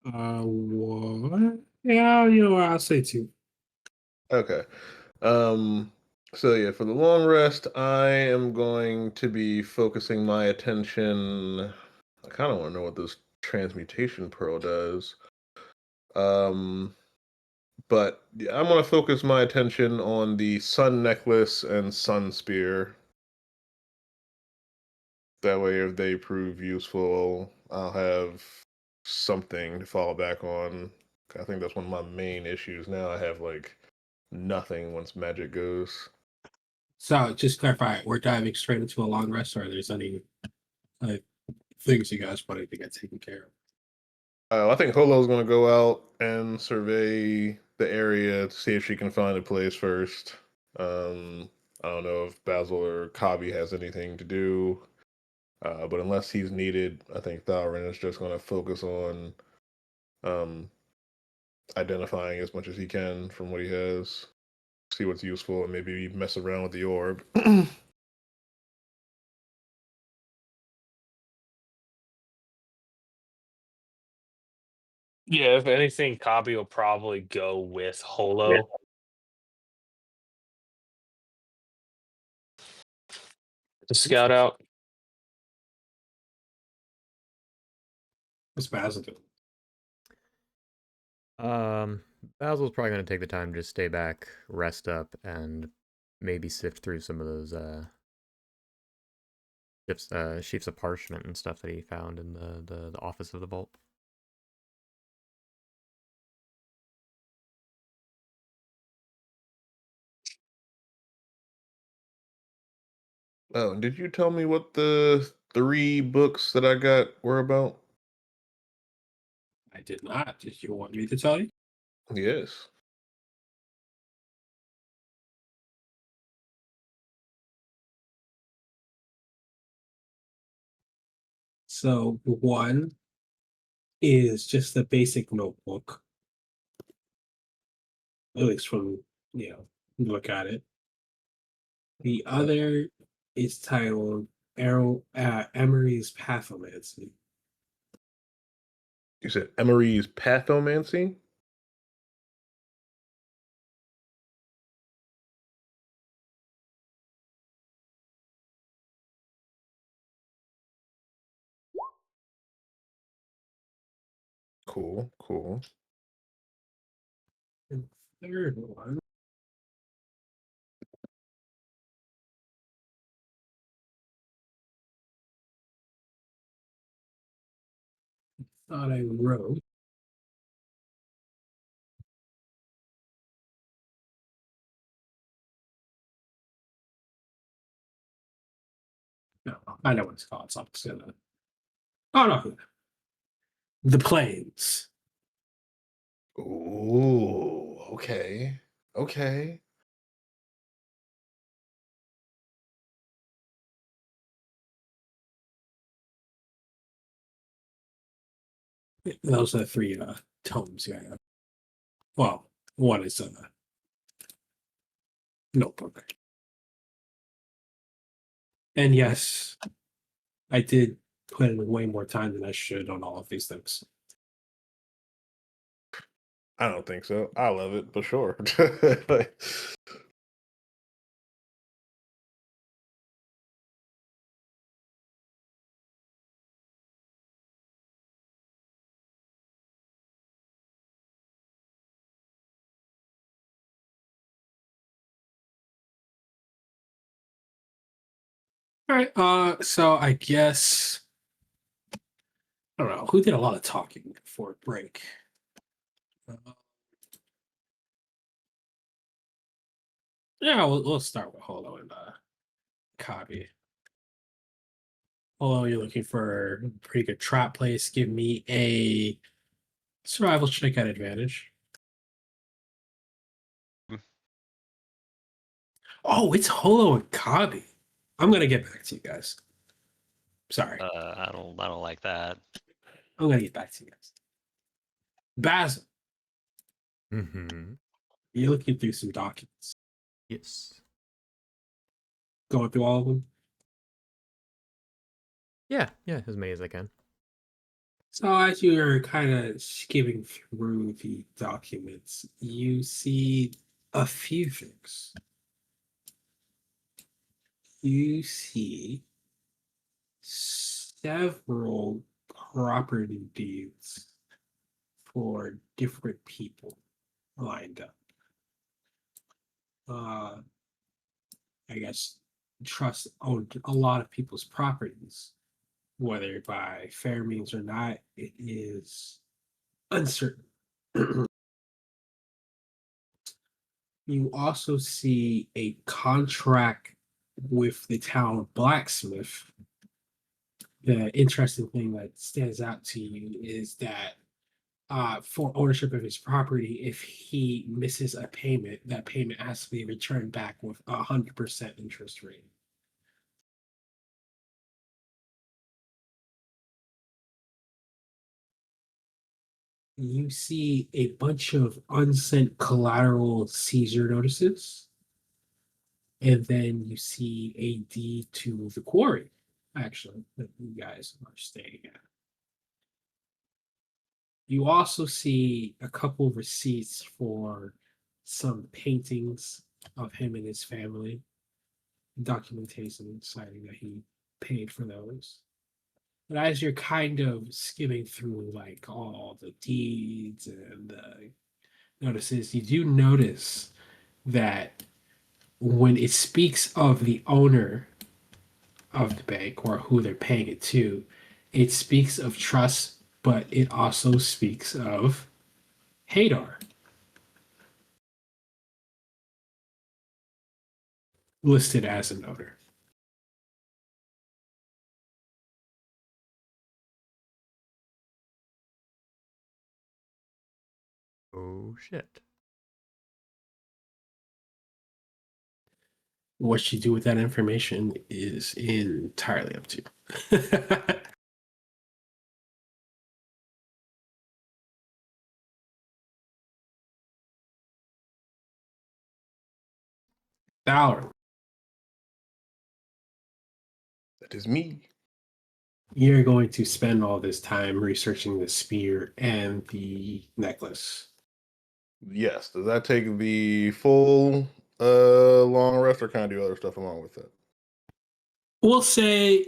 What? Yeah, you know what? I'll say 2. Okay. So yeah, for the long rest, I am going to be focusing my attention. I kind of want to know what this transmutation pearl does. Um, but yeah, I'm going to focus my attention on the sun necklace and sun spear. That way, if they prove useful, I'll have something to fall back on. I think that's one of my main issues now. I have like nothing once magic goes. So just clarify, we're diving straight into a long rest, or there's any like things you guys wanted to get taken care of? I think Holo's going to go out and survey the area to see if she can find a place first. I don't know if Basil or Kabi has anything to do, but unless he's needed, I think Thalrin is just going to focus on um, identifying as much as he can from what he has, see what's useful, and maybe mess around with the orb. Yeah, if anything, Kabi will probably go with Holo. To scout out. What's Basil doing? Basil's probably going to take the time to stay back, rest up, and maybe sift through some of those sheets of parchment and stuff that he found in the office of the vault. Oh, and did you tell me what the 3 books that I got were about? I did not. Did you want me to tell you? Yes. So one is just a basic notebook, at least from look at it. The other is titled Emery's Pathomancy. You said Emery's Pathomancy? Cool, cool. And the third one thought I wrote. No, I know what it's called. So I'm just gonna. Oh no, the planes. Ooh, okay. Okay. Those are the 3 tomes. Yeah. Well, one is a notebook. And yes, I did put in way more time than I should on all of these things. I don't think so. I love it, but sure. All right. So I guess I don't know who did a lot of talking before break. Uh, yeah, we'll start with Holo and Kabi. Holo, you're looking for a pretty good trap place. Give me a survival check at advantage. Oh, it's Holo and Kabi. I'm gonna get back to you guys. Sorry, I don't like that. I'm gonna get back to you guys. Basil, Mm-hmm. you're looking through some documents. Yes. Going through all of them. Yeah, as many as I can. So as you are kind of skimming through the documents, you see a few things. You see several property deeds for different people lined up. I guess trust owned a lot of people's properties, whether by fair means or not, it is uncertain. You also see a contract with the town blacksmith. The interesting thing that stands out to you is that for ownership of his property, if he misses a payment, that payment has to be returned back with 100% interest rate. You see a bunch of unsent collateral seizure notices, and then you see a deed to the quarry, actually, that you guys are staying at. You also see a couple of receipts for some paintings of him and his family, documentation citing that he paid for those. But as you're kind of skimming through like all the deeds and the notices, you do notice that when it speaks of the owner of the bank or who they're paying it to, it speaks of trust, but it also speaks of Hadar listed as an owner. Oh shit. What you do with that information is entirely up to you. Valor, That is me. you're going to spend all this time researching the spear and the necklace. Yes. Does that take the full long rest, or can I do other stuff along with it? We'll say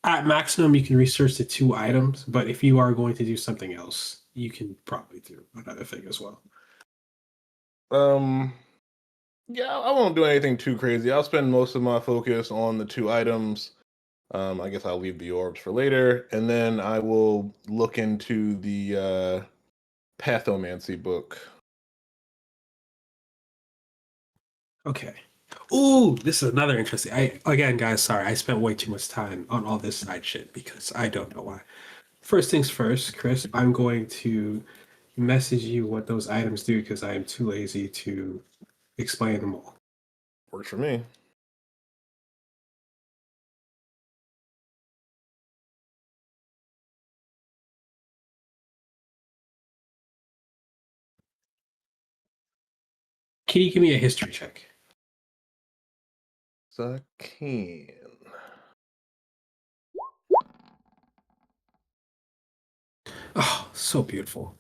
at maximum you can research the 2 items, but if you are going to do something else, you can probably do another thing as well. Yeah, I won't do anything too crazy. I'll spend most of my focus on the 2 items. I guess I'll leave the orbs for later, and then I will look into the pathomancy book. Okay. Ooh, this is another interesting. Again, guys, sorry, I spent way too much time on all this side shit because I don't know why. First things first, Chris, I'm going to message you what those items do because I am too lazy to explain them all. Works for me. Can you give me a history check? So I can. Oh, so beautiful.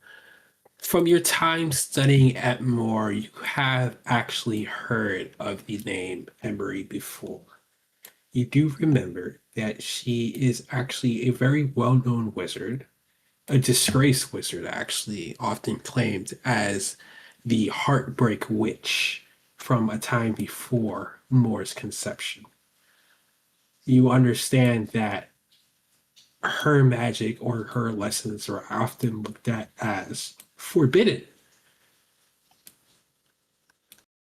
From your time studying at Moore, you have actually heard of the name Emery before. You do remember that she is actually a very well known wizard, a disgraced wizard, actually, often claimed as the Heartbreak Witch from a time before Moore's conception. You understand that her magic or her lessons are often looked at as forbidden.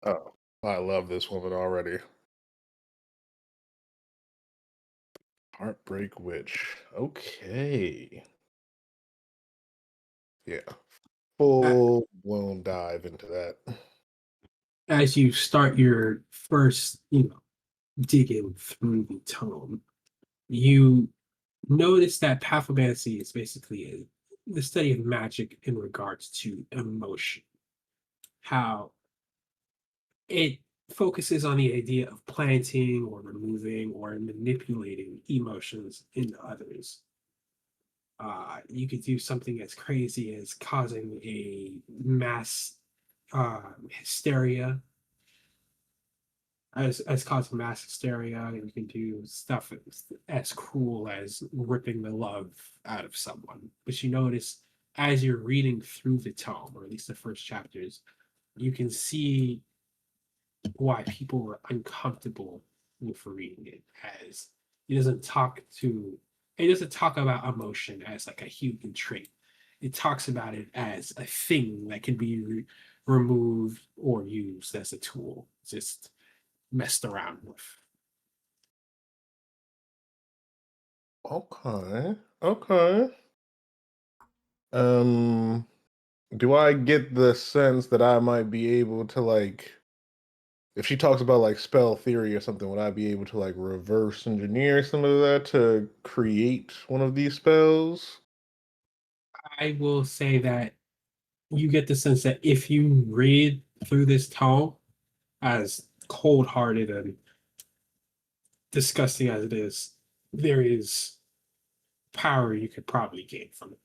Oh, I love this woman already. Heartbreak Witch. Okay. Yeah. Full blown dive into that. As you start your first, digging through the tome, you notice that pathomancy is basically the study of magic in regards to emotion. How it focuses on the idea of planting or removing or manipulating emotions in others. You could do something as crazy as causing a mass hysteria, as causing mass hysteria, and you can do stuff as cruel as ripping the love out of someone. But you notice as you're reading through the tome, or at least the first chapters, you can see why people were uncomfortable with reading it, as it doesn't talk about emotion as like a human trait. It talks about it as a thing that can be removed or used as a tool, just messed around with. Okay. Okay. Um, do I get the sense that I might be able to like, if she talks about like spell theory or something, would I be able to like reverse engineer some of that to create one of these spells? I will say that you get the sense that if you read through this tome, as cold hearted and disgusting as it is, there is power you could probably gain from it.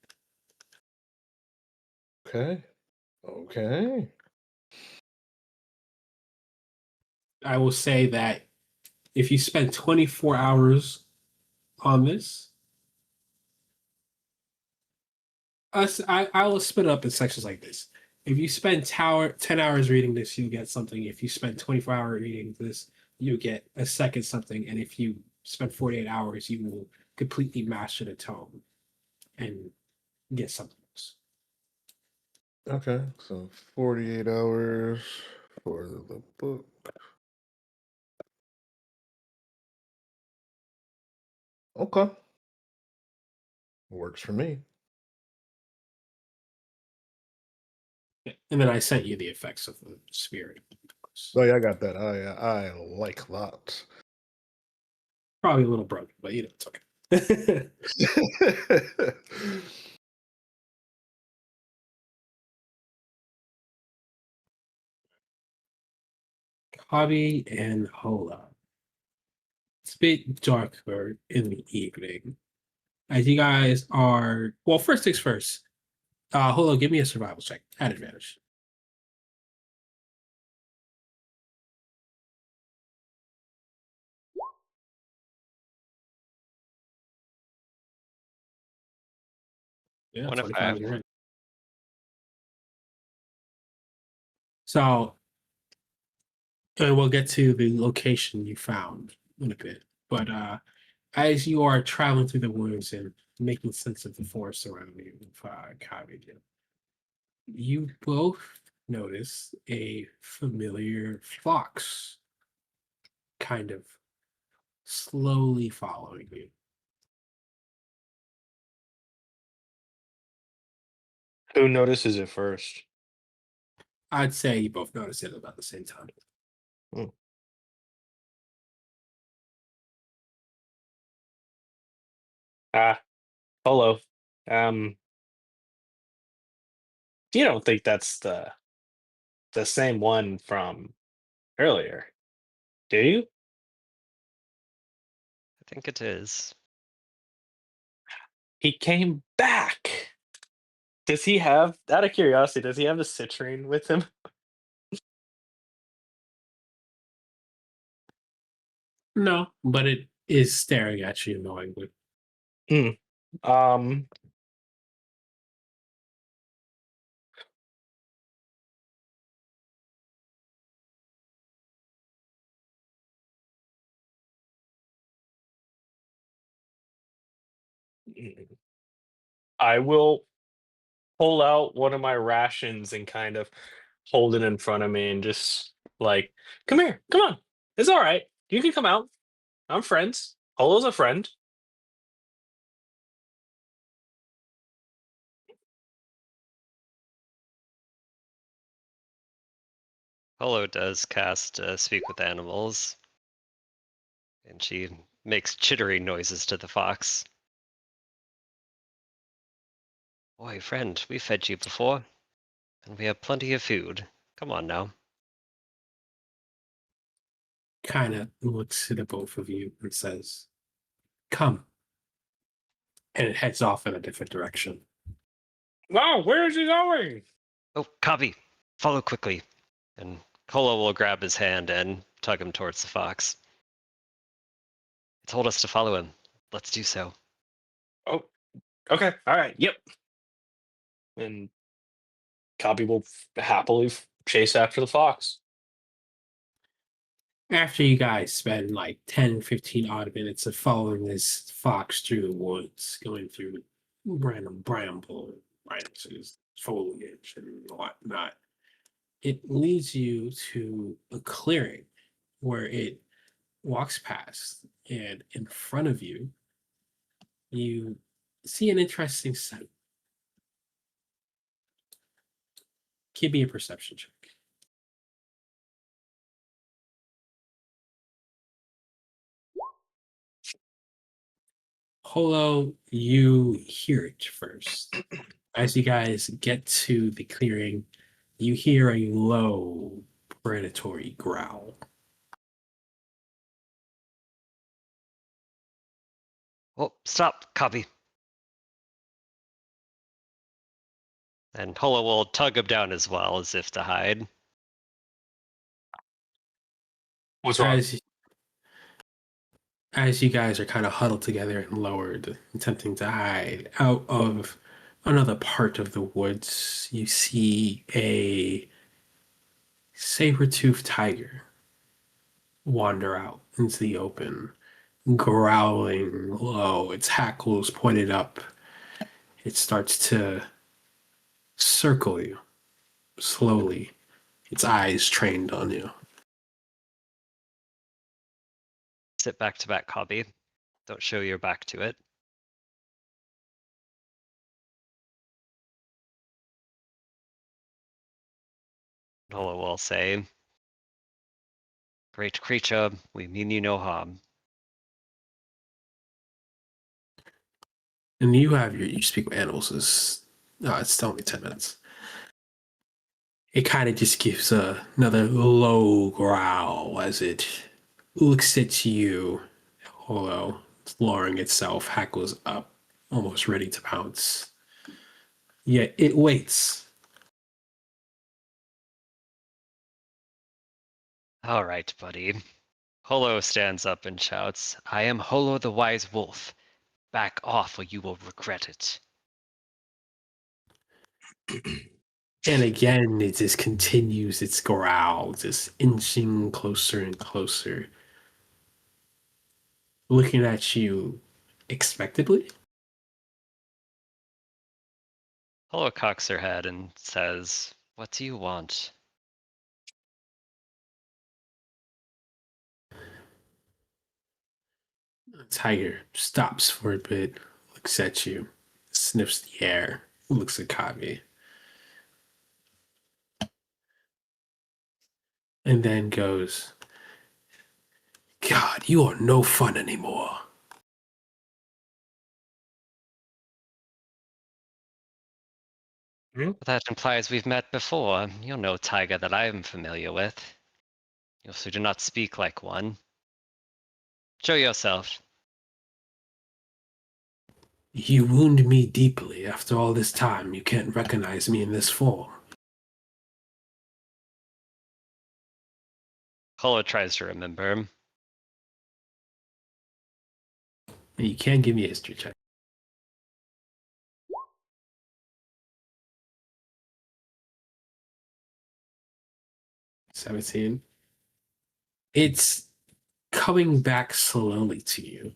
Okay. Okay. I will say that if you spend 24 hours on this, I will split it up in sections like this. If you spend 10 hours reading this, you get something. If you spend 24 hours reading this, you get a second something. And if you spend 48 hours, you will completely master the tome and get something else. Okay. So 48 hours for the book. Okay. Works for me. And then I sent you the effects of the spirit. Oh yeah, I got that. I like that. Probably a little broken, but it's okay. Hobby and Hola. It's a bit darker in the evening. As you guys are, well, first things first. Holo, give me a survival check at advantage. Yeah, What if 25 you're in. So, and we'll get to the location you found in a bit. But as you are traveling through the woods and making sense of the forest around you, Kavi, you both notice a familiar fox kind of slowly following you. Who notices it first? I'd say you both notice it about the same time. Ah, hello. Um, you don't think that's the same one from earlier, do you? I think it is. He came back. Does he have, out of curiosity, does he have the citrine with him? No, but it is staring at you knowingly. Hmm. Um, I will pull out one of my rations and kind of hold it in front of me and just like, come here, come on. It's all right. You can come out. I'm friends. Holo's a friend. Holo does cast Speak with Animals, and she makes chittering noises to the fox. Boy, friend, we fed you before, and we have plenty of food. Come on now. kind of looks at the both of you and says, "Come," and it heads off in a different direction. Wow, where is he going? Oh, copy. Follow quickly. And Kolo will grab his hand and tug him towards the fox. He told us to follow him. Let's do so. Oh, okay. All right. Yep. And Copy will happily chase after the fox. After you guys spend like 10, 15 odd minutes of following this fox through the woods, going through random bramble, branches, foliage, and whatnot, it leads you to a clearing where it walks past, and in front of you, you see an interesting sight. Give me a perception check. Holo, you hear it first. As you guys get to the clearing, you hear a low, predatory growl. Oh, stop. Copy. And Holo will tug him down as well, as if to hide. What's wrong? As you guys are kind of huddled together and lowered, attempting to hide, out of another part of the woods, you see a saber-toothed tiger wander out into the open, growling low, its hackles pointed up. It starts to circle you slowly, its eyes trained on you. Sit back to back, copy. Don't show your back to it. Holo will say, "Great creature, we mean you no harm." And you speak with animals is, no, it's only 10 minutes. It kind of just gives another low growl as it looks at you, although it's lowering itself, hackles up, almost ready to pounce. Yet it waits. All right, buddy. Holo stands up and shouts, "I am Holo the Wise Wolf. Back off or you will regret it." And again, it just continues its growl, just inching closer and closer, looking at you expectedly. Holo cocks her head and says, "What do you want?" The tiger stops for a bit, looks at you, sniffs the air, looks at Kavi, and then goes, "God, you are no fun anymore." That implies we've met before. You're no tiger that I am familiar with. You also do not speak like one. Show yourself. You wound me deeply. After all this time, you can't recognize me in this form. Holo tries to remember him. And you can give me a history check. 17. It's coming back slowly to you.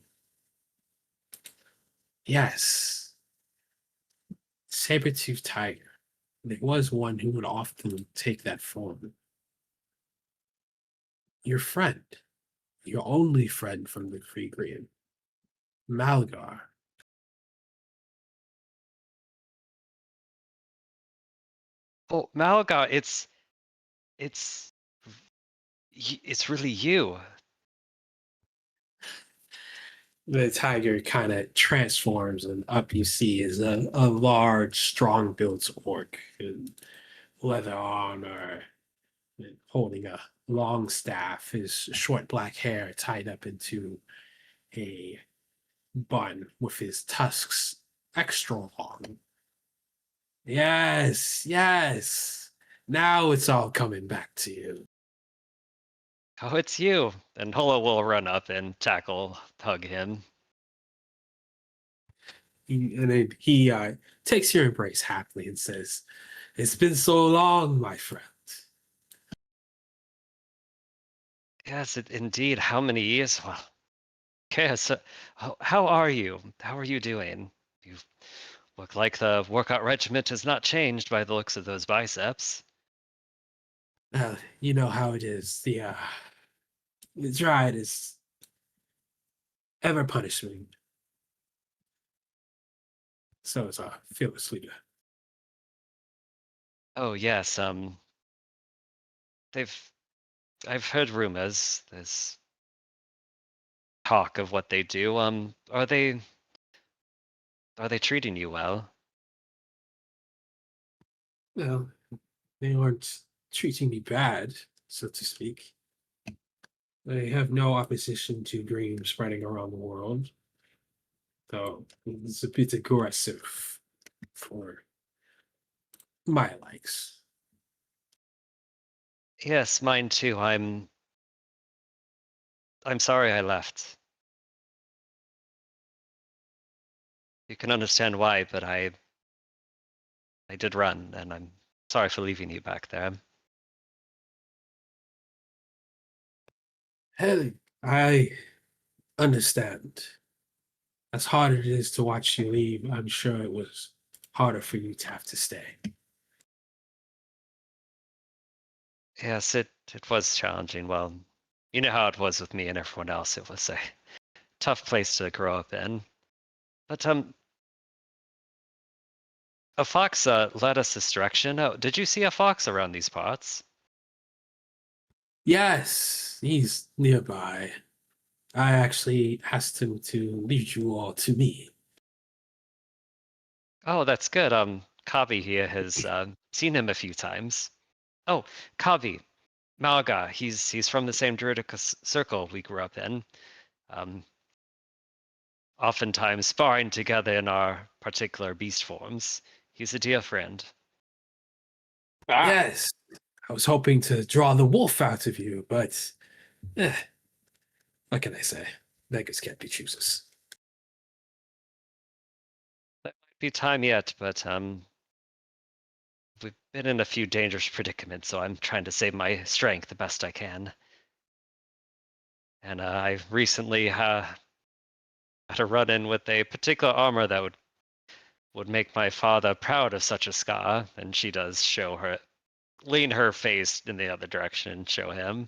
Yes. Saber-toothed tiger. There was one who would often take that form. Your friend. Your only friend from the Free Green. Malgar. Oh, Malaga, it's really you. The tiger kind of transforms, and up you see is a large, strong built orc in leather armor and holding a long staff, his short black hair tied up into a bun with his tusks extra long. Yes, yes. Now it's all coming back to you. Oh, it's you. And Holo will run up and hug him. And then he takes your embrace happily and says, "It's been so long, my friend." Yes, indeed. How many years? Well, okay, so how are you? How are you doing? You look like the workout regiment has not changed by the looks of those biceps. You know how it is. The Dryad is ever punishing. So is fearless leader. Oh yes, they've I've heard rumors. There's talk of what they do. Are they treating you well? Well, they aren't treating me bad, so to speak. They have no opposition to dream spreading around the world, though it's a bit aggressive for my likes. Yes, mine too. I'm sorry I left. You can understand why, but I did run, and I'm sorry for leaving you back there. Hey, I understand. As hard as it is to watch you leave, I'm sure it was harder for you to have to stay. Yes, it was challenging. Well, you know how it was with me and everyone else. It was a tough place to grow up in. But a fox led us this direction. Oh, did you see a fox around these parts? Yes, he's nearby. I actually asked him to lead you all to me. Oh, that's good. Kavi here has seen him a few times. Oh, Kavi, Malga. He's from the same druidic circle we grew up in. Um, Oftentimes sparring together in our particular beast forms. He's a dear friend. Ah, Yes, I was hoping to draw the wolf out of you, but eh, what can I say? Beggars can't be choosers. That might be time yet, but we've been in a few dangerous predicaments, so I'm trying to save my strength the best I can. And I recently had a run-in with a particular armor that would make my father proud of such a scar, and she does show her, lean her face in the other direction and show him.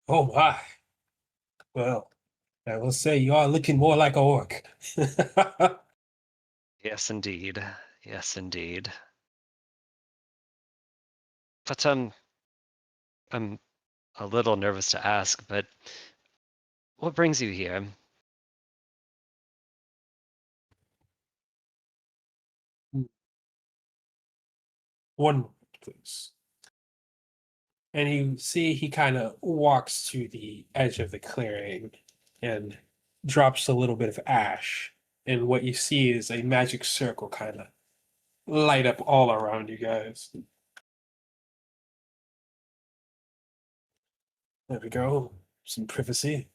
Oh my. Well, I will say you are looking more like a orc. Yes, indeed. Yes, indeed. But I'm a little nervous to ask, but what brings you here? One moment, please. And you see he kind of walks to the edge of the clearing and drops a little bit of ash. And what you see is a magic circle kind of light up all around you guys. There we go. Some privacy.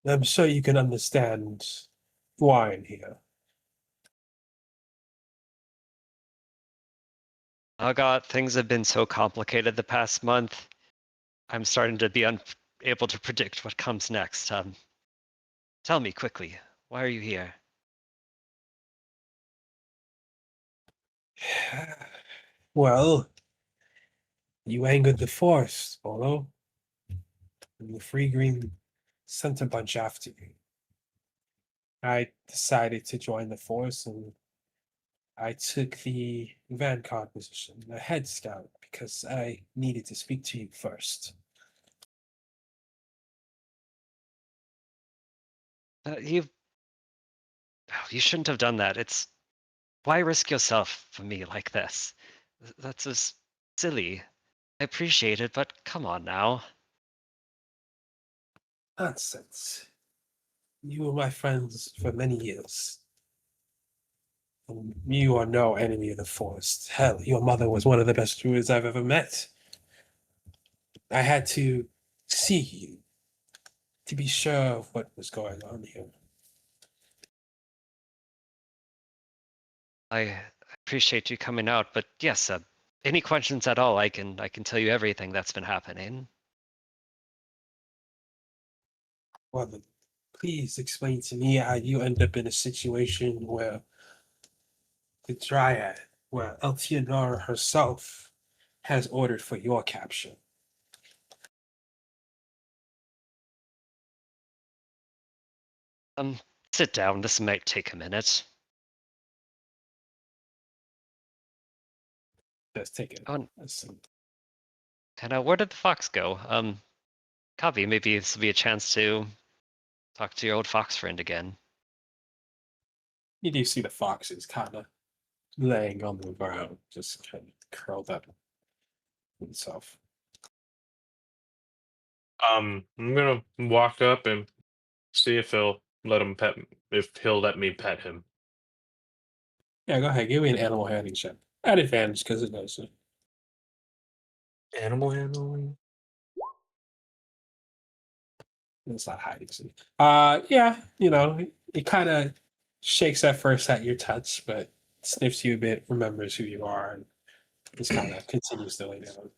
I'm sure you can understand why I'm here. Oh God, things have been so complicated the past month. I'm starting to be unable to predict what comes next. Tell me quickly, why are you here? Well, you angered the force, Bolo. And the Free Green sent a bunch after you. I decided to join the force and I took the vanguard position, the head scout, because I needed to speak to you first. You shouldn't have done that. Why risk yourself for me like this? That's just silly. I appreciate it, but come on now. Nonsense. You were my friends for many years. And you are no enemy of the forest. Hell, your mother was one of the best druids I've ever met. I had to see you to be sure of what was going on here. I appreciate you coming out, but yes, any questions at all, I can tell you everything that's been happening. Well, then, please explain to me how you end up in a situation where the Dryad, where Eltianara herself has ordered for your capture. Sit down. This might take a minute. Let's take it. Oh, and where did the fox go? Kavi, maybe this will be a chance to talk to your old fox friend again. You do see the foxes kind of laying on the ground, just kind of curled up himself. I'm gonna walk up and see if he'll let me pet him. Yeah, go ahead. Give me an animal handling check. At advantage because it knows it. Animal handling. It's not hiding. So. Yeah, it kind of shakes at first at your touch, but sniffs you a bit, remembers who you are, and just kind of continues to lay down.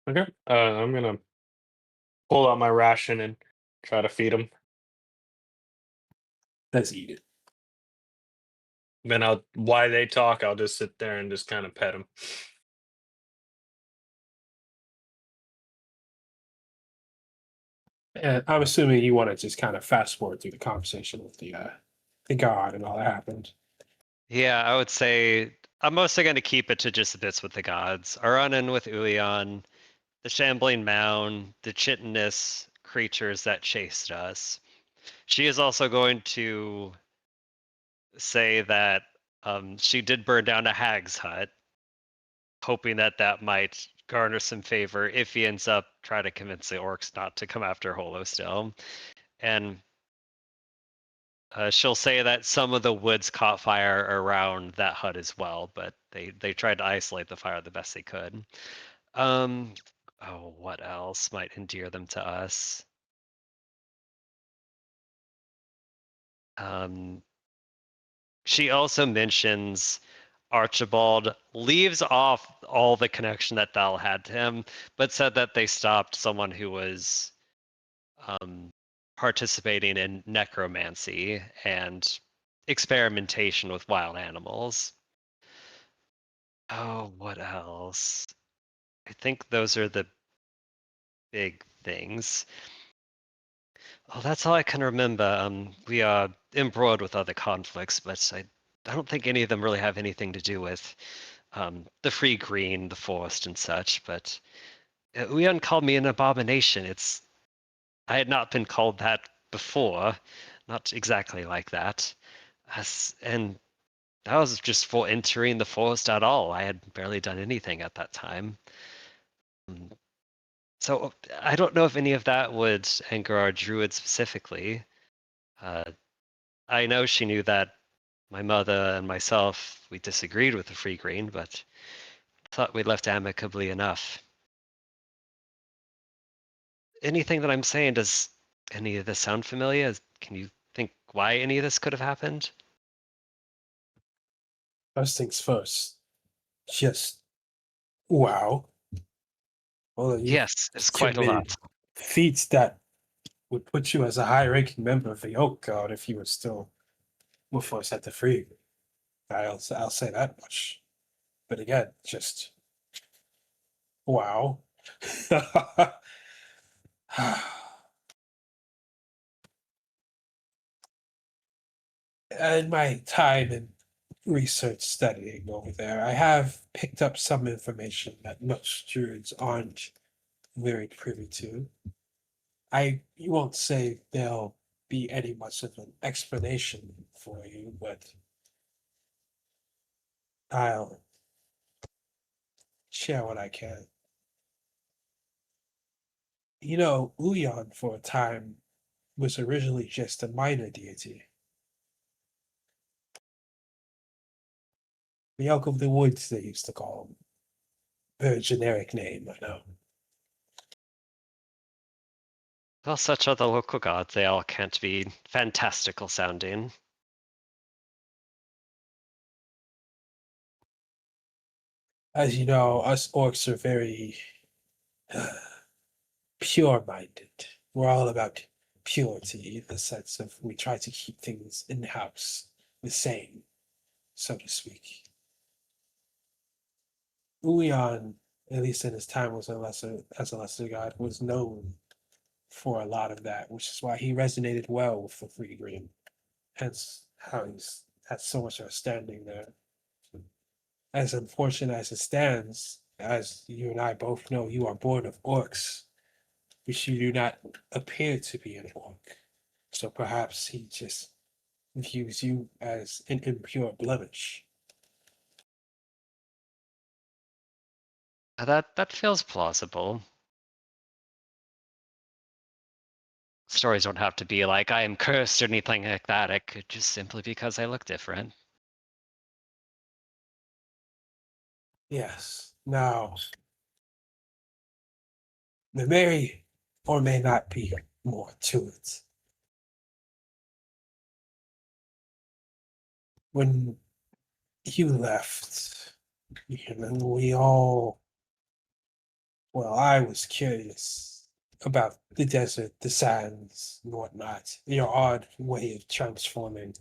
Okay. I'm gonna pull out my ration and try to feed him. Does eat it. Then while they talk, I'll just sit there and just kind of pet him. And I'm assuming you want to just kind of fast forward through the conversation with the god and all that happened. Yeah, I would say I'm mostly going to keep it to just the bits with the gods. Our run-in with Ulian, the shambling mound, the chitinous creatures that chased us. She is also going to say that she did burn down a hag's hut, hoping that that might garner some favor if he ends up trying to convince the orcs not to come after Holo still. And she'll say that some of the woods caught fire around that hut as well, but they tried to isolate the fire the best they could. Oh, what else might endear them to us? She also mentions Archibald leaves off all the connection that Thal had to him, but said that they stopped someone who was participating in necromancy and experimentation with wild animals. Oh, what else? I think those are the big things. Oh, that's all I can remember. We are embroiled with other conflicts, but I don't think any of them really have anything to do with the free green, the forest, and such. But Uyan called me an abomination. I had not been called that before, not exactly like that. And that was just for entering the forest at all. I had barely done anything at that time. So I don't know if any of that would anger our druid specifically. I know she knew that my mother and myself, we disagreed with the free green, but thought we left amicably enough. Anything that I'm saying, does any of this sound familiar? Can you think why any of this could have happened? First things first. Just wow. Well, you Yes, it's quite a lot. committed feats that would put you as a high-ranking member of the Oak Guard if you were still with us at the free. I'll say that much. But again, just wow. In my time in research studying over there, I have picked up some information that most druids aren't very privy to. You won't say there'll be any much of an explanation for you, but I'll share what I can. You know, Uyan for a time was originally just a minor deity. The Elk of the Woods, they used to call him. Very generic name, I know. Well, such are the local gods. They all can't be fantastical sounding. As you know, us orcs are very pure-minded. We're all about purity in the sense of we try to keep things in-house, the same, so to speak. Uyan, at least in his time was as a lesser god, was known for a lot of that, which is why he resonated well with the Free Green. Hence how he's had so much of a standing there. As unfortunate as it stands, as you and I both know, you are born of orcs, which you do not appear to be an orc. So perhaps he just views you as an impure blemish. That feels plausible. Stories don't have to be like I am cursed or anything like that. It could just simply because I look different. Yes. Now, there may or may not be more to it. When you left, you know, I was curious about the desert, the sands, and whatnot, your odd way of transforming.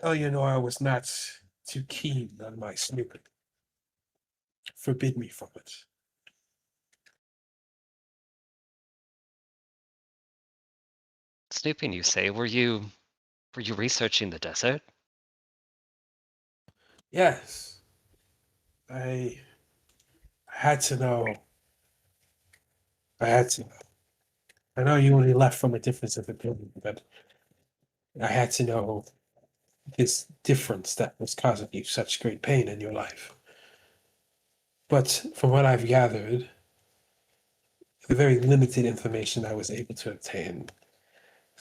Eleonora was not too keen on my snooping. Forbid me from it. Snooping, you say? Were you researching the desert? Yes. I had to know. I had to know. I know you only left from a difference of opinion, but I had to know this difference that was causing you such great pain in your life. But from what I've gathered, the very limited information I was able to obtain,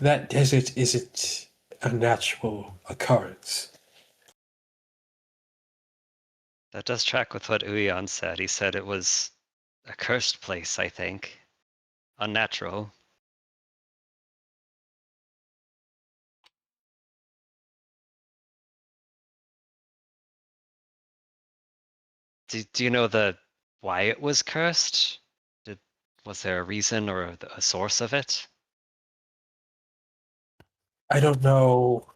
that desert isn't a natural occurrence. That does track with what Uyan said. He said it was a cursed place, I think. Unnatural. Do you know why it was cursed? Was there a reason or a source of it? I don't know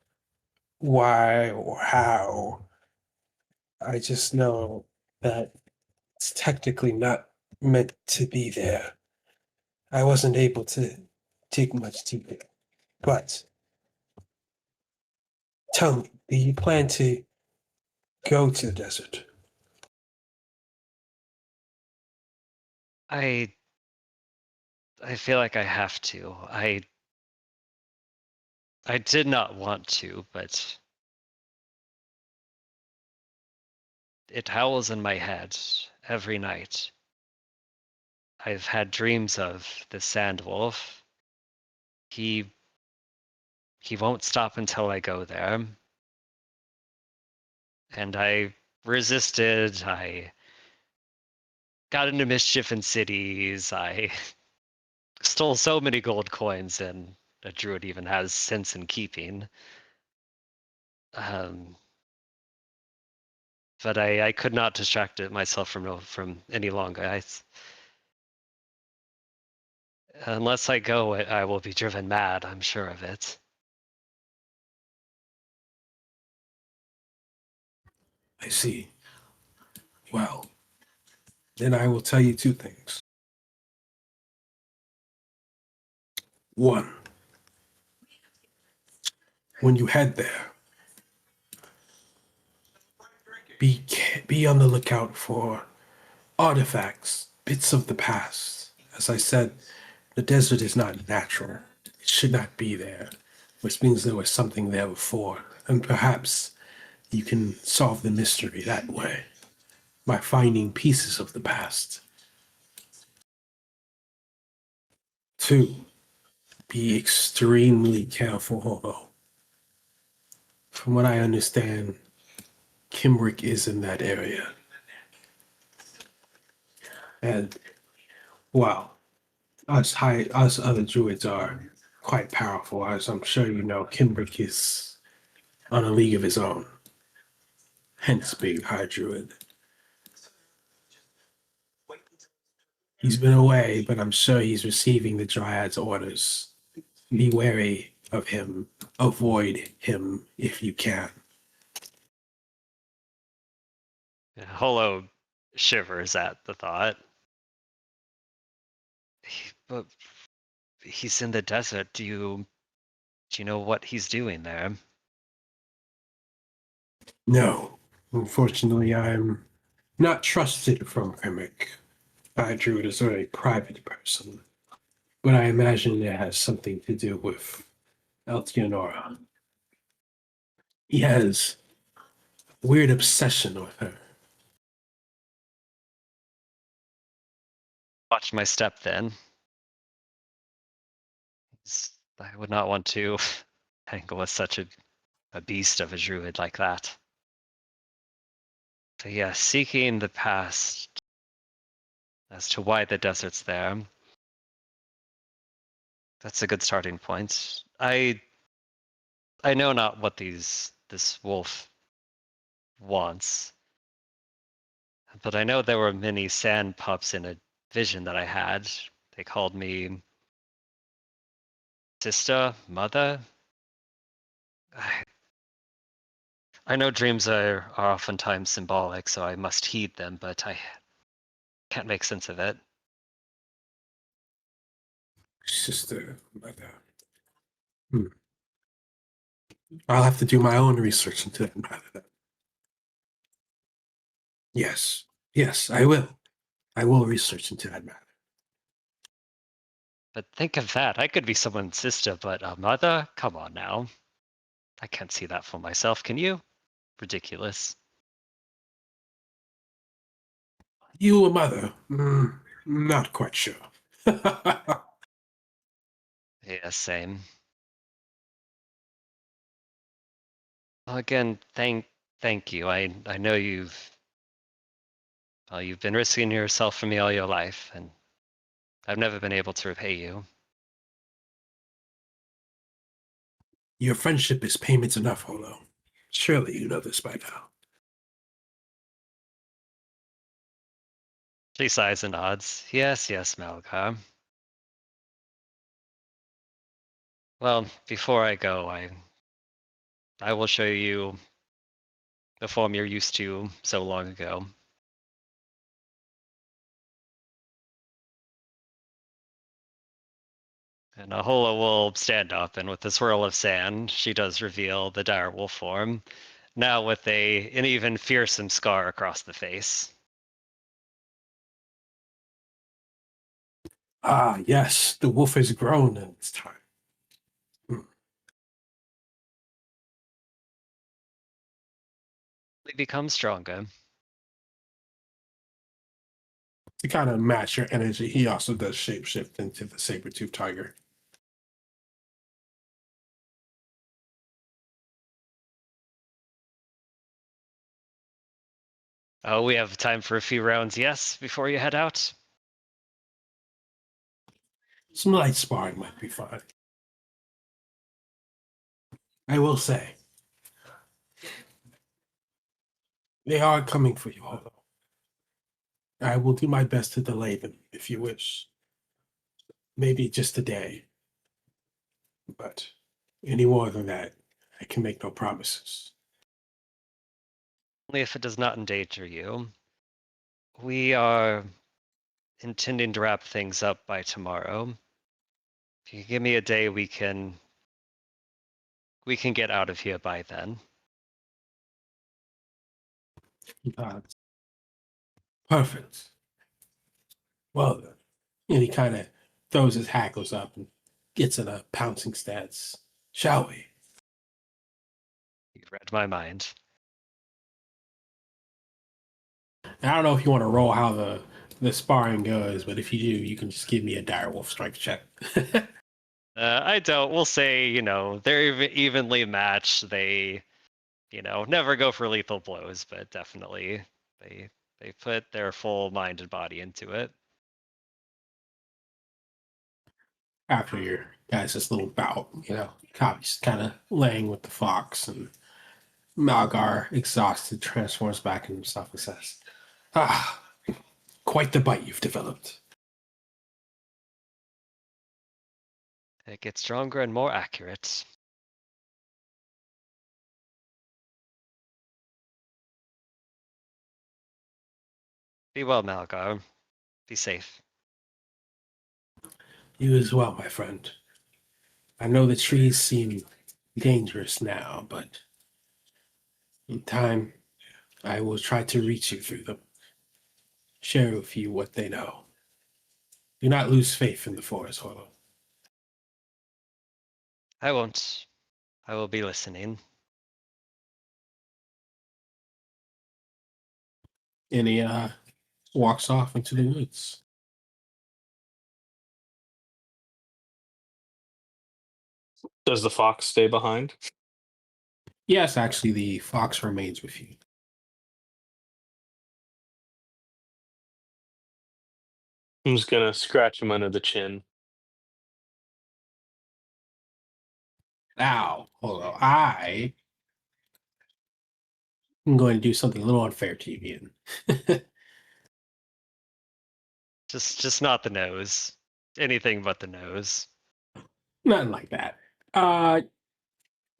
why or how. I just know that it's technically not meant to be there. I wasn't able to dig much deeper. But tell me, do you plan to go to the desert? I feel like I have to. I did not want to, but it howls in my head every night. I've had dreams of the sand wolf. He won't stop until I go there. And I resisted. I got into mischief in cities. I stole so many gold coins, and a druid even has sense in keeping. Um, but I could not distract it myself from any longer. Unless I go, I will be driven mad. I'm sure of it. I see. Well, then I will tell you two things. One, when you head there, be on the lookout for artifacts, bits of the past. As I said, the desert is not natural. It should not be there, which means there was something there before. And perhaps You can solve the mystery that way, by finding pieces of the past. 2, be extremely careful, although, from what I understand, Kimbrick is in that area. And, well, us other druids are quite powerful, as I'm sure you know. Kimbrick is on a league of his own, hence being High Druid. He's been away, but I'm sure he's receiving the Dryad's orders. Be wary of him. Avoid him if you can. Holo shivers at the thought. But he's in the desert. Do you know what he's doing there? No, unfortunately, I'm not trusted from Kremik. I drew it as a very private person, but I imagine it has something to do with Eltionora. He has a weird obsession with her. Watch my step then. I would not want to tangle with such a beast of a druid like that. But yeah, seeking the past as to why the desert's there. That's a good starting point. I know not what this wolf wants, but I know there were many sand pups in a vision that I had. They called me sister, mother. I know dreams are oftentimes symbolic, so I must heed them, but I can't make sense of it. Sister, mother. I'll have to do my own research into that matter. Yes, yes, I will. I will research into that matter. But think of that. I could be someone's sister, but a mother? Come on now. I can't see that for myself, can you? Ridiculous. You a mother? Not quite sure. Yeah, same. Well, again, thank you. I know you've been risking yourself for me all your life, and I've never been able to repay you. Your friendship is payment enough, Holo. Surely you know this by now. She sighs and nods. Yes, Malgar. Well, before I go, I will show you the form you're used to so long ago. And Ahola will stand up, and with a swirl of sand, she does reveal the direwolf form, now with an even fearsome scar across the face. Ah, yes, the wolf has grown in its time. They become stronger. To kind of match your energy, he also does shapeshift into the saber-toothed tiger. Oh, we have time for a few rounds, yes, before you head out? Some light sparring might be fine. I will say, they are coming for you, Holo. I will do my best to delay them if you wish. Maybe just a day. But any more than that, I can make no promises. Only if it does not endanger you. We are intending to wrap things up by tomorrow. If you give me a day, we can get out of here by then. Perfect. Well then. And he kind of throws his hackles up and gets in a pouncing stance. Shall we? You read my mind. I don't know if you want to roll how the sparring goes, but if you do, you can just give me a direwolf strength check. I don't. We'll say, they're evenly matched. They, never go for lethal blows, but definitely they put their full mind and body into it. After your guys' little bout, Kavi's kind of laying with the fox, and Malgar, exhausted, transforms back into himself and says, "Ah, quite the bite you've developed." It gets stronger and more accurate. Be well, Malgar. Be safe. You as well, my friend. I know the trees seem dangerous now, but in time, I will try to reach you through them. Share with you what they know. Do not lose faith in the forest, Hollow. I won't. I will be listening. And he walks off into the woods. Does the fox stay behind? Yes, actually, the fox remains with you. I'm just gonna scratch him under the chin. Now, Hollow, I am going to do something a little unfair to you, Ian. Just not the nose. Anything but the nose. Nothing like that.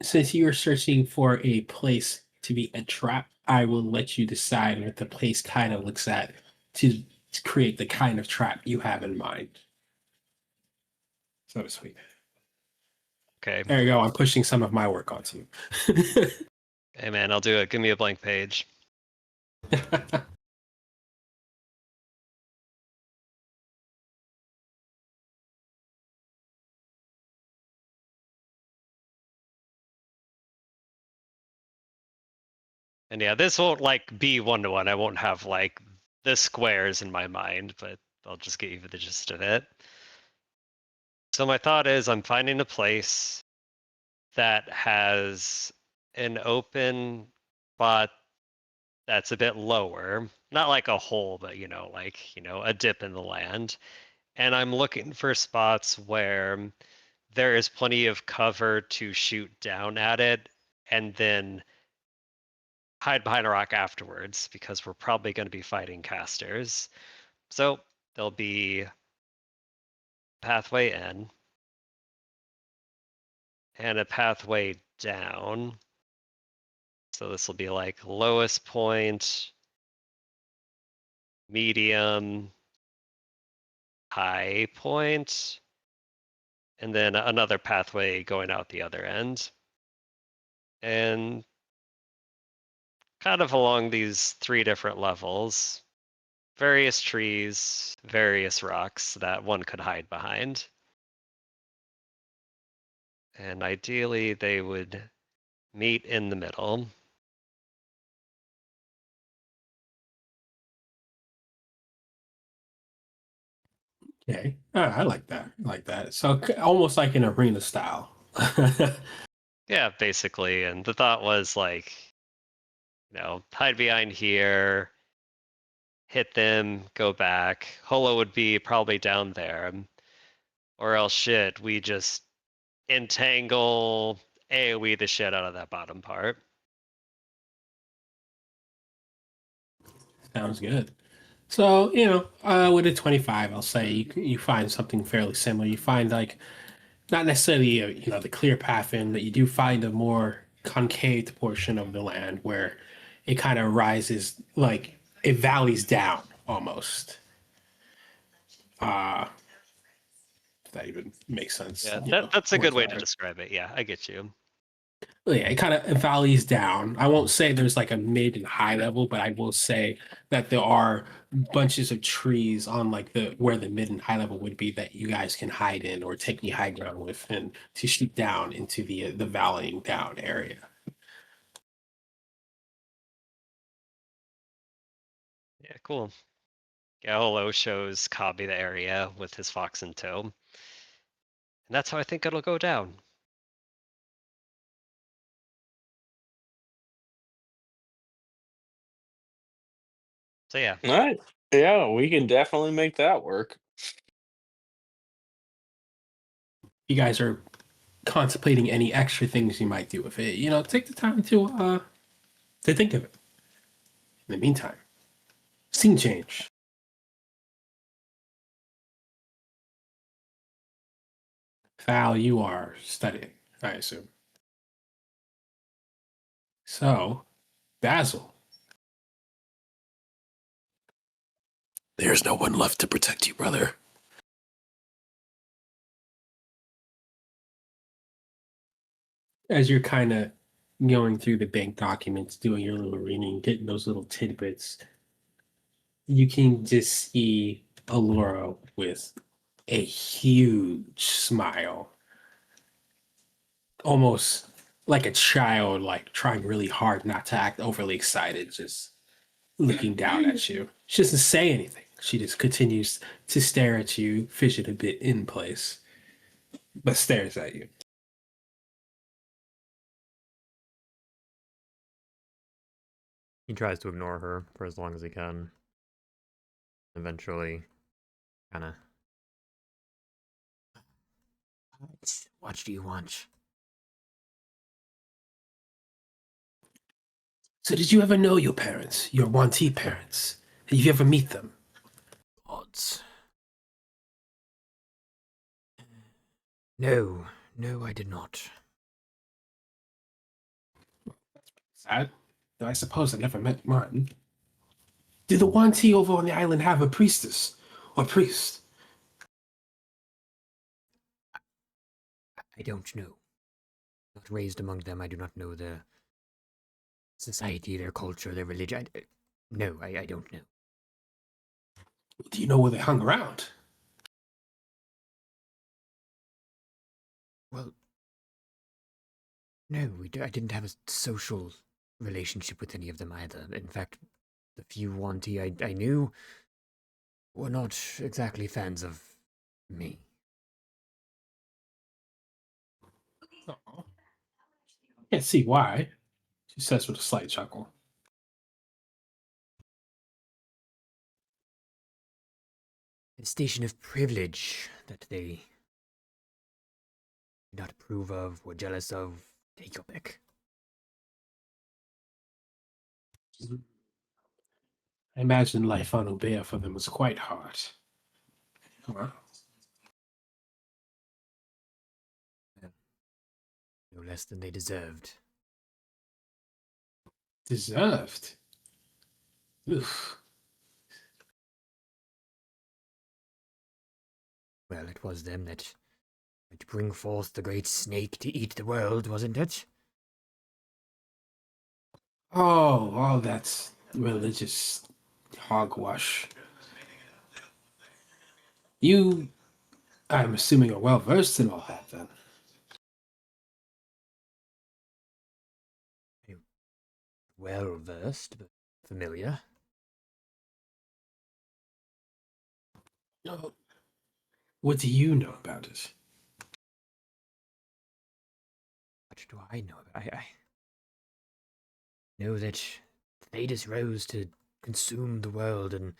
Since you are searching for a place to be a trap, I will let you decide what the place kind of looks at to create the kind of trap you have in mind. So to speak. Okay. There you go. I'm pushing some of my work onto you. Hey man, I'll do it. Give me a blank page. And yeah, this won't be 1-to-1. I won't have the squares in my mind, but I'll just get you the gist of it. So my thought is I'm finding a place that has an open spot that's a bit lower, not like a hole, but a dip in the land. And I'm looking for spots where there is plenty of cover to shoot down at it and then hide behind a rock afterwards, because we're probably going to be fighting casters. So there'll be pathway in and a pathway down. So this will be lowest point, medium, high point, and then another pathway going out the other end. And kind of along these 3 different levels, various trees, various rocks that one could hide behind. And ideally, they would meet in the middle. Okay. I like that. I like that. So almost like an arena style. Yeah, basically. And the thought was hide behind here, hit them, go back. Holo would be probably down there. Or else shit, we just entangle AoE the shit out of that bottom part. Sounds good. So, with a 25, I'll say you find something fairly similar. You find not necessarily the clear path in, but you do find a more concave portion of the land where it kind of rises, it valleys down almost. If that even makes sense. Yeah, that's a good way to whatsoever. describe it. Yeah, I get you. Yeah, it kind of valleys down. I won't say there's a mid and high level, but I will say that there are bunches of trees on the where the mid and high level would be that you guys can hide in or take the high ground with and to shoot down into the valleying down area. Yeah, cool. Gallo shows Kabi the area with his fox in tow. And that's how I think it'll go down. So yeah. All right. Yeah, we can definitely make that work. You guys are contemplating any extra things you might do with it. Take the time to think of it. In the meantime, scene change. Val, you are studying, I assume. So, Basil. There's no one left to protect you, brother. As you're kind of going through the bank documents, doing your little reading, getting those little tidbits, you can just see Allura with a huge smile. Almost like a child, like trying really hard not to act overly excited, just looking down at you. She doesn't say anything. She just continues to stare at you, fidget a bit in place, but stares at you. He tries to ignore her for as long as he can. Eventually, kind of. What do you want? So did you ever know your parents, your Wanti parents? Did you ever meet them? Odds. No, I did not. Sad. Though I suppose I never met Martin. Did the Wanti over on the island have a priestess? Or priest? I don't know. Not raised among them, I do not know their society, their culture, their religion. No, I don't know. Do you know where they hung around? Well, no, I didn't have a social relationship with any of them either. In fact, the few Wanti I knew were not exactly fans of me. Oh. Can't see why, she says with a slight chuckle. A station of privilege that they did not approve of, were jealous of. Take your pick. I imagine life on Obeah for them was quite hard. Well, No less than they deserved. deserved. Oof. Well, it was them that to bring forth the great snake to eat the world, wasn't it? Oh, that's religious hogwash. You, I'm assuming, are well versed in all that then. Well versed, but familiar. Oh, what do you know about it? What do I know? I know that Thetis rose to consume the world and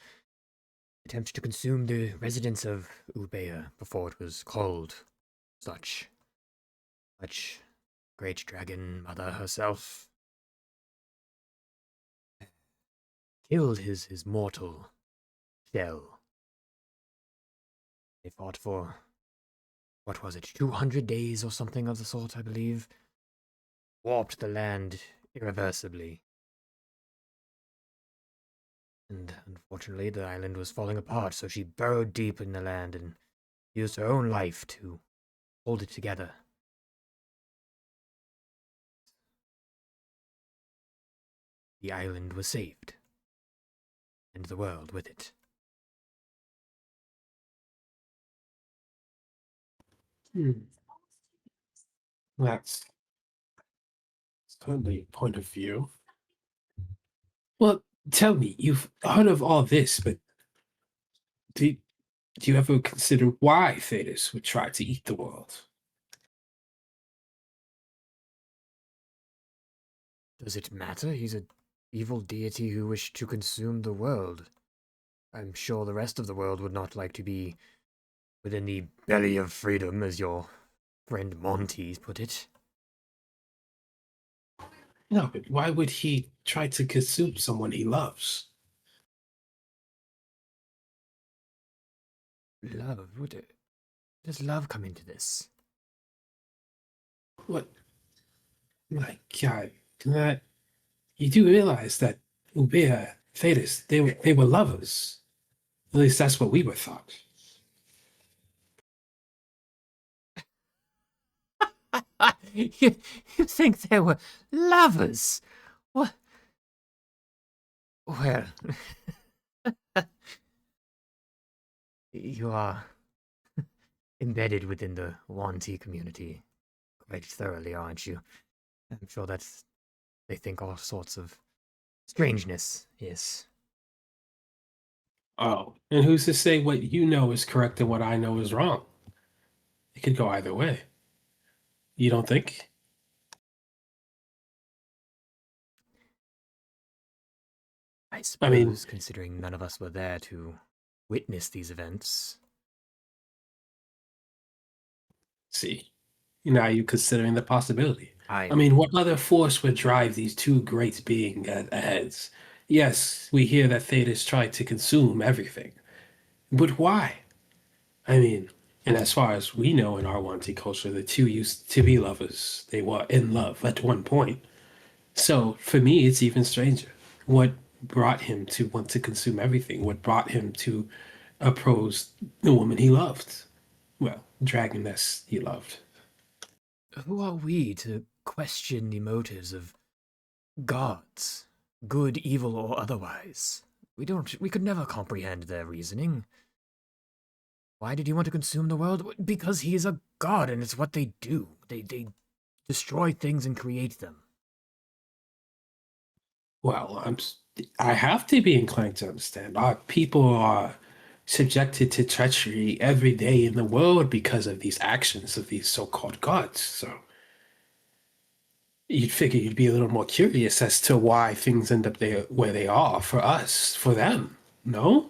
attempt to consume the residents of Ubea before it was called such. Much great dragon mother herself killed his mortal shell. They fought for, what was it, 200 days or something of the sort, I believe. Warped the land irreversibly. And unfortunately, the island was falling apart, so she burrowed deep in the land and used her own life to hold it together. The island was saved, and the world with it. That's certainly a point of view. Well, Tell me, you've heard of all this, but do, do you ever consider why Thetis would try to eat the world? Does it matter? He's an evil deity who wished to consume the world. I'm sure the rest of the world would not like to be within the belly of freedom, as your friend Monty put it. No, but why would he try to consume someone he loves? Love? Does love come into this? What? My God, that you do realize that Ubea, Thetis, they were lovers. At least that's what we were thought. you, you think they were lovers? What? Well, you are embedded within the Wanty community quite thoroughly, aren't you? I'm sure that's they think all sorts of strangeness, yes. Oh, and who's to say what you know is correct and what I know is wrong? It could go either way. You don't think? I I mean- suppose, considering none of us were there to witness these events. See, now you're considering the possibility. I I mean, what other force would drive these two great beings ahead? Yes, we hear that Thetis tried to consume everything. But why? I mean, and as far as we know in our Wanty culture, the two used to be lovers. They were in love at one point. So for me, it's even stranger. What brought him to want to consume everything? What brought him to oppose the woman he loved? Well, dragoness he loved. Who are we to question the motives of gods, good, evil, or otherwise? We could never comprehend their reasoning. Why did he want to consume the world? Because he is a god, and it's what they do. They destroy things and create them. Well, I have to be inclined to understand. Our people are subjected to treachery every day in the world because of these actions of these so-called gods. So you'd figure you'd be a little more curious as to why things end up there where they are for us, for them. No?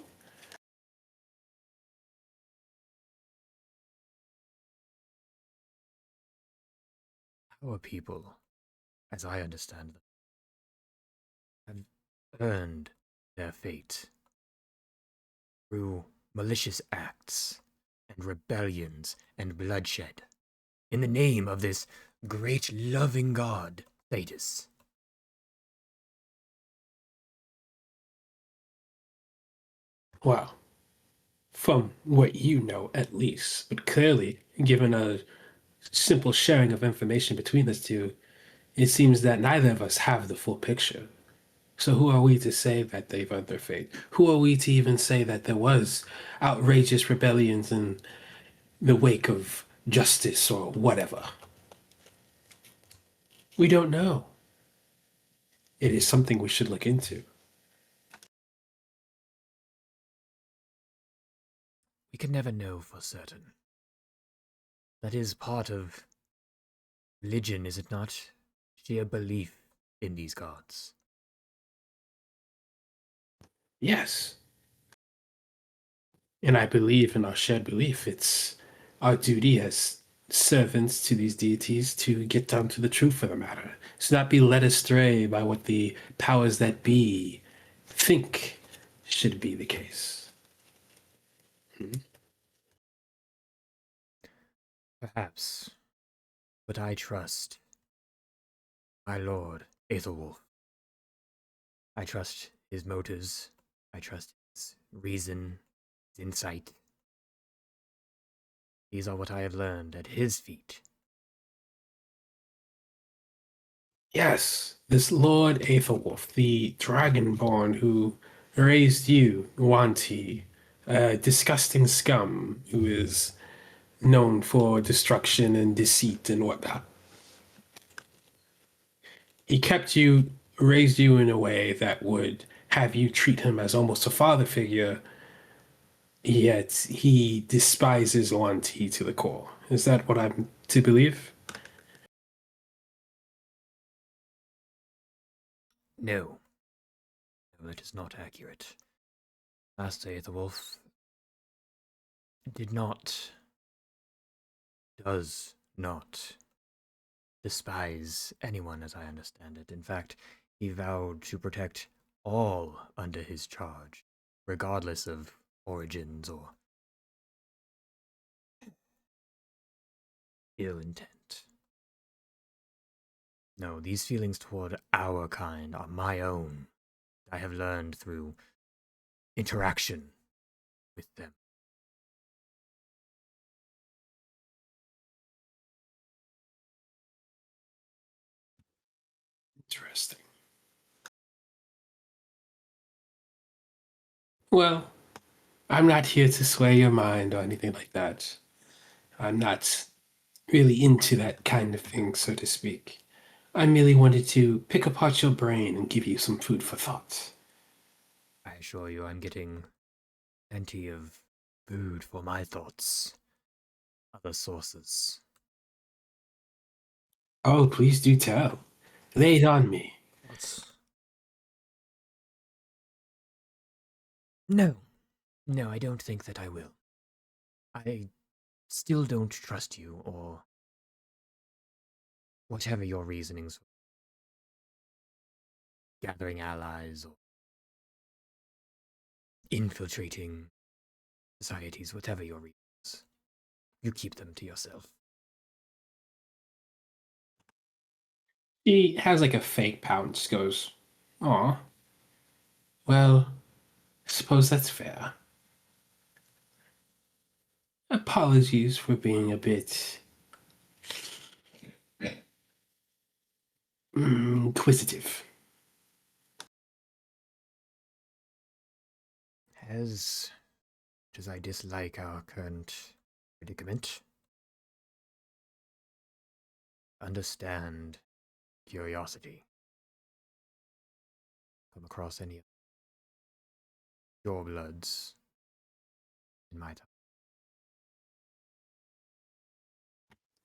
Our people, as I understand them, have earned their fate through malicious acts and rebellions and bloodshed in the name of this great loving god, Thetis. Well, from what you know, at least. But clearly, given a simple sharing of information between us two, it seems that neither of us have the full picture. So who are we to say that they've earned their fate? Who are we to even say that there was outrageous rebellions in the wake of justice or whatever? We don't know. It is something we should look into. We can never know for certain. That is part of religion, is it not? Sheer belief in these gods. Yes. And I believe in our shared belief. It's our duty as servants to these deities to get down to the truth of the matter. To not be led astray by what the powers that be think should be the case. Perhaps. But I trust my lord, Aethelwolf. I trust his motives. I trust his reason, his insight. These are what I have learned at his feet. Yes, this Lord Aethelwolf, the dragonborn who raised you, Wanti, a disgusting scum who is known for destruction and deceit and whatnot. He kept you, raised you in a way that would have you treat him as almost a father figure, yet he despises Wanti to the core. Is that what I'm to believe? No, no, that is not accurate. Master Aetherwolf does not despise anyone as I understand it. In fact, he vowed to protect all under his charge, regardless of origins or ill intent. No, these feelings toward our kind are my own. I have learned through interaction with them. Interesting. Well, I'm not here to sway your mind or anything like that. I'm not really into that kind of thing, so to speak. I merely wanted to pick apart your brain and give you some food for thought. I assure you I'm getting plenty of food for my thoughts. Other sources. Oh, please do tell. Lay it on me. What? No. No, I don't think that I will. I still don't trust you, or whatever your reasonings for gathering allies or infiltrating societies, whatever your reasons. You keep them to yourself. He has like a fake pout and just goes, "Aw. Well, suppose that's fair. Apologies for being a bit inquisitive." As much as I dislike our current predicament, understand curiosity. Come across any of your bloods in my time.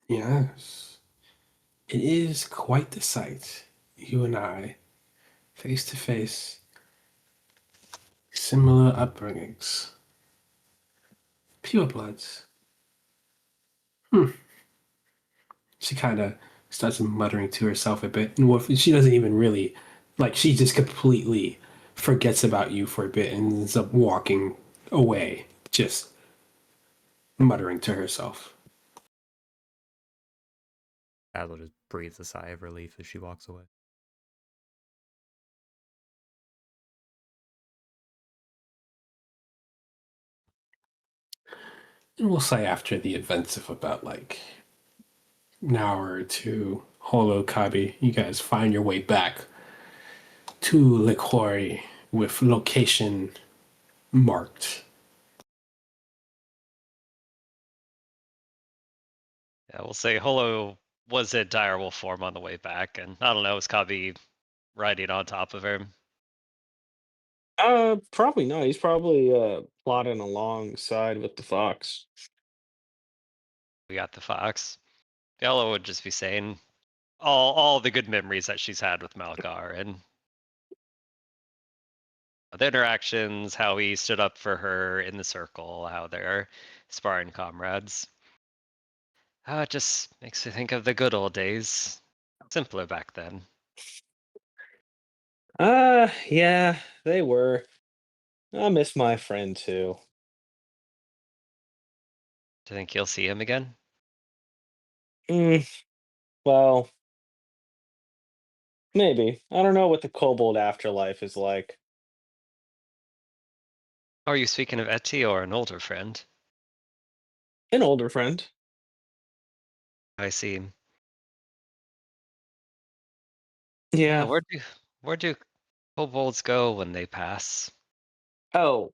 Yes, it is quite the sight. You and I, face to face, similar upbringings, pure bloods. She kind of starts muttering to herself a bit, and she doesn't even really, like, she just completely forgets about you for a bit and ends up walking away, just muttering to herself. Basil just breathes a sigh of relief as she walks away. And we'll say after the events of about like an hour or two, Holo Kabi, you guys find your way back to Liquori with location marked. Yeah, we'll say Holo was in direwolf form on the way back, and I don't know, is Kabi riding on top of him? Probably not. He's probably plodding alongside with the fox. We got the fox. Yellow would just be saying all the good memories that she's had with Malgar and the interactions, how he stood up for her in the circle, how they're sparring comrades. It just makes me think of the good old days. Simpler back then. Yeah, they were. I miss my friend too. Do you think you'll see him again? Mm, well, maybe. I don't know what the kobold afterlife is like. Are you speaking of Etty or an older friend? An older friend. I see. Yeah. Where do kobolds go when they pass? Oh,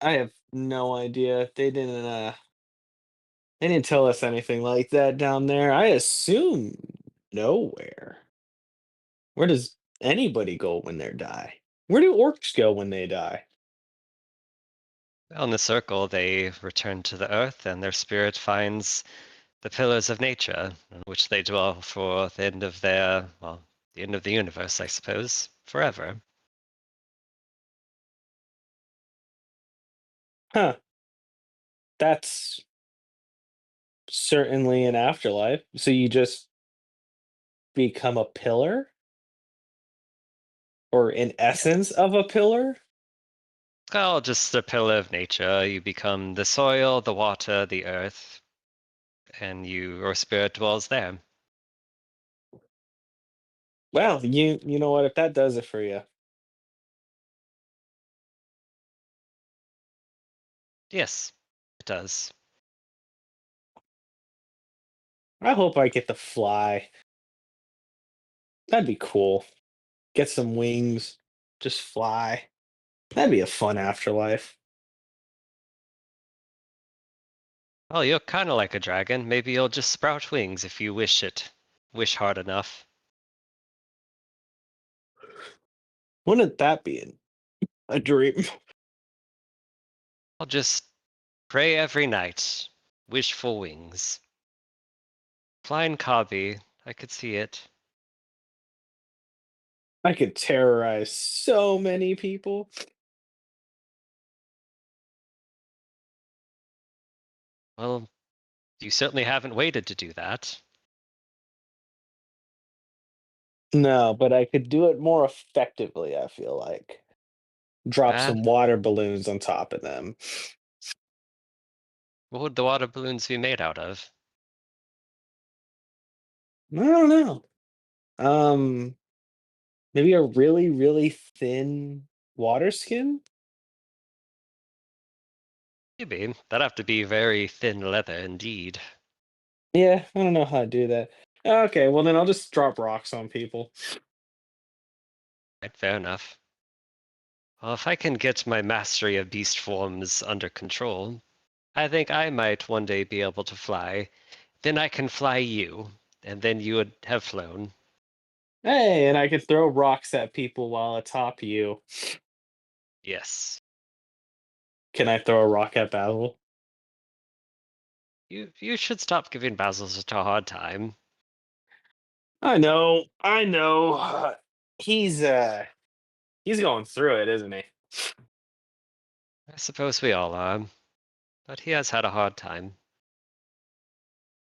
I have no idea. They didn't tell us anything like that down there. I assume nowhere. Where does anybody go when they die? Where do orcs go when they die? On the circle, they return to the earth, and their spirit finds the pillars of nature, in which they dwell for the end of their, well, the end of the universe, I suppose, forever. Huh. That's certainly an afterlife. So you just become a pillar? Or in essence of a pillar? Well, just the pillar of nature. You become the soil, the water, the earth, and your spirit dwells there. Well, you know what? If that does it for you, Yes, it does. I hope I get to fly. That'd be cool. Get some wings, just fly. That'd be a fun afterlife. Well, you're kind of like a dragon. Maybe you'll just sprout wings if you wish it. Wish hard enough. Wouldn't that be a dream? I'll just pray every night. Wish for wings. Flying Cobby. I could see it. I could terrorize so many people. Well, you certainly haven't waited to do that. No, but I could do it more effectively, I feel like. Drop That. some water balloons on top of them. What would the water balloons be made out of? I don't know. Um, Maybe a really, really thin water skin? Maybe. That'd have to be very thin leather indeed. Yeah, I don't know how to do that. Okay, well then I'll just drop rocks on people. Right, fair enough. Well, if I can get my mastery of beast forms under control, I think I might one day be able to fly. Then I can fly you, and then you would have flown. Hey, and I could throw rocks at people while atop you. Yes. Can I throw a rock at Basil? You should stop giving Basil such a hard time. I know, I know. He's going through it, isn't he? I suppose we all are. But he has had a hard time.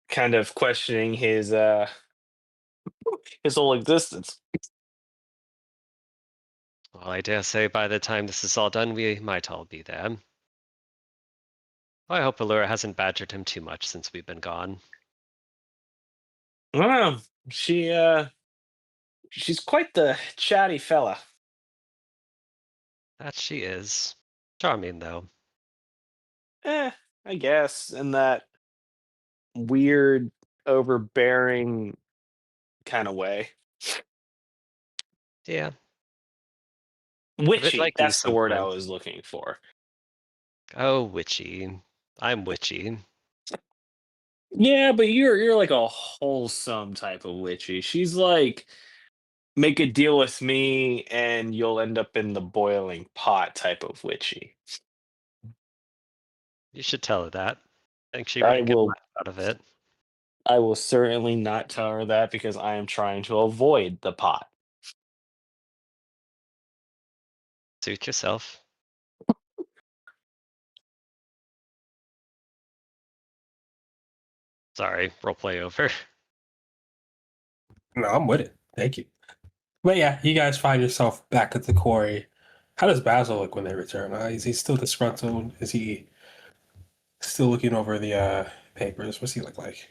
Kind of questioning his whole existence. Well, I dare say by the time this is all done, we might all be there. I hope Allura hasn't badgered him too much since we've been gone. I don't know. She's quite the chatty fella. That she is. Charming, though. I guess, in that weird, overbearing kind of way. Yeah, a bit Witchy. like you That's the word I sometimes. was looking for. Oh, witchy. I'm witchy. Yeah, but you're like a wholesome type of witchy. She's like, make a deal with me and you'll end up in the boiling pot type of witchy. You should tell her that. I think she I might get a will laugh out of it. I will certainly not tell her that because I am trying to avoid the pot. Suit yourself. Sorry, roleplay over. No, I'm with it. Thank you. But yeah, you guys find yourself back at the quarry. How does Basil look when they return? Is he still disgruntled? Is he still looking over the papers? What's he look like?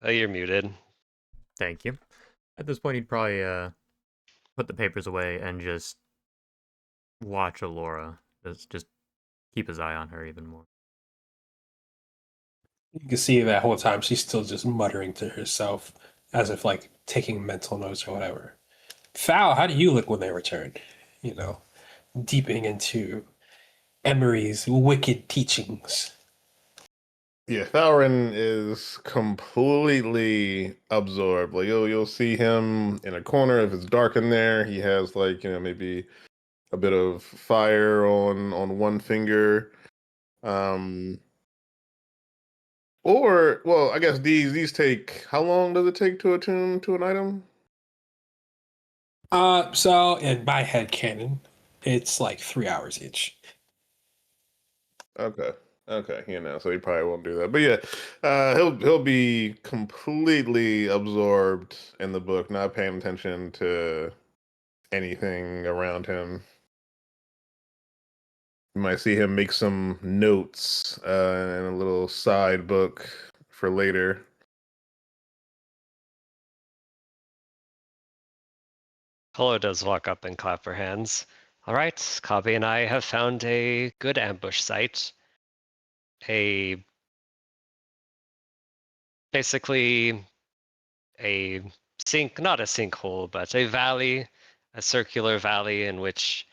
Oh, you're muted. Thank you. At this point, he'd probably put the papers away and just watch Alora. Just keep his eye on her even more. You can see that whole time she's still just muttering to herself, as if like taking mental notes or whatever. Foul, how do you look when they return? You know, deeping into Emery's wicked teachings. Yeah, Thalrin is completely absorbed. Like you'll see him in a corner if it's dark in there. He has like, maybe a bit of fire on one finger. Um or well, I guess these take how long does it take to attune to an item? So in my head canon, it's like 3 hours each. Okay. Okay, so he probably won't do that. But yeah, he'll be completely absorbed in the book, not paying attention to anything around him. You might see him make some notes in a little side book for later. Kolo does walk up and clap her hands. All right, Kabi and I have found a good ambush site. Basically a not a sinkhole, but a valley, a circular valley in which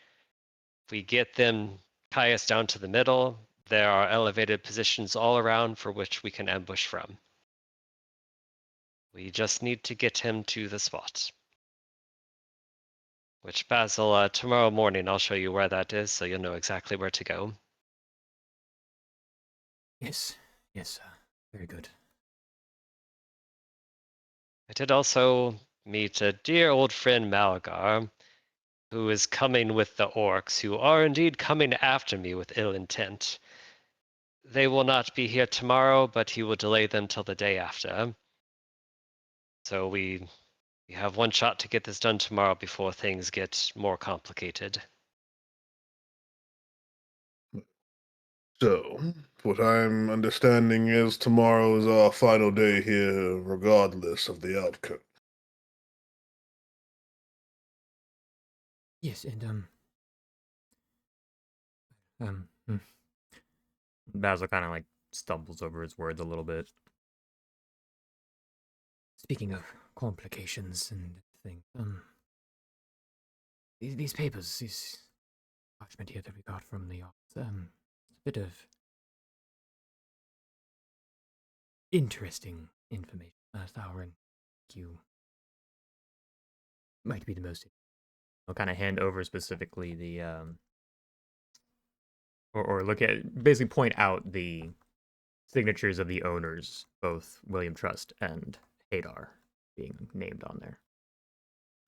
we get them, tie us down to the middle. There are elevated positions all around for which we can ambush from. We just need to get him to the spot. Which, Basil, tomorrow morning I'll show you where that is so you'll know exactly where to go. Yes, yes, very good. I did also meet a dear old friend Malgar, who is coming with the orcs, who are indeed coming after me with ill intent. They will not be here tomorrow, but he will delay them till the day after. So we have one shot to get this done tomorrow before things get more complicated. So, what I'm understanding is tomorrow is our final day here, regardless of the outcome. Yes, and hmm. Basil kind of like stumbles over his words a little bit. Speaking of complications and things, these papers, this parchment here that we got from the office, it's a bit of interesting information. Thaurin, you might be the most. I'll kind of hand over specifically the or look at basically point out the signatures of the owners, both William Trust and Hadar, being named on there.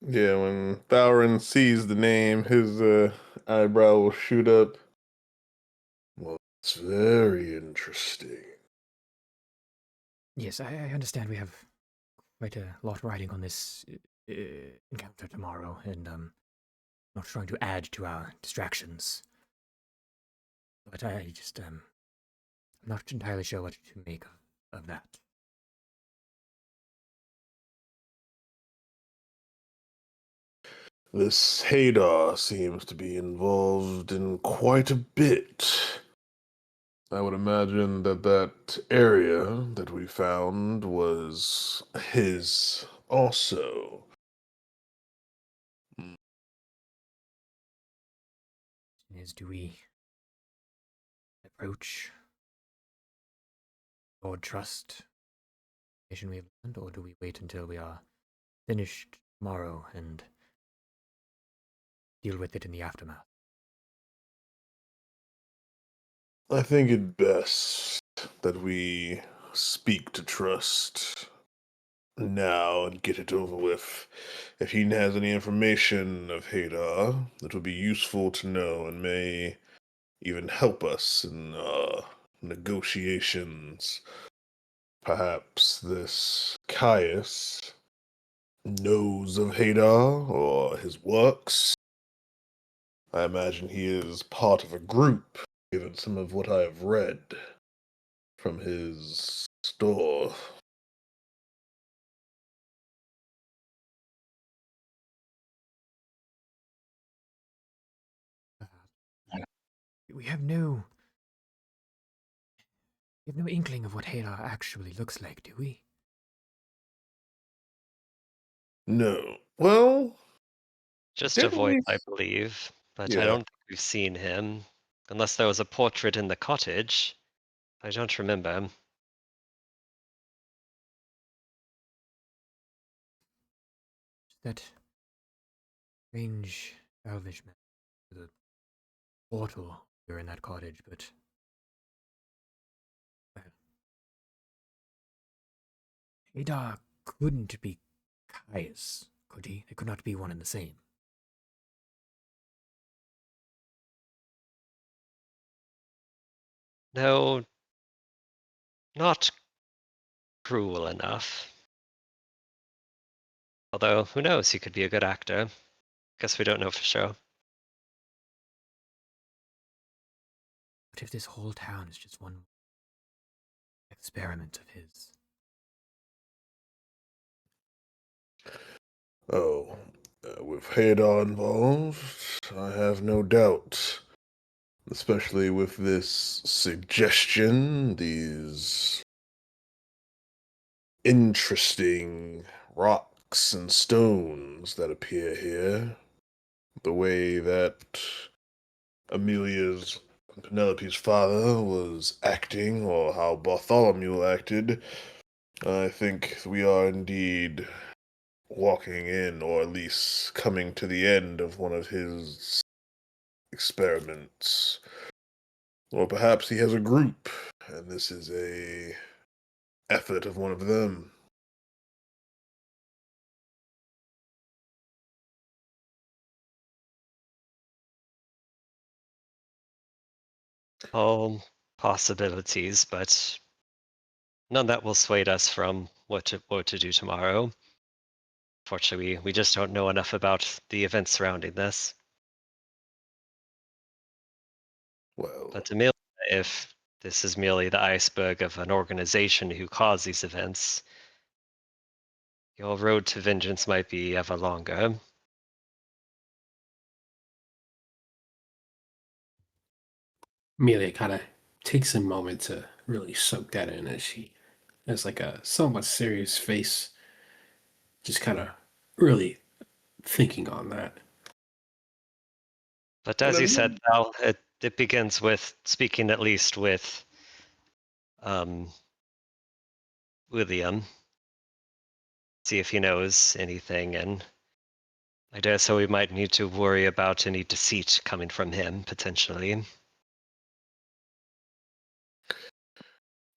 Yeah, when Thalrin sees the name, his eyebrow will shoot up. Well, it's very interesting. Yes, I understand we have quite a lot riding on this encounter tomorrow, and not trying to add to our distractions. But I just I'm not entirely sure what to make of that. This Hadar seems to be involved in quite a bit. I would imagine that area that we found was his also. Is do we approach Lord Trust, information we have learned, or do we wait until we are finished tomorrow and deal with it in the aftermath? I think it best that we speak to Trust now and get it over with. If he has any information of Hadar that would be useful to know and may even help us in negotiations, perhaps this Caius knows of Hadar or his works. I imagine he is part of a group, given some of what I have read from his store. We have no inkling of what Hadar actually looks like, do we? No. Well, Just a didn't voice, we? I believe, but I Yeah. don't think we've seen him. Unless there was a portrait in the cottage. I don't remember. that strange elvish man with a portal here in that cottage, but well, Adar couldn't be Caius, could he? They could not be one and the same. No, not cruel enough. Although, who knows? He could be a good actor. Guess we don't know for sure. What if this whole town is just one experiment of his? Oh, with Hadar involved, I have no doubt. Especially with this suggestion, these interesting rocks and stones that appear here. The way that Amelia's Penelope's father was acting, or how Bartholomew acted, I think we are indeed walking in, or at least coming to the end of one of his experiments. Or perhaps he has a group, and this is a effort of one of them. All possibilities, but none that will sway us from what to do tomorrow. Fortunately, we just don't know enough about the events surrounding this. Well, But Amelia, if this is merely the iceberg of an organization who caused these events, your road to vengeance might be ever longer. Amelia kind of takes a moment to really soak that in as she has like a somewhat serious face, just kind of really thinking on that. But and as you Amelia, said, Val, it begins with speaking at least with um, William, see if he knows anything, and I dare say we might need to worry about any deceit coming from him, potentially.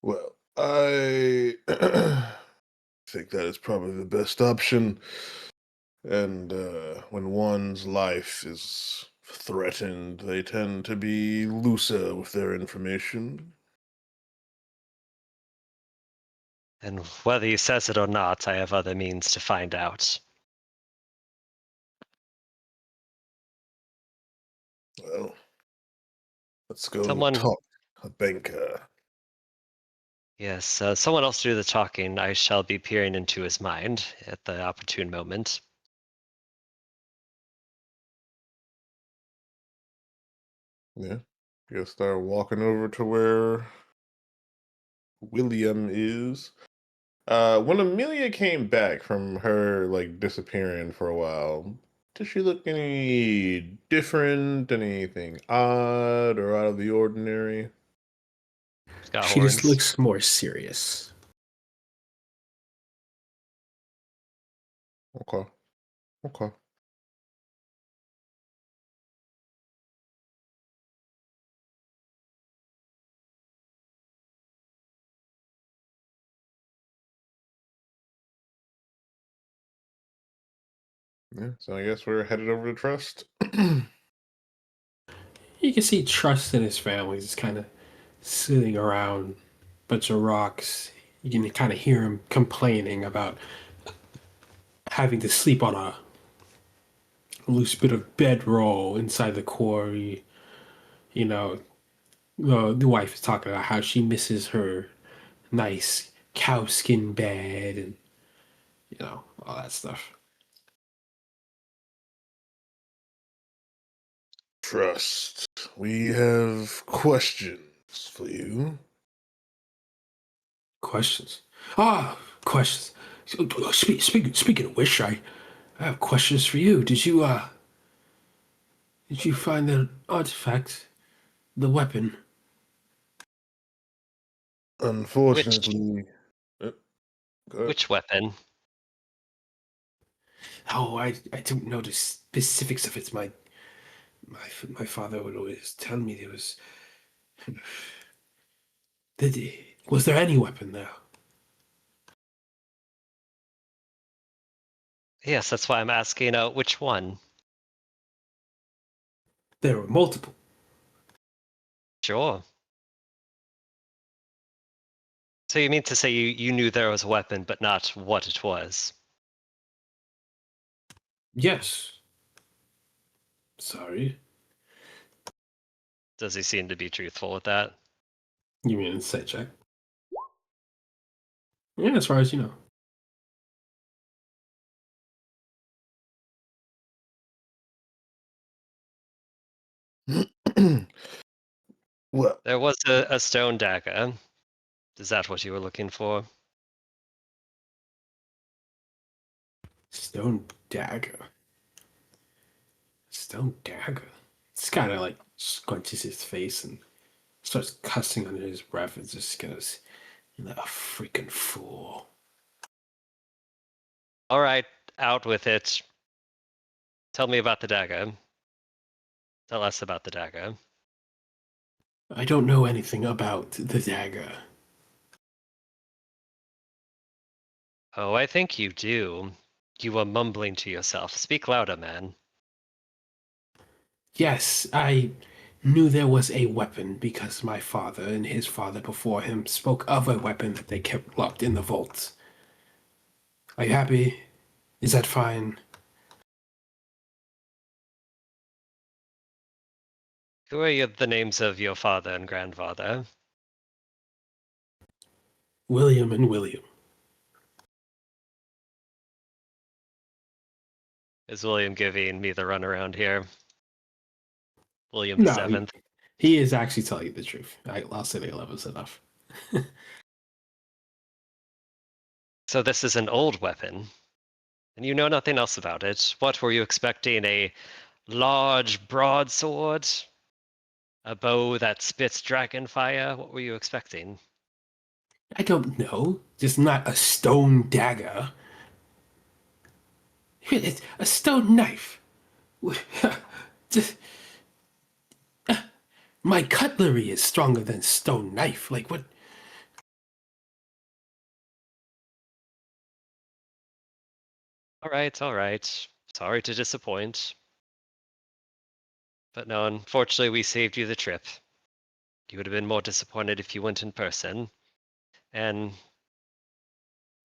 well, I think that is probably the best option. And when one's life is threatened, they tend to be looser with their information. And whether he says it or not, I have other means to find out. Well, let's go Someone, talk a banker. yes, someone else do the talking. I shall be peering into his mind at the opportune moment. Yeah. Guess start walking over to where William is. When Amelia came back from her like disappearing for a while, does she look any different? Anything odd or out of the ordinary? He's got She just horns. looks more serious. Okay. Okay. Yeah. So I guess we're headed over to Trust. You can see Trust in his family just kind of sitting around a bunch of rocks. You can kind of hear him complaining about having to sleep on a loose bit of bedroll inside the quarry. You know, the wife is talking about how she misses her nice cowskin bed and, all that stuff. Trust. We have questions for you. Questions? Questions. Speaking of which, I have questions for you. Did you find the artifact, the weapon? Which Unfortunately, uh, go ahead. which weapon? Oh, I don't know the specifics of it. My father would always tell me there was. Was there any weapon there? Yes, that's why I'm asking which one. There were multiple. Sure. So you mean to say you knew there was a weapon, but not what it was? Yes. Sorry. Does he seem to be truthful with that? You mean insight check? Yeah, as far as you know. Well, There was a stone dagger. Is that what you were looking for? Stone dagger. Stone dagger. It's kind of like squinches his face and starts cussing under his breath and just goes, "A freaking fool." All right, out with it. Tell me about the dagger. Tell us about the dagger. I don't know anything about the dagger. Oh, I think you do. You were mumbling to yourself. Speak louder, man. Yes, I knew there was a weapon because my father and his father before him spoke of a weapon that they kept locked in the vault. Are you happy? Is that fine? Who are the names of your father and grandfather? William and William. Is William giving me the runaround here? William the No, Seventh. he is actually telling you the truth. I'll say the 11's enough. So this is an old weapon, and you know nothing else about it. What were you expecting? A large broadsword? A bow that spits dragon fire? What were you expecting? I don't know. Just not a stone dagger. It's a stone knife. Just, my cutlery is stronger than stone knife. Like what? All right, all right. Sorry to disappoint. But no, unfortunately, we saved you the trip. You would have been more disappointed if you went in person. And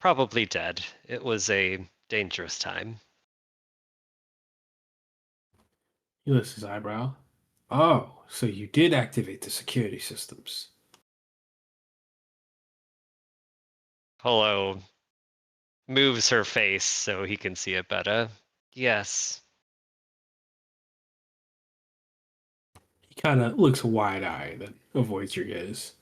probably dead. It was a dangerous time. He lifts his eyebrow. Oh, so you did activate the security systems. Polo moves her face so he can see it better. Yes. He kind of looks wide-eyed and avoids your gaze.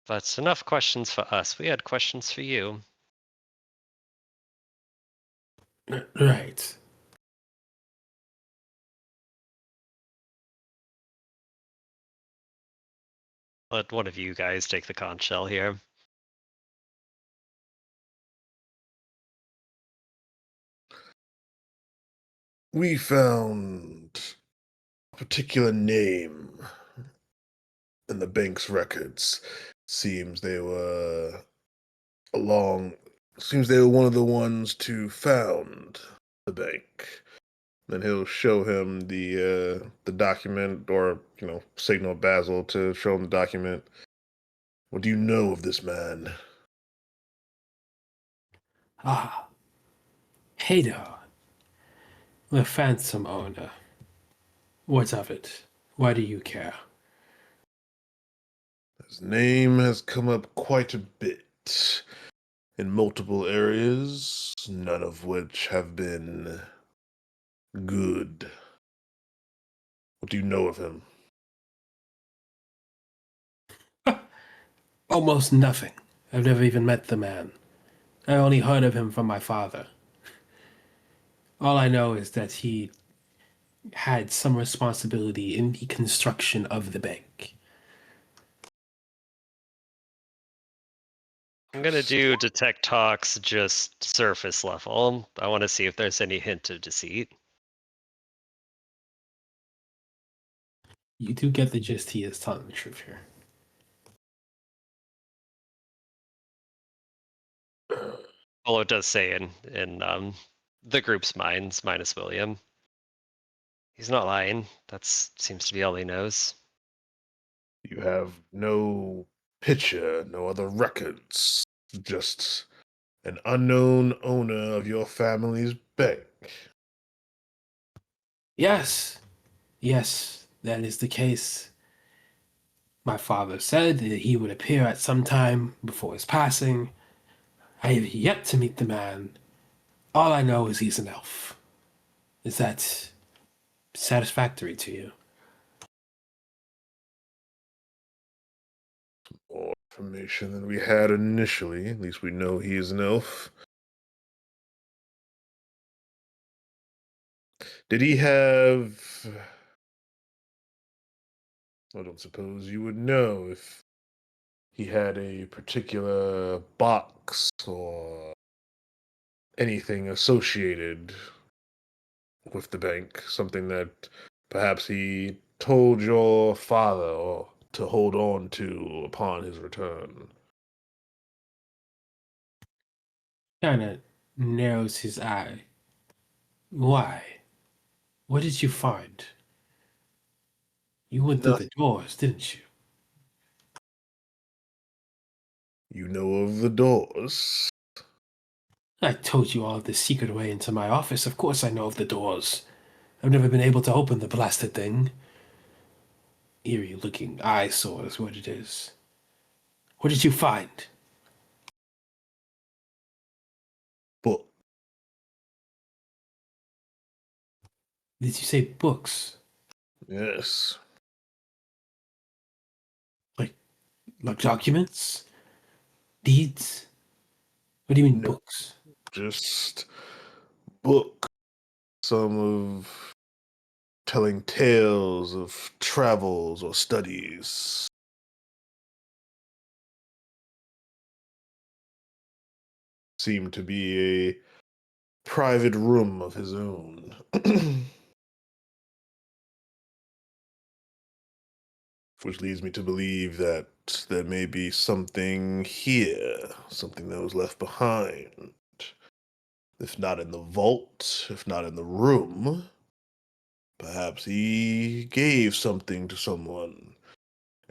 But enough questions for us. We had questions for you. Right. Let one of you guys take the conch shell here. we found a particular name in the bank's records. Seems they were along. Seems they were one of the ones to found the bank. Then he'll show him the document, or signal Basil to show him the document. What do you know of this man? Ah, Hader, the phantom owner. What of it? Why do you care? His name has come up quite a bit in multiple areas, none of which have been good. What do you know of him? Almost nothing. I've never even met the man. I only heard of him from my father. All I know is that he had some responsibility in the construction of the bank. I'm gonna do detect talks just surface level. I want to see if there's any hint of deceit. You do get the gist he is telling the truth here. Although it does say in the group's minds, minus William. He's not lying. That seems to be all he knows. You have no picture, no other records, just an unknown owner of your family's bank. Yes, yes, that is the case. My father said that he would appear at some time before his passing. I have yet to meet the man. All I know is he's an elf. Is that satisfactory to you? More information than we had initially. At least we know he is an elf. Did he have... I don't suppose you would know if he had a particular box or anything associated with the bank, something that perhaps he told your father or to hold on to upon his return. Kind of narrows his eye. Why? What did you find? You went through Nothing. the doors, didn't you? You know of the doors. I told you all of the secret way into my office. Of course I know of the doors. I've never been able to open the blasted thing. Eerie looking eyesore is what it is. What did you find? Book. Did you say books? Yes. Like documents? Deeds? What do you mean No. books? Just book. Some of telling tales of travels or studies. Seemed to be a private room of his own. Which leads me to believe that there may be something here, something that was left behind. If not in the vault, if not in the room, perhaps he gave something to someone.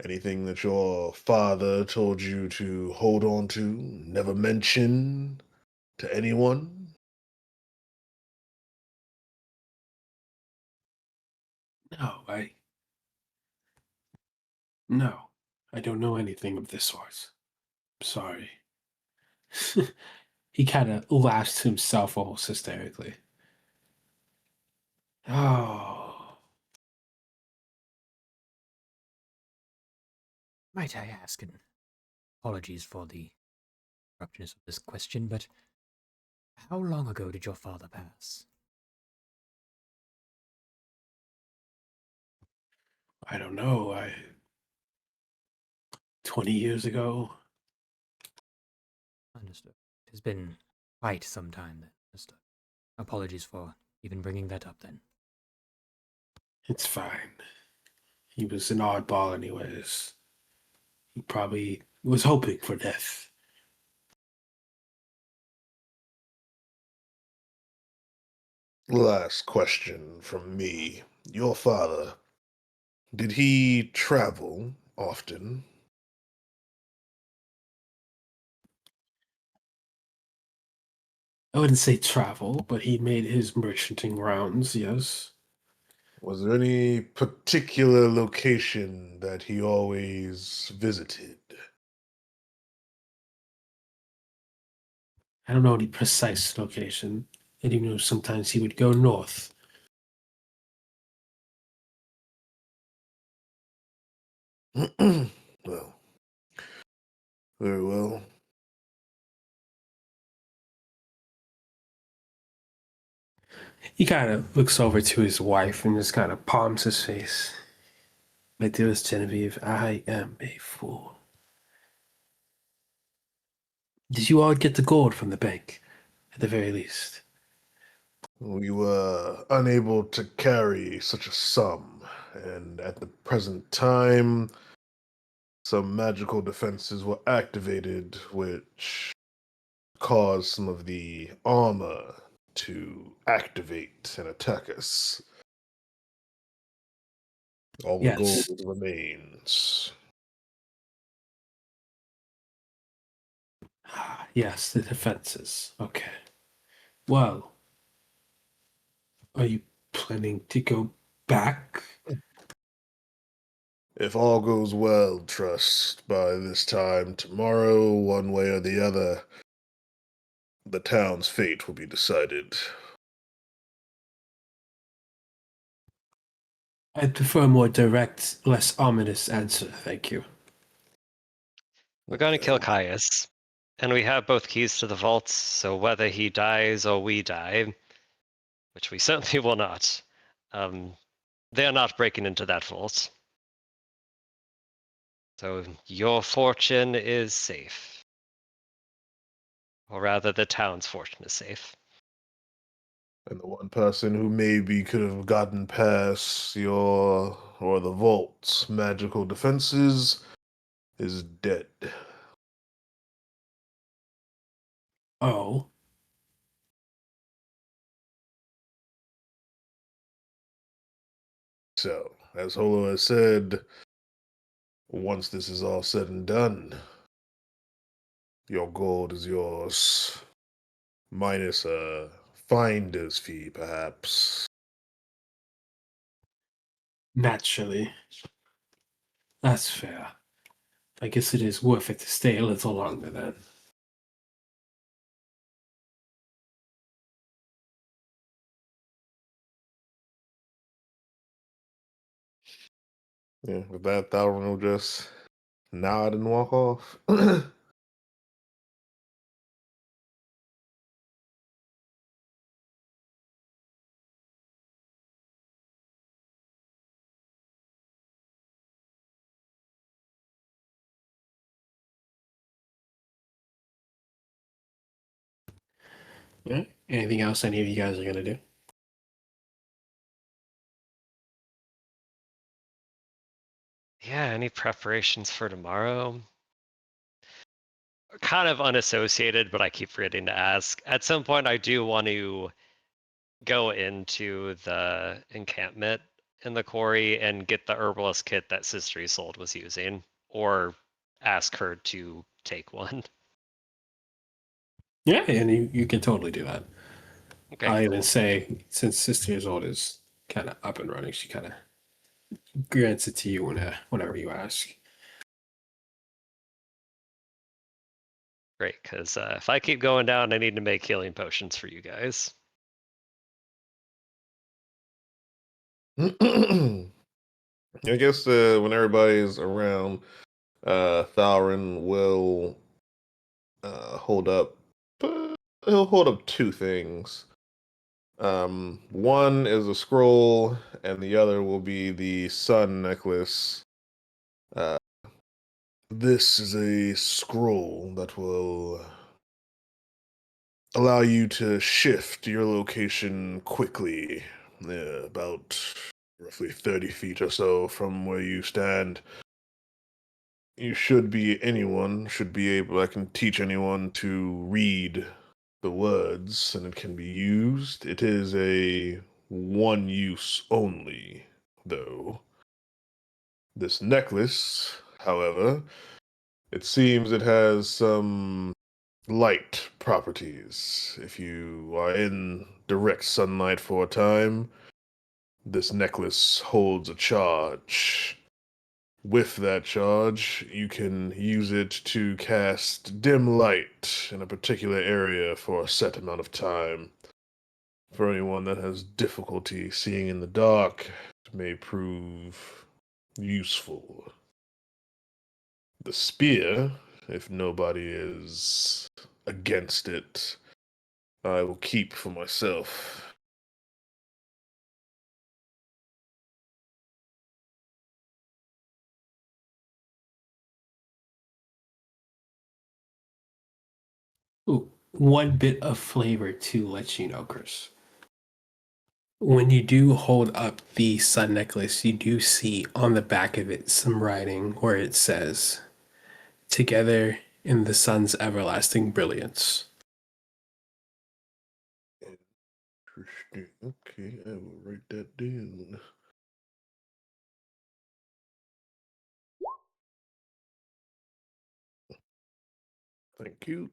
Anything that your father told you to hold on to, never mention to anyone? No, No. I don't know anything of this sort. Sorry. He kind of laughs to himself almost hysterically. Oh. Might I ask, and apologies for the abruptness of this question, but how long ago did your father pass? I don't know. 20 years ago. Understood. It has been quite some time then. Understood. Apologies for even bringing that up then. It's fine. He was an oddball, anyways. He probably was hoping for death. Last question from me. Your father, did he travel often? I wouldn't say travel, but he made his merchanting rounds, yes. Was there any particular location that he always visited? I don't know any precise location. I do know sometimes he would go north. Well, very well. He kind of looks over to his wife and just kind of palms his face. My dearest Genevieve, I am a fool. Did you all get the gold from the bank, at the very least? We were unable to carry such a sum, and at the present time, some magical defenses were activated, which caused some of the armor to activate and attack us. All the gold Yes. remains. Yes, the defenses. Okay. Well, are you planning to go back? If all goes well, trust, by this time tomorrow, one way or the other, the town's fate will be decided. I'd prefer a more direct, less ominous answer, thank you. We're going to kill Caius, and we have both keys to the vaults, so whether he dies or we die, which we certainly will not, they are not breaking into that vault. So your fortune is safe. Or rather, the town's fortune is safe. And the one person who maybe could have gotten past your or the vault's magical defenses is dead. Oh, So, as Holo has said, once this is all said and done, your gold is yours. Minus a finder's fee, perhaps. naturally. That's fair. I guess it is worth it to stay a little longer then. Yeah, with that, Thalron will just nod and walk off. Yeah. Anything else any of you guys are gonna do? Yeah, any preparations for tomorrow? Kind of unassociated, but I keep forgetting to ask. At some point, I do want to go into the encampment in the quarry and get the herbalist kit that Sister Isolde was using, or ask her to take one. Yeah, and you can totally do that. Okay, I cool. even say, since Sister Years Old is kind of up and running, she kind of grants it to you whenever you ask. Great, because if I keep going down, I need to make healing potions for you guys. I guess when everybody's around, Thalron will hold up. He'll hold up two things. One is a scroll, and the other will be the sun necklace. Uh, this is a scroll that will allow you to shift your location quickly, about roughly 30 feet or so from where you stand. You should be, anyone should be able, I can teach anyone to read the words, and it can be used. It is a one use only, though. This necklace, however, it seems it has some light properties. If you are in direct sunlight for a time, this necklace holds a charge. With that charge, you can use it to cast dim light in a particular area for a set amount of time. For anyone that has difficulty seeing in the dark, it may prove useful. The spear, if nobody is against it, I will keep for myself. Ooh, one bit of flavor to let you know, Chris. When you do hold up the sun necklace, you do see on the back of it some writing where it says, "Together in the sun's everlasting brilliance." Interesting. Okay, I will write that down. Thank you.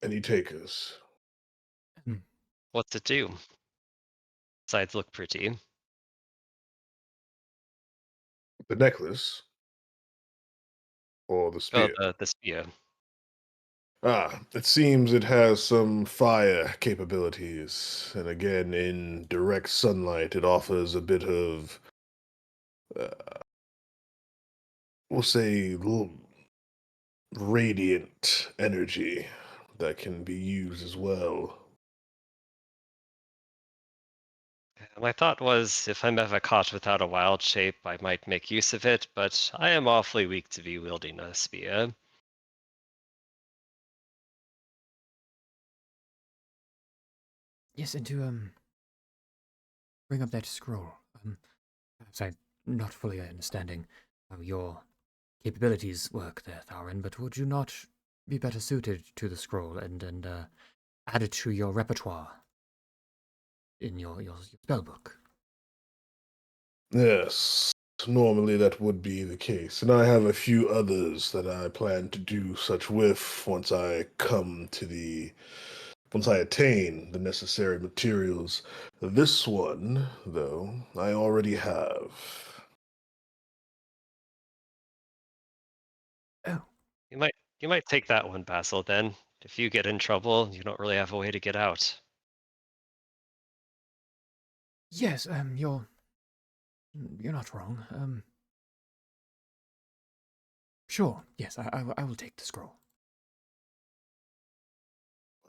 Any takers? What's it do? Sides look pretty. The necklace or the Oh, spear? the spear. It seems it has some fire capabilities, and again, in direct sunlight, it offers a bit of, uh, we'll say, radiant energy that can be used as well. My thought was, if I'm ever caught without a wild shape, I might make use of it, but I am awfully weak to be wielding a spear. Yes, and to bring up that scroll. Perhaps I'm not fully understanding how your capabilities work there, Tharin, but would you not be better suited to the scroll and add it to your repertoire in your spellbook? Yes, normally that would be the case, and I have a few others that I plan to do such with once I attain the necessary materials. This one, though, I already have. Oh, You might take that one, Basil, then. If you get in trouble, you don't really have a way to get out. yes, you're not wrong. Sure, yes, I will take the scroll.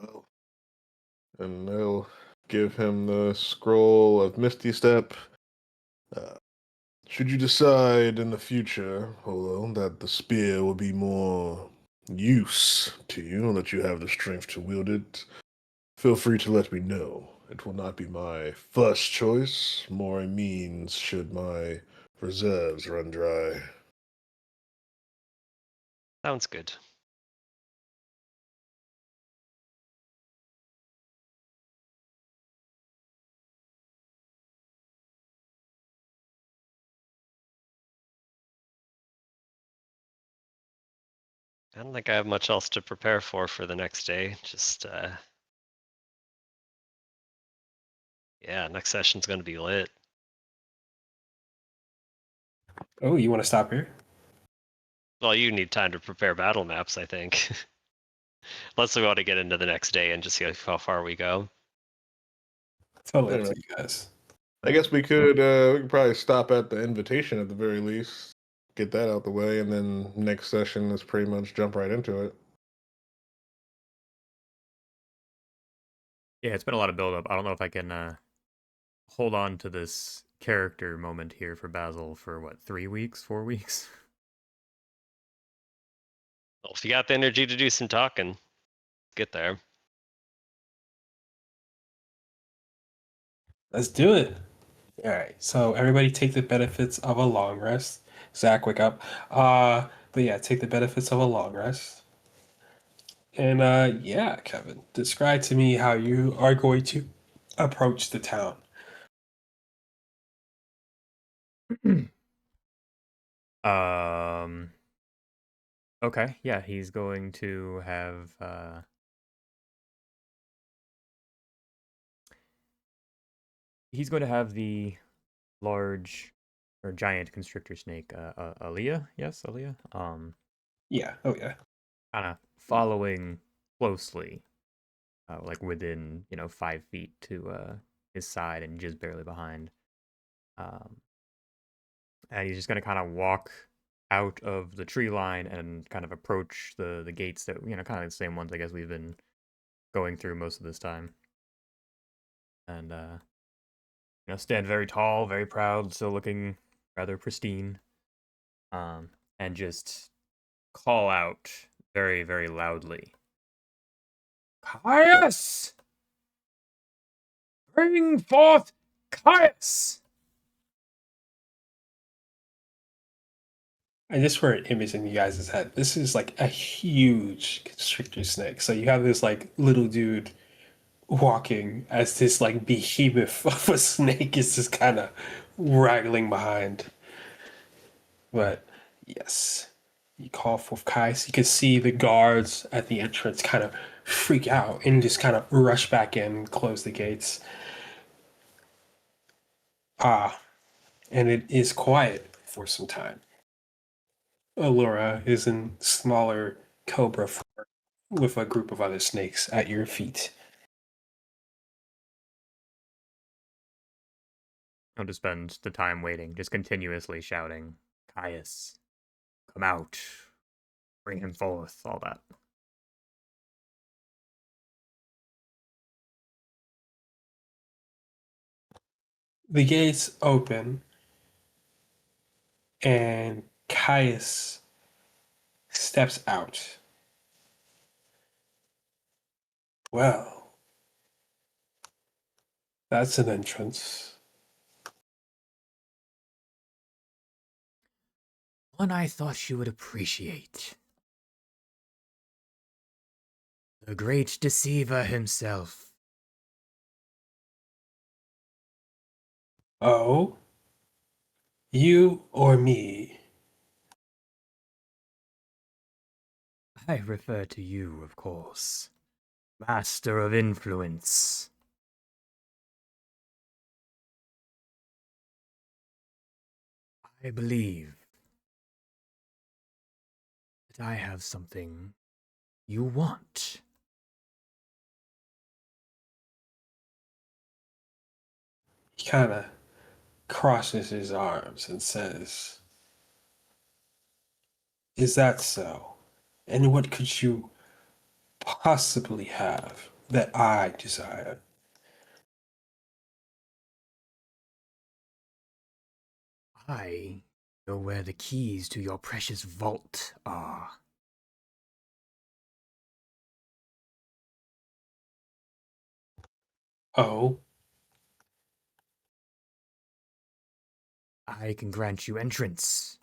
Well, and they'll give him the scroll of Misty Step. Uh, should you decide in the future, Holo, that the spear will be more use to you, and that you have the strength to wield it, feel free to let me know. It will not be my first choice, more a means should my reserves run dry. Sounds good. I don't think I have much else to prepare for the next day. Just, yeah, next session's gonna be lit. Oh, you want to stop here? Well, you need time to prepare battle maps, I think. Unless we want to get into the next day and just see how far we go. Totally Fair up to enough. you guys. I guess we could probably stop at the invitation at the very least, get that out the way, and then next session is pretty much jump right into it. Yeah, it's been a lot of build up. I don't know if I can hold on to this character moment here for Basil for what, 3 weeks, 4 weeks? Well, if you got the energy to do some talking, get there. Let's do it. All right. So everybody take the benefits of a long rest. Zach, wake up. But yeah, take the benefits of a long rest. And yeah, Kevin, describe to me how you are going to approach the town. um okay, yeah, he's going to have the large or giant constrictor snake, Aaliyah, yes, Aaliyah, Yeah. Oh yeah. kind of following closely, like within 5 feet to his side and just barely behind. Um, and he's just gonna kind of walk out of the tree line and kind of approach the gates that kind of the same ones I guess we've been going through most of this time. and stand very tall, very proud, still looking rather pristine, and just call out very, very loudly, "Caius! Bring forth Caius!" And just for an image in you guys' head, this is like a huge constrictor snake. So you have this like little dude walking as this like behemoth of a snake is just kind of wrangling behind. But yes, you call for Kais. You can see the guards at the entrance kind of freak out and just kind of rush back in and close the gates. And it is quiet for some time. Allura is in smaller cobra form with a group of other snakes at your feet. I'll just spend the time waiting, just continuously shouting, "Caius, come out, bring him forth," all that. The gates open, and Caius steps out. Well, that's an entrance. One I thought you would appreciate. The great deceiver himself. Oh? You or me? I refer to you, of course. Master of influence. I believe that I have something you want. He kind of crosses his arms and says, "Is that so? And what could you possibly have that I desire?" I know where the keys to your precious vault are. Oh? I can grant you entrance.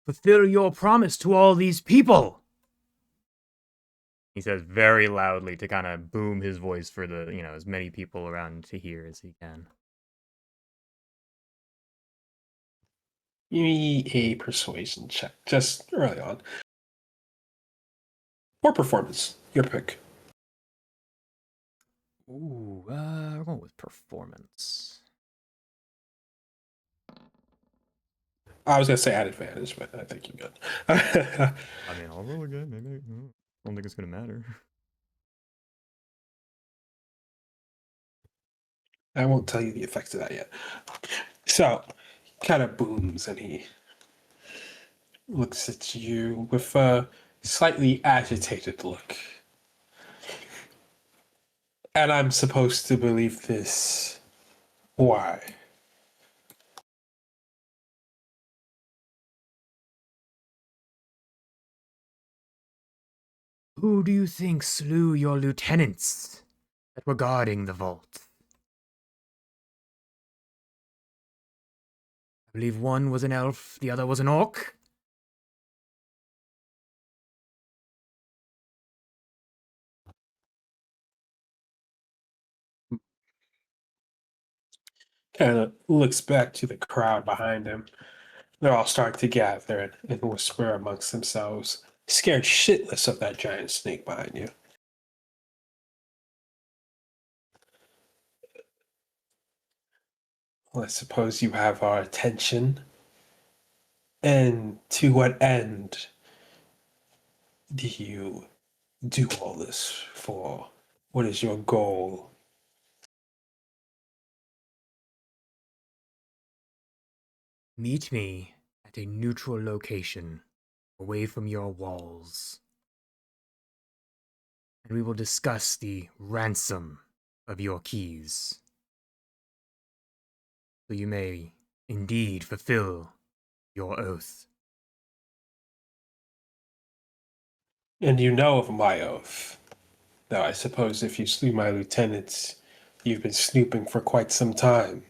Fulfill your promise to all these people. He says very loudly to kind of boom his voice for the, as many people around to hear as he can. Give me a persuasion check, just early on. Or performance, your pick. Ooh, we're going with performance. I was going to say add advantage, but I think you're good. I mean, I'll roll again. Maybe. I don't think it's going to matter. I won't tell you the effects of that yet. So, kind of booms and he looks at you with a slightly agitated look. And I'm supposed to believe this. Why? Who do you think slew your lieutenants that were guarding the vault? I believe one was an elf, the other was an orc. Kind of looks back to the crowd behind him. They all start to gather and whisper amongst themselves, scared shitless of that giant snake behind you. Well, I suppose you have our attention. And to what end do you do all this for? What is your goal? Meet me at a neutral location, away from your walls. And we will discuss the ransom of your keys. so you may indeed fulfill your oath. And you know of my oath. Now, I suppose if you slew my lieutenants, you've been snooping for quite some time.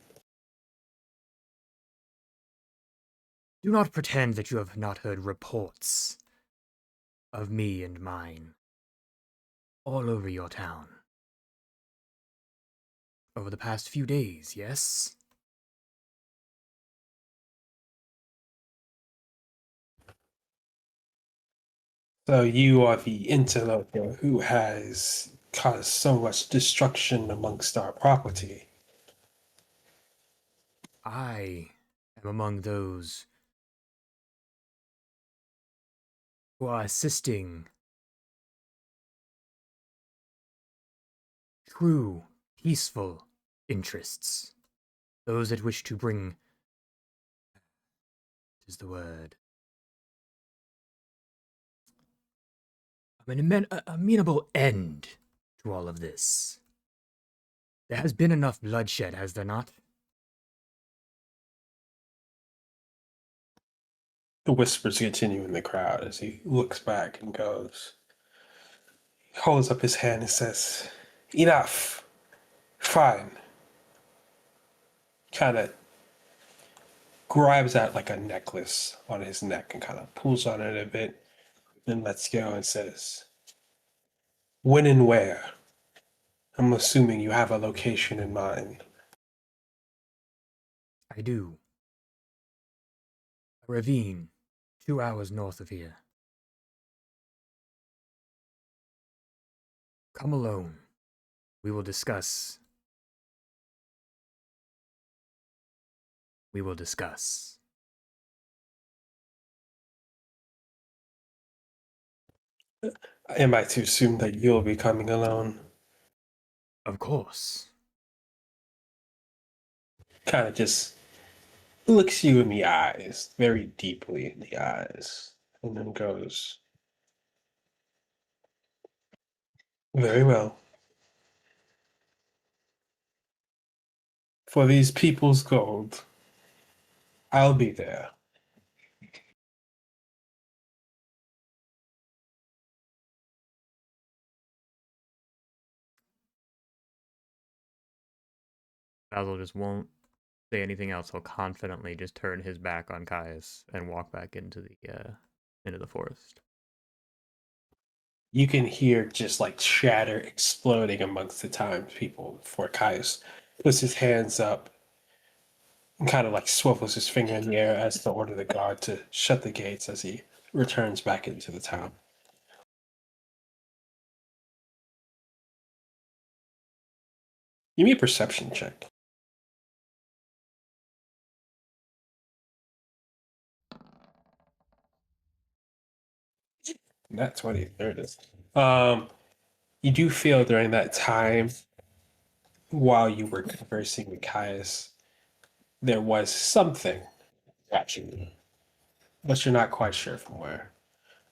Do not pretend that you have not heard reports of me and mine all over your town. Over the past few days, yes? So you are the interloper who has caused so much destruction amongst our property. I am among those who are assisting true, peaceful interests. Those that wish to bring, what is the word? An amenable end to all of this. There has been enough bloodshed, has there not? The whispers continue in the crowd as he looks back and goes, holds up his hand and says, "Enough. Fine." Kind of grabs at like a necklace on his neck and kind of pulls on it a bit, then lets go and says, "When and where? I'm assuming you have a location in mind." I do. A ravine, 2 hours north of here. Come alone. We will discuss. We will discuss. Am I to assume that you'll be coming alone? Of course. Kind of just looks you in the eyes, very deeply in the eyes, and then goes, "Very well. For these people's gold, I'll be there." Basil just won't say anything else. He'll confidently just turn his back on Caius and walk back into the forest. You can hear just like chatter exploding amongst the townspeople before Caius puts his hands up and kind of like swivels his finger in the air as to order the guard to shut the gates as he returns back into the town. Give me a perception check. That's 20. There it is. You do feel during that time, while you were conversing with Caius, there was something watching you, but you're not quite sure from where.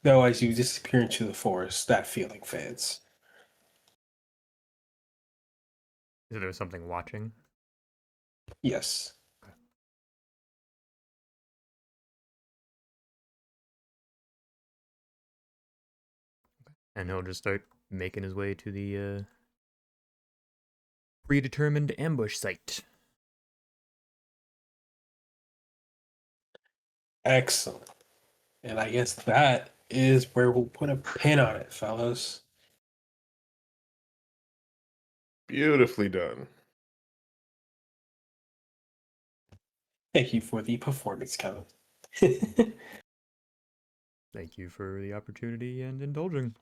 Though, as you disappear into the forest, that feeling fades. Is there something watching? Yes. And he'll just start making his way to the predetermined ambush site. Excellent. And I guess that is where we'll put a pin on it, fellas. Beautifully done. Thank you for the performance, Kevin. Thank you for the opportunity and indulging.